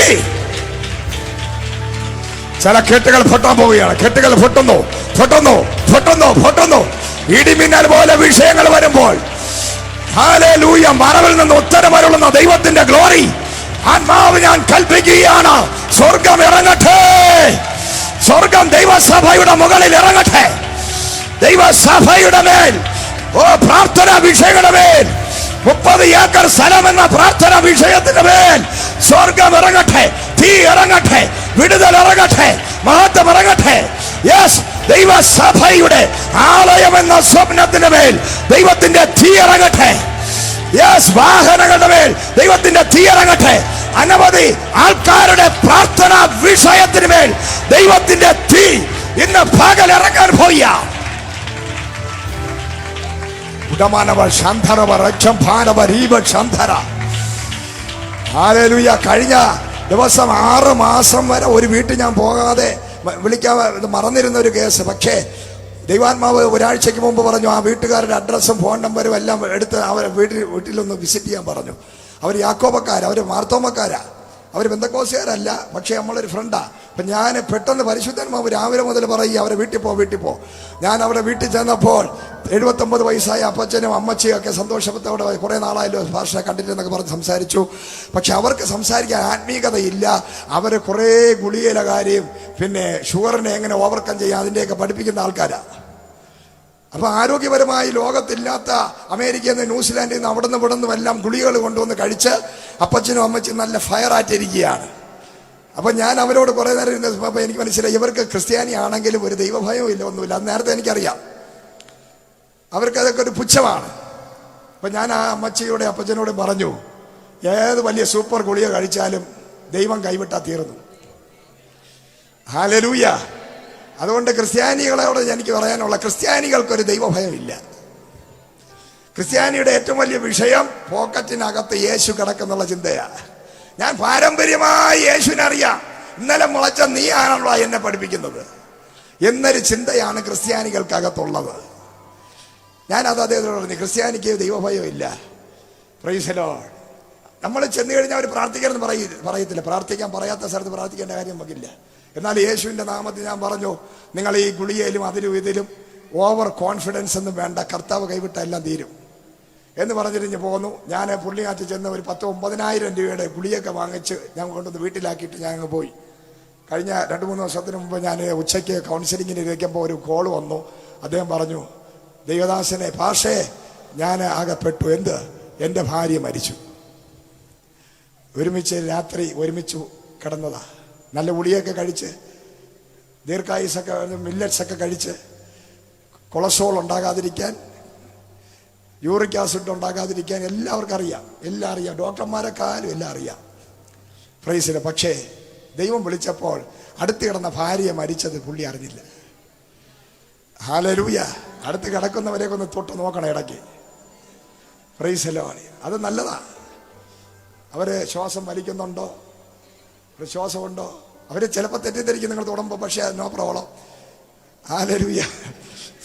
ചില കെട്ടുകൾ പൊട്ടാൻ പോവുകയാണ്. കെട്ടുകൾ പൊട്ടുന്നു, പൊട്ടുന്നു, പൊട്ടുന്നു, പൊട്ടുന്നു. ഇടിമിന്നൽ പോലെ വിഷയങ്ങൾ വരുമ്പോൾ ഹല്ലേലൂയ, മറവിൽ നിന്ന് ഉത്തരമരുളുന്ന ദൈവത്തിന്റെ ഗ്ലോറി ആത്മാവ് ഞാൻ കൽപ്പിക്കുകയാണ്, സ്വർഗം ഇറങ്ങട്ടെ. സ്വർഗം ദൈവസഭയുടെ മുകളിൽ ഇറങ്ങട്ടെ. ദൈവസഭയുടെ മേൽ, പ്രാർത്ഥനാ വിഷയങ്ങളുടെ മേൽ, 30 ഏക്കർ സ്ഥലം എന്ന പ്രാർത്ഥനാ വിഷയത്തിന്റെ മേൽ സ്വർഗം ഇറങ്ങട്ടെ. തീ ഇറങ്ങട്ടെ, വിടുതൽ ഇറങ്ങട്ടെ, മഹത്വം ഇറങ്ങട്ടെ. യെസ്, ദൈവസഭയുടെ ആലയം എന്ന സ്വപ്നത്തിന്റെ മേൽ ദൈവത്തിന്റെ തീ ഇറങ്ങട്ടെ. യെസ്, വാഹനങ്ങളുടെ മേൽ ദൈവത്തിന്റെ തീ ഇറങ്ങട്ടെ. അനവധി ആൾക്കാരുടെ പ്രാർത്ഥന വിഷയത്തിന് മേൽ ദൈവത്തിന്റെ തീ ഇന്ന് പകൽ ഇറങ്ങാൻ പോയ ഉടമാനവ ശാന്തരവ രക്ഷം ഭാരവ രീവ ശാന്തര. ഹല്ലേലൂയ. കഴിഞ്ഞ ദിവസം 6 മാസം വരെ ഒരു വീട്ടിൽ ഞാൻ പോകാതെ വിളിക്കാൻ മറന്നിരുന്ന ഒരു കേസ്. പക്ഷേ ദൈവാത്മാവ് ഒരാഴ്ചയ്ക്ക് മുമ്പ് പറഞ്ഞു ആ വീട്ടുകാരുടെ അഡ്രസ്സും ഫോൺ നമ്പറും എല്ലാം എടുത്ത് അവരെ വീട്ടിലൊന്ന് വിസിറ്റ് ചെയ്യാൻ പറഞ്ഞു. അവർ യാക്കോബക്കാരാ, അവർ മാർത്തോമക്കാരാ, അവർ ബന്ധക്കോസുകാരല്ല, പക്ഷേ നമ്മളൊരു ഫ്രണ്ടാ. അപ്പം ഞാൻ പെട്ടെന്ന് പരിശുദ്ധാത്മാവ് രാവിലെ മുതൽ പറയും അവരെ വീട്ടിൽ പോ. ഞാൻ അവിടെ വീട്ടിൽ ചെന്നപ്പോൾ 79 വയസ്സായ അപ്പച്ചനും അമ്മച്ചിയും ഒക്കെ സന്തോഷത്തോടെ കുറേ നാളായല്ലോ ഭാഷ കണ്ടിട്ടെന്നൊക്കെ പറഞ്ഞ് സംസാരിച്ചു. പക്ഷെ അവർക്ക് സംസാരിക്കാൻ ആത്മീയതയില്ല. അവർ കുറേ ഗുളികയിലെ കാര്യം പിന്നെ ഷുഗറിനെ എങ്ങനെ ഓവർകം ചെയ്യാം അതിൻ്റെയൊക്കെ പഠിപ്പിക്കുന്ന ആൾക്കാരാണ്. അപ്പൊ ആരോഗ്യപരമായി ലോകത്തില്ലാത്ത അമേരിക്കയിൽ നിന്ന് ന്യൂസിലാൻഡിൽ നിന്ന് അവിടെ നിന്നും എല്ലാം ഗുളികൾ കൊണ്ടുവന്ന് കഴിച്ച് അപ്പച്ചനും അമ്മച്ചും നല്ല ഫയറായിട്ടിരിക്കുകയാണ്. അപ്പൊ ഞാൻ അവരോട് കുറെ നേരം ഇരുന്നപ്പോൾ എനിക്ക് മനസ്സിലായി ഇവർക്ക് ക്രിസ്ത്യാനി ആണെങ്കിലും ഒരു ദൈവഭയവും ഇല്ല, ഒന്നുമില്ല. അത് നേരത്തെ എനിക്കറിയാം. അവർക്ക് അതൊക്കെ ഒരു പുച്ഛമാണ്. അപ്പൊ ഞാൻ ആ അമ്മച്ചിയോടെ അപ്പച്ചനോട് പറഞ്ഞു, ഏത് വലിയ സൂപ്പർ ഗുളിക കഴിച്ചാലും ദൈവം കൈവിട്ടാ തീർന്നു. ഹല്ലേലൂയ. അതുകൊണ്ട് ക്രിസ്ത്യാനികളോട് എനിക്ക് പറയാനുള്ള, ക്രിസ്ത്യാനികൾക്കൊരു ദൈവഭയമില്ല. ക്രിസ്ത്യാനിയുടെ ഏറ്റവും വലിയ വിഷയം പോക്കറ്റിനകത്ത് യേശു കിടക്കുന്നുള്ള ചിന്തയാണ്. ഞാൻ പാരമ്പര്യമായി യേശുവിനറിയാം, ഇന്നലെ മുളച്ച നീ ആണല്ലോ എന്നെ പഠിപ്പിക്കുന്നത് എന്നൊരു ചിന്തയാണ് ക്രിസ്ത്യാനികൾക്കകത്തുള്ളത്. ഞാനത് അദ്ദേഹത്തോട് പറഞ്ഞു, ക്രിസ്ത്യാനിക്ക് ദൈവഭയമില്ല. Praise the lord. നമ്മൾ ചെന്ന് കഴിഞ്ഞാൽ അവർ പ്രാർത്ഥിക്കണമെന്ന് പറയത്തില്ല. പ്രാർത്ഥിക്കാൻ പറയാത്ത സ്ഥലത്ത് പ്രാർത്ഥിക്കേണ്ട കാര്യം നമുക്കില്ല. എന്നാൽ യേശുവിൻ്റെ നാമത്തിൽ ഞാൻ പറഞ്ഞു, നിങ്ങൾ ഈ ഗുളികയിലും അതിലും ഇതിലും ഓവർ കോൺഫിഡൻസ് ഒന്നും വേണ്ട, കർത്താവ് കൈവിട്ട എല്ലാം തീരും എന്ന് പറഞ്ഞിരിഞ്ഞ് പോന്നു. ഞാൻ പുള്ളിയാറ്റ് ചെന്ന് ഒരു 10-9,000 രൂപയുടെ ഗുളിയൊക്കെ വാങ്ങിച്ച് ഞാൻ കൊണ്ടുവന്ന് വീട്ടിലാക്കിയിട്ട് ഞാൻ അങ്ങ് പോയി. കഴിഞ്ഞ 2-3 ദിവസത്തിന് മുമ്പ് ഞാൻ ഉച്ചയ്ക്ക് കൗൺസിലിങ്ങിന് ഇരിക്കുമ്പോൾ ഒരു കോൾ വന്നു. അദ്ദേഹം പറഞ്ഞു, ദൈവദാസനെ പാഷേ ഞാൻ ആകെപ്പെട്ടു. എന്ത്? എൻ്റെ ഭാര്യ മരിച്ചു. ഒരുമിച്ച് രാത്രി ഒരുമിച്ച് കിടന്നതാ. നല്ല ഗുളിയൊക്കെ കഴിച്ച്, ദീർഘായുസൊക്കെ മില്ലറ്റ്സൊക്കെ കഴിച്ച്, കൊളസ്ട്രോൾ ഉണ്ടാകാതിരിക്കാൻ, യൂറിക് ആസിഡ് ഉണ്ടാകാതിരിക്കാൻ എല്ലാവർക്കും അറിയാം, എല്ലാം അറിയാം. ഡോക്ടർമാരെക്കാളും എല്ലാം അറിയാം. പ്രൈസില്. പക്ഷേ ദൈവം വിളിച്ചപ്പോൾ അടുത്ത് കിടന്ന ഭാര്യ മരിച്ചത് പുള്ളി അറിഞ്ഞില്ല. ഹല്ലേലൂയ. അടുത്ത് കിടക്കുന്നവരെയൊക്കെ ഒന്ന് തൊട്ട് നോക്കണം ഇടയ്ക്ക്. പ്രൈസിലോ. അത് നല്ലതാ. അവര് ശ്വാസം വലിക്കുന്നുണ്ടോ, ശ്വാസമുണ്ടോ, അവർ ചിലപ്പോൾ തെറ്റിദ്ധരിക്കും നിങ്ങൾ തൊടുമ്പോൾ, പക്ഷേ no problem. Hallelujah.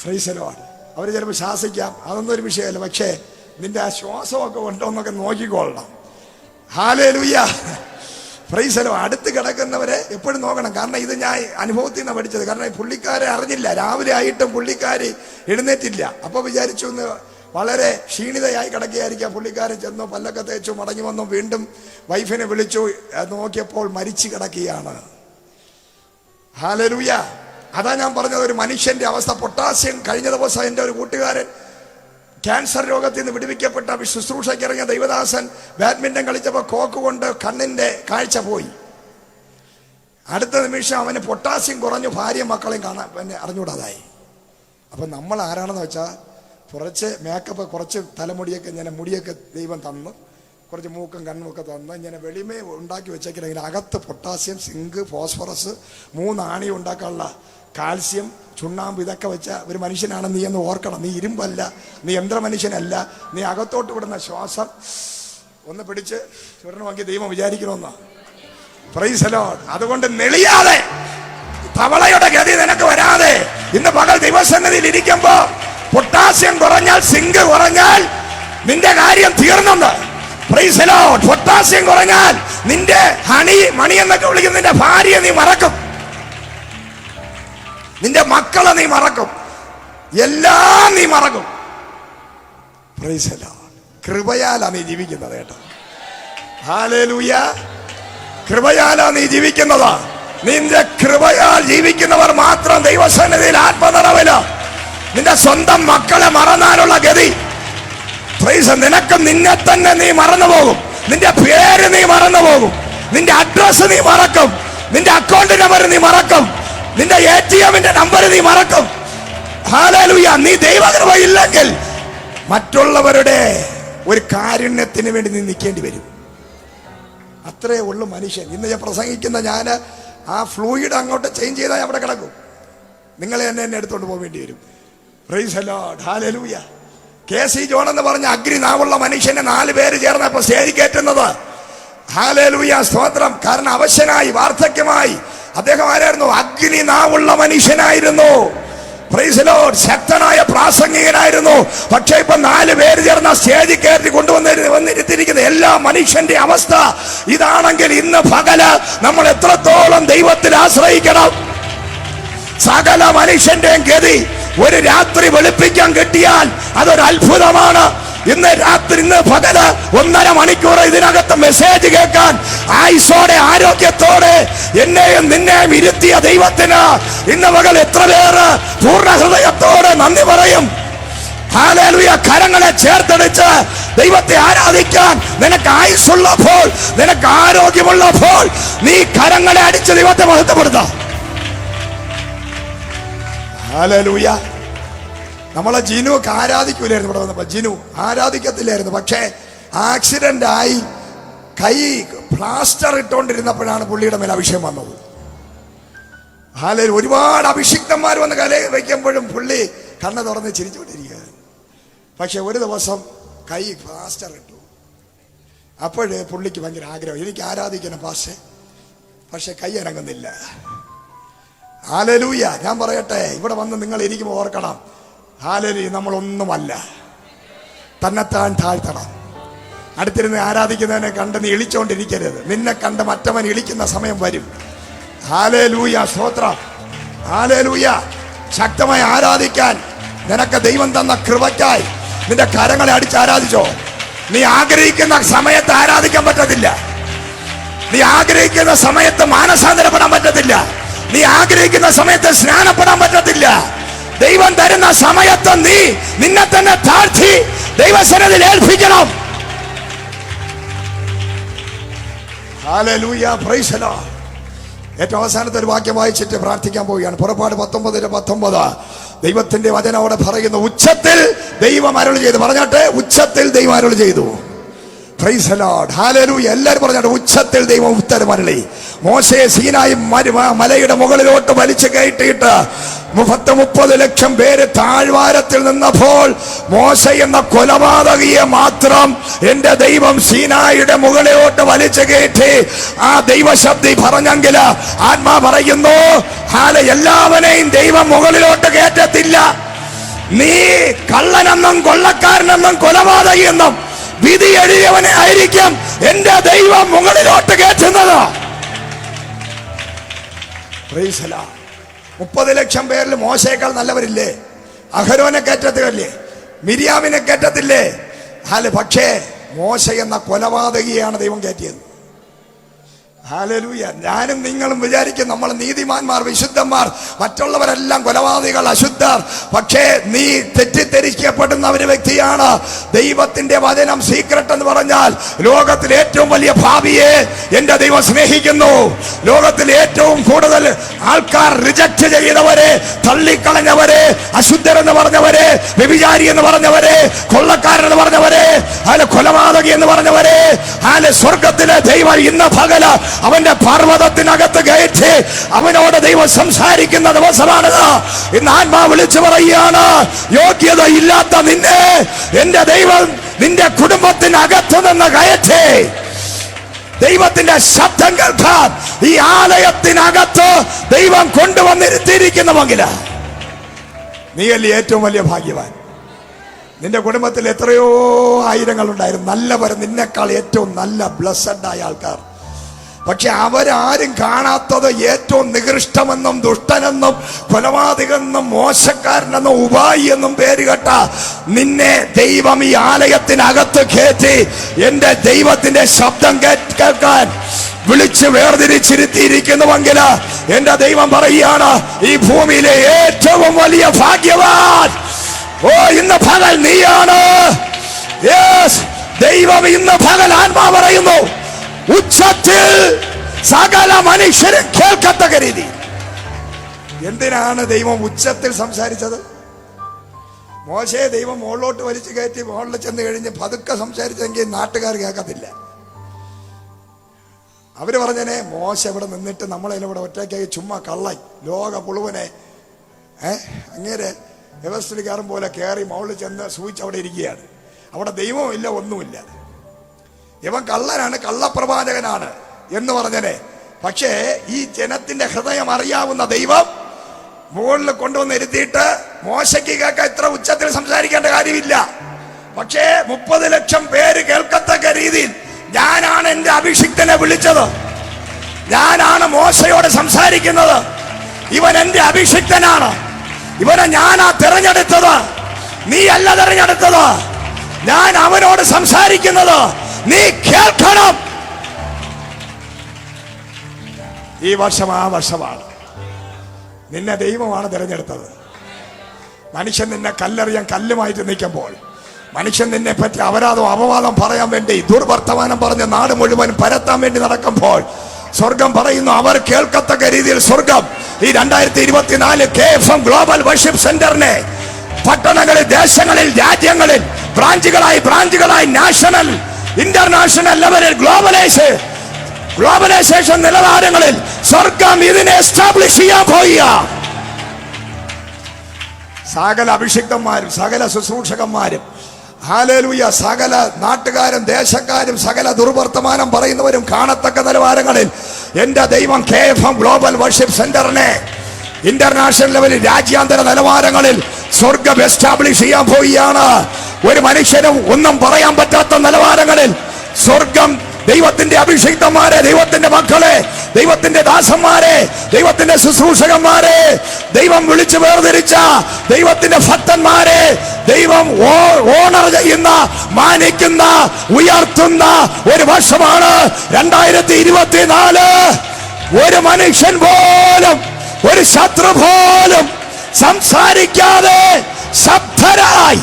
Praise the lord. അവർ ചിലപ്പോൾ ശാസിക്കാം, അതൊന്നും ഒരു വിഷയമല്ല. പക്ഷേ നിന്റെ ആ ശ്വാസമൊക്കെ ഉണ്ടോ എന്നൊക്കെ നോക്കിക്കൊള്ളണം. ഹല്ലേലൂയ. Praise the Lord. അടുത്ത് കിടക്കുന്നവരെ എപ്പോഴും നോക്കണം. കാരണം ഇത് ഞാൻ അനുഭവത്തിൽ നിന്നാണ് പഠിച്ചത്. കാരണം പുള്ളിക്കാരെ അറിഞ്ഞില്ല, രാവിലെ ആയിട്ടും പുള്ളിക്കാരി എഴുന്നേറ്റില്ല. അപ്പോൾ വിചാരിച്ചു ഒന്ന് വളരെ ക്ഷീണിതയായി കിടക്കുകയായിരിക്കാം. പുള്ളിക്കാരൻ ചെന്നു, പല്ലൊക്കെ തേച്ചു, മടങ്ങി വന്നു. വീണ്ടും വൈഫിനെ വിളിച്ചു, നോക്കിയപ്പോൾ മരിച്ചു കിടക്കുകയാണ്. ഹല്ലേലൂയ. അതാ ഞാൻ പറഞ്ഞത്, ഒരു മനുഷ്യന്റെ അവസ്ഥ. പൊട്ടാസ്യം. കഴിഞ്ഞ ദിവസം എൻ്റെ ഒരു കൂട്ടുകാരൻ ക്യാൻസർ രോഗത്തിൽ നിന്ന് വിടുവിക്കപ്പെട്ട ശുശ്രൂഷയ്ക്ക് ഇറങ്ങിയ ദൈവദാസൻ ബാഡ്മിന്റൺ കളിച്ചപ്പോൾ കോക്ക് കൊണ്ട് കണ്ണിന്റെ കാഴ്ച പോയി. അടുത്ത നിമിഷം അവന് പൊട്ടാസ്യം കുറഞ്ഞു, ഭാര്യ മക്കളെയും കാണാൻ പിന്നെ അറിഞ്ഞുകൂടാതായി. അപ്പം നമ്മൾ ആരാണെന്ന് വെച്ചാൽ കുറച്ച് മേക്കപ്പ്, കുറച്ച് തലമുടിയൊക്കെ ഇങ്ങനെ മുടിയൊക്കെ ദൈവം തന്നു, കുറച്ച് മൂക്കും കണ്ണും ഒക്കെ തന്ന് ഇങ്ങനെ വെളിമേ ഉണ്ടാക്കി വെച്ചേക്കണമെങ്കിൽ അകത്ത് പൊട്ടാസ്യം, സിങ്ക്, ഫോസ്ഫറസ്, 3 ആണി ഉണ്ടാക്കാനുള്ള കാൽസ്യം, ചുണ്ണാമ്പ്, ഇതൊക്കെ വെച്ച ഒരു മനുഷ്യനാണ് നീ എന്ന് ഓർക്കണം. നീ ഇരുമ്പല്ല, നീ യന്ത്രമനുഷ്യനല്ല. നീ അകത്തോട്ട് വിടുന്ന ശ്വാസം ഒന്ന് പിടിച്ച് ചുരണമെങ്കിൽ ദൈവം വിചാരിക്കണമെന്നാ. Price the Lord. അതുകൊണ്ട് നെളിയാതെ, തവളയുടെ ഗതി നിനക്ക് വരാതെ ഇന്ന് പകൽ ദൈവസന്നിധിയിൽ ഇരിക്കുമ്പോ പൊട്ടാസ്യം കുറഞ്ഞാൽ, സിങ്ക് കുറഞ്ഞാൽ നിന്റെ കാര്യം തീർന്നെന്ന്. Praise the lord. പൊട്ടാസ്യം കുറഞ്ഞാൽ നിന്റെ മണി എന്നൊക്കെ വിളിക്കുന്ന നിന്റെ ഭാര്യയെ നീ മറക്കും, നിന്റെ മക്കളെ നീ മറക്കും, എല്ലാം നീ മറക്കും. Price the Lord. കൃപയാലാ നീ ജീവിക്കുന്നത് കേട്ടോ. ഹല്ലേലൂയ. കൃപയാലാ നീ ജീവിക്കുന്നത്. നിന്റെ കൃപയാൽ ജീവിക്കുന്നവർ മാത്രം ദൈവസന്നിധിയിൽ ആത്മനിറവില് നിന്റെ സ്വന്തം മക്കളെ മറന്നാലുള്ള ഗതി. പ്രൈസ്. നിനക്ക് നിന്നെ തന്നെ നീ മറന്നു പോകും. നിന്റെ പേര് നീ മറന്നു പോകും. നിന്റെ അഡ്രസ് നീ മറക്കും. നിന്റെ അക്കൗണ്ട് നമ്പർ നീ മറക്കും. നിന്റെ ATMന്റെ നമ്പർ നീ മറക്കും. ഹല്ലേലൂയ. നീ ദൈവകൃപ ഇല്ലെങ്കിൽ മറ്റുള്ളവരുടെ ഒരു കാരുണ്യത്തിന് വേണ്ടി നീ നിൽക്കേണ്ടി വരും. അത്രേ ഉള്ളു മനുഷ്യൻ. ഇന്ന് ഞാൻ പ്രസംഗിക്കുന്ന ഞാൻ ആ ഫ്ലൂയിഡ് അങ്ങോട്ട് ചേഞ്ച് ചെയ്താൽ അവിടെ കിടക്കും. നിങ്ങളെ എന്നെ എടുത്തോണ്ട് പോവേണ്ടി വരും. Price the lord, hallelujah. K C. John എന്ന് പറഞ്ഞ അഗ്നി നാവുള്ള മനുഷ്യനെ 4 പേര് ചേർന്നപ്പോൾ സ്റ്റേജിൽ കയറ്റുന്നത്. ഹല്ലേലൂയ, സ്തോത്രം. കാരണം അവശനായി, വാർദ്ധക്യമായി. അദ്ദേഹം ആരായിരുന്നു? അഗ്നി നാവുള്ള മനുഷ്യനായിരുന്നു. പ്രൈസ് ദി ലോർഡ്, ശക്തനായ പ്രാസംഗികനായിരുന്നു. പക്ഷേ ഇപ്പൊ 4 പേര് ചേർന്ന സ്റ്റേജിൽ കയറ്റി വന്നിരുത്തിയിരിക്കുന്ന എല്ലാ മനുഷ്യന്റെ അവസ്ഥ ഇതാണെങ്കിൽ ഇന്ന് പകല് നമ്മൾ എത്രത്തോളം ദൈവത്തിൽ ആശ്രയിക്കണം. സകല മനുഷ്യന്റെയും ഗതി ഒരു രാത്രി വെളുപ്പിക്കാൻ കിട്ടിയാൽ അതൊരു അത്ഭുതമാണ്. ഇന്ന് പകല് 1.5 മണിക്കൂർ ഇതിനകത്ത് മെസ്സേജ് കേൾക്കാൻ ആയുസ്സോടെ ആരോഗ്യത്തോടെ എന്നെയും നിന്നെയും ഇരുത്തിയ ദൈവത്തിന് ഇന്ന് പകൽ എത്ര പേര് പൂർണ്ണ ഹൃദയത്തോടെ നന്ദി പറയും. ഹല്ലേലൂയ. കരങ്ങളെ ചേർത്തെടുത്ത് ദൈവത്തെ ആരാധിക്കാൻ നിനക്ക് ആയുസ്സുള്ളപ്പോൾ, നിനക്ക് ആരോഗ്യമുള്ളപ്പോൾ നീ കരങ്ങളെ അടിച്ച് ദൈവത്തെ മഹത്വപ്പെടുത്താം. ഹല്ലേലൂയ. നമ്മളെ ജിനുവൊക്കെ ആരാധിക്കൂലായിരുന്നു. ഇവിടെ വന്നപ്പോ ജിനു ആരാധിക്കത്തില്ലായിരുന്നു. പക്ഷേ ആക്സിഡന്റ് ആയി കൈ പ്ലാസ്റ്റർ ഇട്ടുകൊണ്ടിരുന്നപ്പോഴാണ് പുള്ളിയുടെ മേലെ അഭിഷേകം വന്നത്. ഹല്ലേലൂയ. ഒരുപാട് അഭിഷിക്തന്മാർ വന്ന് കല വയ്ക്കുമ്പോഴും പുള്ളി കണ്ണ് തുറന്ന് ചിരിച്ചുകൊണ്ടിരിക്കുകയാണ്. പക്ഷെ ഒരു ദിവസം കൈ പ്ലാസ്റ്റർ ഇട്ടു. അപ്പോഴ് പുള്ളിക്ക് ഭയങ്കര ആഗ്രഹം, എനിക്ക് ആരാധിക്കണം പക്ഷെ കൈ അനങ്ങുന്നില്ല. ഹല്ലേലൂയ. ഞാൻ പറയട്ടെ, ഇവിടെ വന്ന് നിങ്ങൾ ഇരിക്കുമ്പോൾ ഓർക്കണം, ഹല്ലേലൂയ, നമ്മളൊന്നുമല്ല. തന്നെത്താൻ താഴ്ത്തണം. അടുത്തിരുന്ന് ആരാധിക്കുന്നവനെ കണ്ട് നീ ഇളിച്ചോണ്ടിരിക്കരുത്. നിന്നെ കണ്ട് മറ്റവൻ ഇളിക്കുന്ന സമയം വരും. ഹല്ലേലൂയ, സ്തോത്രം. ഹല്ലേലൂയ. ശക്തമായി ആരാധിക്കാൻ നിനക്ക് ദൈവം തന്ന കൃപയ്ക്കായി നിന്റെ കരങ്ങളെ അടിച്ച് ആരാധിച്ചോ. നീ ആഗ്രഹിക്കുന്ന സമയത്ത് ആരാധിക്കാൻ പറ്റത്തില്ല. നീ ആഗ്രഹിക്കുന്ന സമയത്ത് മാനസാന്തരപ്പെടാൻ പറ്റത്തില്ല. നീ ആഗ്രഹിക്കുന്ന സമയത്ത് സ്നാനപ്പെടാൻ പറ്റത്തില്ല. ദൈവം തരുന്ന സമയത്ത് നീ നിന്നെ തന്നെ താഴ്ത്തി ദൈവസന്നിധിയിൽ ഏൽപ്പിക്കണം. Hallelujah, praise the lord. ഏറ്റവും അവസാനത്തെ ഒരു വാക്യം വായിച്ചിട്ട് പ്രാർത്ഥിക്കാൻ പോവുകയാണ്. പുറപ്പാട് 19:19 ദൈവത്തിന്റെ വചനം അവിടെ പറയുന്നു, ഉച്ചത്തിൽ ദൈവം അരുളി ചെയ്തു. പറഞ്ഞാട്ടെ, ഉച്ചത്തിൽ ദൈവം അരുളി ചെയ്തു. Price the lord, hallelujah. എല്ലാവരും പറഞ്ഞാട്ടെ, ഉച്ചത്തിൽ ദൈവം ഉത്തരം അരുളി. മോശയെ സീനായി മലയുടെ മുകളിലോട്ട് വലിച്ചു കയറ്റിയിട്ട് 30 ലക്ഷം പേര് താഴ്വാരത്തിൽ നിന്നപ്പോൾ മോശ എന്ന കൊലപാതകിയെ മാത്രം എന്റെ ദൈവം സീനായിയുടെ മുകളിലോട്ട് വലിച്ചു കയറ്റി. ആ ദൈവശബ്ദി പറഞ്ഞെങ്കിൽ ആത്മാ പറയുന്നു, എല്ലാവരെയും ദൈവം മുകളിലോട്ട് കയറ്റത്തില്ല. നീ കള്ളനെന്നും കൊള്ളക്കാരനെന്നും കൊലപാതകിയെന്നും വിധി എഴുതിയവനെ ആയിരിക്കും എന്റെ ദൈവം മുകളിലോട്ട് കയറ്റുന്നത്. 30 ലക്ഷം പേരിൽ മോശയേക്കാൾ നല്ലവരില്ലേ? അഹരോനെ കയറ്റത്തില്ലേ? മിരിയാമിനെ കയറ്റത്തില്ലേ? പക്ഷേ മോശ എന്ന കൊലപാതകിയാണ് ദൈവം കയറ്റിയത്. ഹല്ലേലൂയ. ഞാനും നിങ്ങളും വിചാരിക്കും നമ്മൾ നീതിമാന്മാർ, വിശുദ്ധന്മാർ, മറ്റുള്ളവരെല്ലാം കൊലപാതകികൾ, അശുദ്ധർ. പക്ഷേ നീ തെറ്റിദ്ധരിക്കപ്പെടുന്ന ഒരു വ്യക്തിയാണ്. ദൈവത്തിന്റെ വചനം സീക്രട്ട് എന്ന് പറഞ്ഞാൽ ലോകത്തിൽ ഏറ്റവും വലിയ ഭാവിയെ എന്റെ ദൈവം സ്നേഹിക്കുന്നു. ലോകത്തിൽ ഏറ്റവും കൂടുതൽ ആൾക്കാർ റിജക്ട് ചെയ്തവരെ, തള്ളിക്കളഞ്ഞവരെ, അശുദ്ധരെന്ന് പറഞ്ഞവരെ, വ്യഭിചാരി എന്ന് പറഞ്ഞവരെ, കൊള്ളക്കാരെന്ന് പറഞ്ഞവരെ, കൊലപാതകി എന്ന് പറഞ്ഞവരെ, സ്വർഗത്തിലെ ദൈവം ഇന്ന് പകല് അവന്റെ പർവ്വതത്തിനകത്ത് കയറ്റി അവനോട് ദൈവം സംസാരിക്കുന്ന ദിവസമാണിത്. ഇന്ന് ആത്മാ വിളിച്ചു പറയുകയാണ്, യോഗ്യത ഇല്ലാത്ത നിന്നെ എന്റെ ദൈവം നിന്റെ കുടുംബത്തിനകത്ത് നിന്ന് കയറ്റി ദൈവത്തിന്റെ ശബ്ദം കേൾക്കാൻ ഈ ആലയത്തിനകത്ത് ദൈവം കൊണ്ടുവന്നിരുത്തിയിരിക്കുന്നുവെങ്കിൽ നീയല്ലേ ഏറ്റവും വലിയ ഭാഗ്യവാൻ. നിന്റെ കുടുംബത്തിൽ എത്രയോ ആയിരങ്ങളുണ്ടായിരുന്നു നല്ലവർ, നിന്നെക്കാൾ ഏറ്റവും നല്ല ബ്ലസ്സഡ് ആയ ആൾക്കാർ. പക്ഷെ അവരാരും കാണാത്തത് ഏറ്റവും നികൃഷ്ടമെന്നും ദുഷ്ടനെന്നും കൊലപാതകെന്നും മോശക്കാരനെന്നും ഉപായി എന്നും പേര് കേട്ട നിന്നെ ദൈവം ഈ ആലയത്തിനകത്ത് കയറ്റി എന്റെ ദൈവത്തിന്റെ ശബ്ദം കേൾക്കാൻ വിളിച്ച് വേർതിരിച്ചിരുത്തിയിരിക്കുന്നുവെങ്കിൽ എന്റെ ദൈവം പറയുകയാണ്, ഈ ഭൂമിയിലെ ഏറ്റവും വലിയ ഭാഗ്യവാൻ ഇന്ന് പകൽ നീയാണ്. ദൈവം ഇന്ന് പകൽ ആത്മാ പറയുന്നു, ഉച്ചത്തിൽ സകല മനുഷ്യരും കേൾക്കത്തക്ക രീതി. എന്തിനാണ് ദൈവം ഉച്ചത്തിൽ സംസാരിച്ചത്? മോശയെ ദൈവം മുകളിലോട്ട് വലിച്ചു കയറ്റി മുകളിൽ ചെന്ന് കഴിഞ്ഞ് പതുക്കെ സംസാരിച്ചെങ്കിൽ നാട്ടുകാർ കേൾക്കത്തില്ല. അവര് പറഞ്ഞനെ മോശ ഇവിടെ നിന്നിട്ട് നമ്മളതിലൂടെ ഒറ്റയ്ക്കായി ചുമ്മാ കള്ളായി ലോക പുളുവനെ അങ്ങേരെ വ്യവസ്ഥിക്കാരൻ പോലെ കയറി മുകളിൽ ചെന്ന് സൂചിച്ച് അവിടെ ഇരിക്കുകയാണ്. അവിടെ ദൈവവും ഇല്ല, ഒന്നുമില്ല. ഇവൻ കള്ളനാണ്, കള്ളപ്രവാചകനാണ് എന്ന് പറഞ്ഞനെ. പക്ഷേ ഈ ജനത്തിന്റെ ഹൃദയം അറിയാവുന്ന ദൈവം മുകളിൽ കൊണ്ടുവന്ന് ഇരുത്തിയിട്ട് മോശയ്ക്ക് കേൾക്കാൻ ഇത്ര ഉച്ചത്തിൽ സംസാരിക്കേണ്ട കാര്യമില്ല. പക്ഷേ 30 ലക്ഷം പേര് കേൾക്കത്തക്ക രീതിയിൽ ഞാനാണ് എന്റെ അഭിഷിക്തനെ വിളിച്ചത്, ഞാനാണ് മോശയോട് സംസാരിക്കുന്നത്, ഇവൻ എന്റെ അഭിഷിക്തനാണ്, ഇവനെ ഞാനാ തിരഞ്ഞെടുത്തത്, നീ അല്ല തിരഞ്ഞെടുത്തത്, ഞാൻ അവനോട് സംസാരിക്കുന്നത് നീ കേൾക്കണം. ഈ വർഷം ആ വർഷമാണ്. നിന്നെ ദൈവമാണ് തിരഞ്ഞെടുത്തത്. മനുഷ്യൻ നിന്നെ കല്ലെറിയാൻ കല്ലുമായിട്ട് നിൽക്കുമ്പോൾ, മനുഷ്യൻ നിന്നെ പറ്റി അപരാധം അപവാദം പറയാൻ വേണ്ടി ദുർവർത്തമാനം പറഞ്ഞ് നാട് മുഴുവൻ പരത്താൻ വേണ്ടി നടക്കുമ്പോൾ സ്വർഗം പറയുന്നു അവർ കേൾക്കത്തക്ക രീതിയിൽ സ്വർഗം ഈ 2024 KFM ഗ്ലോബൽ വർഷിപ്പ് സെന്ററിനെ പട്ടണങ്ങളിൽ, ദേശങ്ങളിൽ, രാജ്യങ്ങളിൽ ബ്രാഞ്ചുകളായി നാഷണൽ ഇന്റർനാഷണൽ ലെവലിൽ ഗ്ലോബലൈസേഷൻ നിലവാരങ്ങളിൽ സ്വർഗം ഇതിനെ എസ്റ്റാബ്ലിഷ് ചെയ്യാൻ പോവുക. സകല അഭിഷിക്തന്മാരും സകല ശുശ്രൂഷകന്മാരും ഹല്ലേലൂയ, സകല നാട്ടുകാരും ദേശക്കാരും സകല ദുർവർത്തമാനം പറയുന്നവരും കാണത്തക്ക നിലവാരങ്ങളിൽ എന്റെ ദൈവം KFM ഗ്ലോബൽ വർഷിപ്പ് സെന്ററിനെ ഇന്റർനാഷണൽ ലെവലിൽ, രാജ്യാന്തര നിലവാരങ്ങളിൽ സ്വർഗം എസ്റ്റാബ്ലിഷ് ചെയ്യാൻ പോവുകയാണ്. ഒരു മനുഷ്യനും ഒന്നും പറയാൻ പറ്റാത്ത നിലവാരങ്ങളിൽ സ്വർഗം ദൈവത്തിന്റെ അഭിഷിക്തന്മാരെ, ദൈവത്തിന്റെ മക്കളെ, ദൈവത്തിന്റെ ദാസന്മാരെ, ദൈവത്തിന്റെ ശുശ്രൂഷകന്മാരെ, ദൈവം വിളിച്ചു വേർതിരിച്ച ദൈവത്തിന്റെ ഭക്തന്മാരെ ദൈവം ഓണർ ചെയ്യുന്ന, മാനിക്കുന്ന, ഉയർത്തുന്ന ഒരു വർഷമാണ് 2024. ഒരു മനുഷ്യൻ പോലും, ഒരു ശത്രു പോലും സംസാരിക്കാതെ ശബ്ദരായി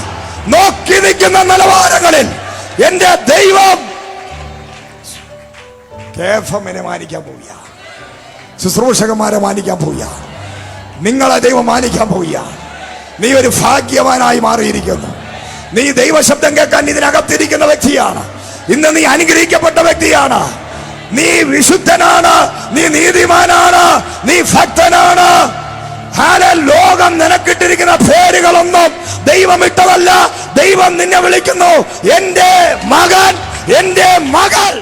നോക്കി നിൽക്കുന്ന നിലവാരങ്ങളിൽ എന്റെ ദൈവം KFMനെ മാനിക്കാൻ പോവുക, ശുശ്രൂഷകന്മാരെ മാനിക്കാൻ പോവുക, നിങ്ങളെ ദൈവം മാനിക്കാൻ പോവുക. നീ ഒരു ഭാഗ്യവാനായി മാറിയിരിക്കുന്നു. നീ ദൈവശബ്ദം കേൾക്കാൻ ഇതിനകത്തിരിക്കുന്ന വ്യക്തിയാണ്. ഇന്ന് നീ അനുഗ്രഹിക്കപ്പെട്ട വ്യക്തിയാണ്. നീ വിശുദ്ധനാണ്, നീ നീതിമാനാണ്, നീ ഭക്തനാണ്. ലോകം നിനക്കിട്ടിരിക്കുന്ന പേരുകളൊന്നും ദൈവം ഇട്ടതല്ല. ദൈവം നിന്നെ വിളിക്കുന്നു എന്റെ മകൻ, എന്റെ മകൾ.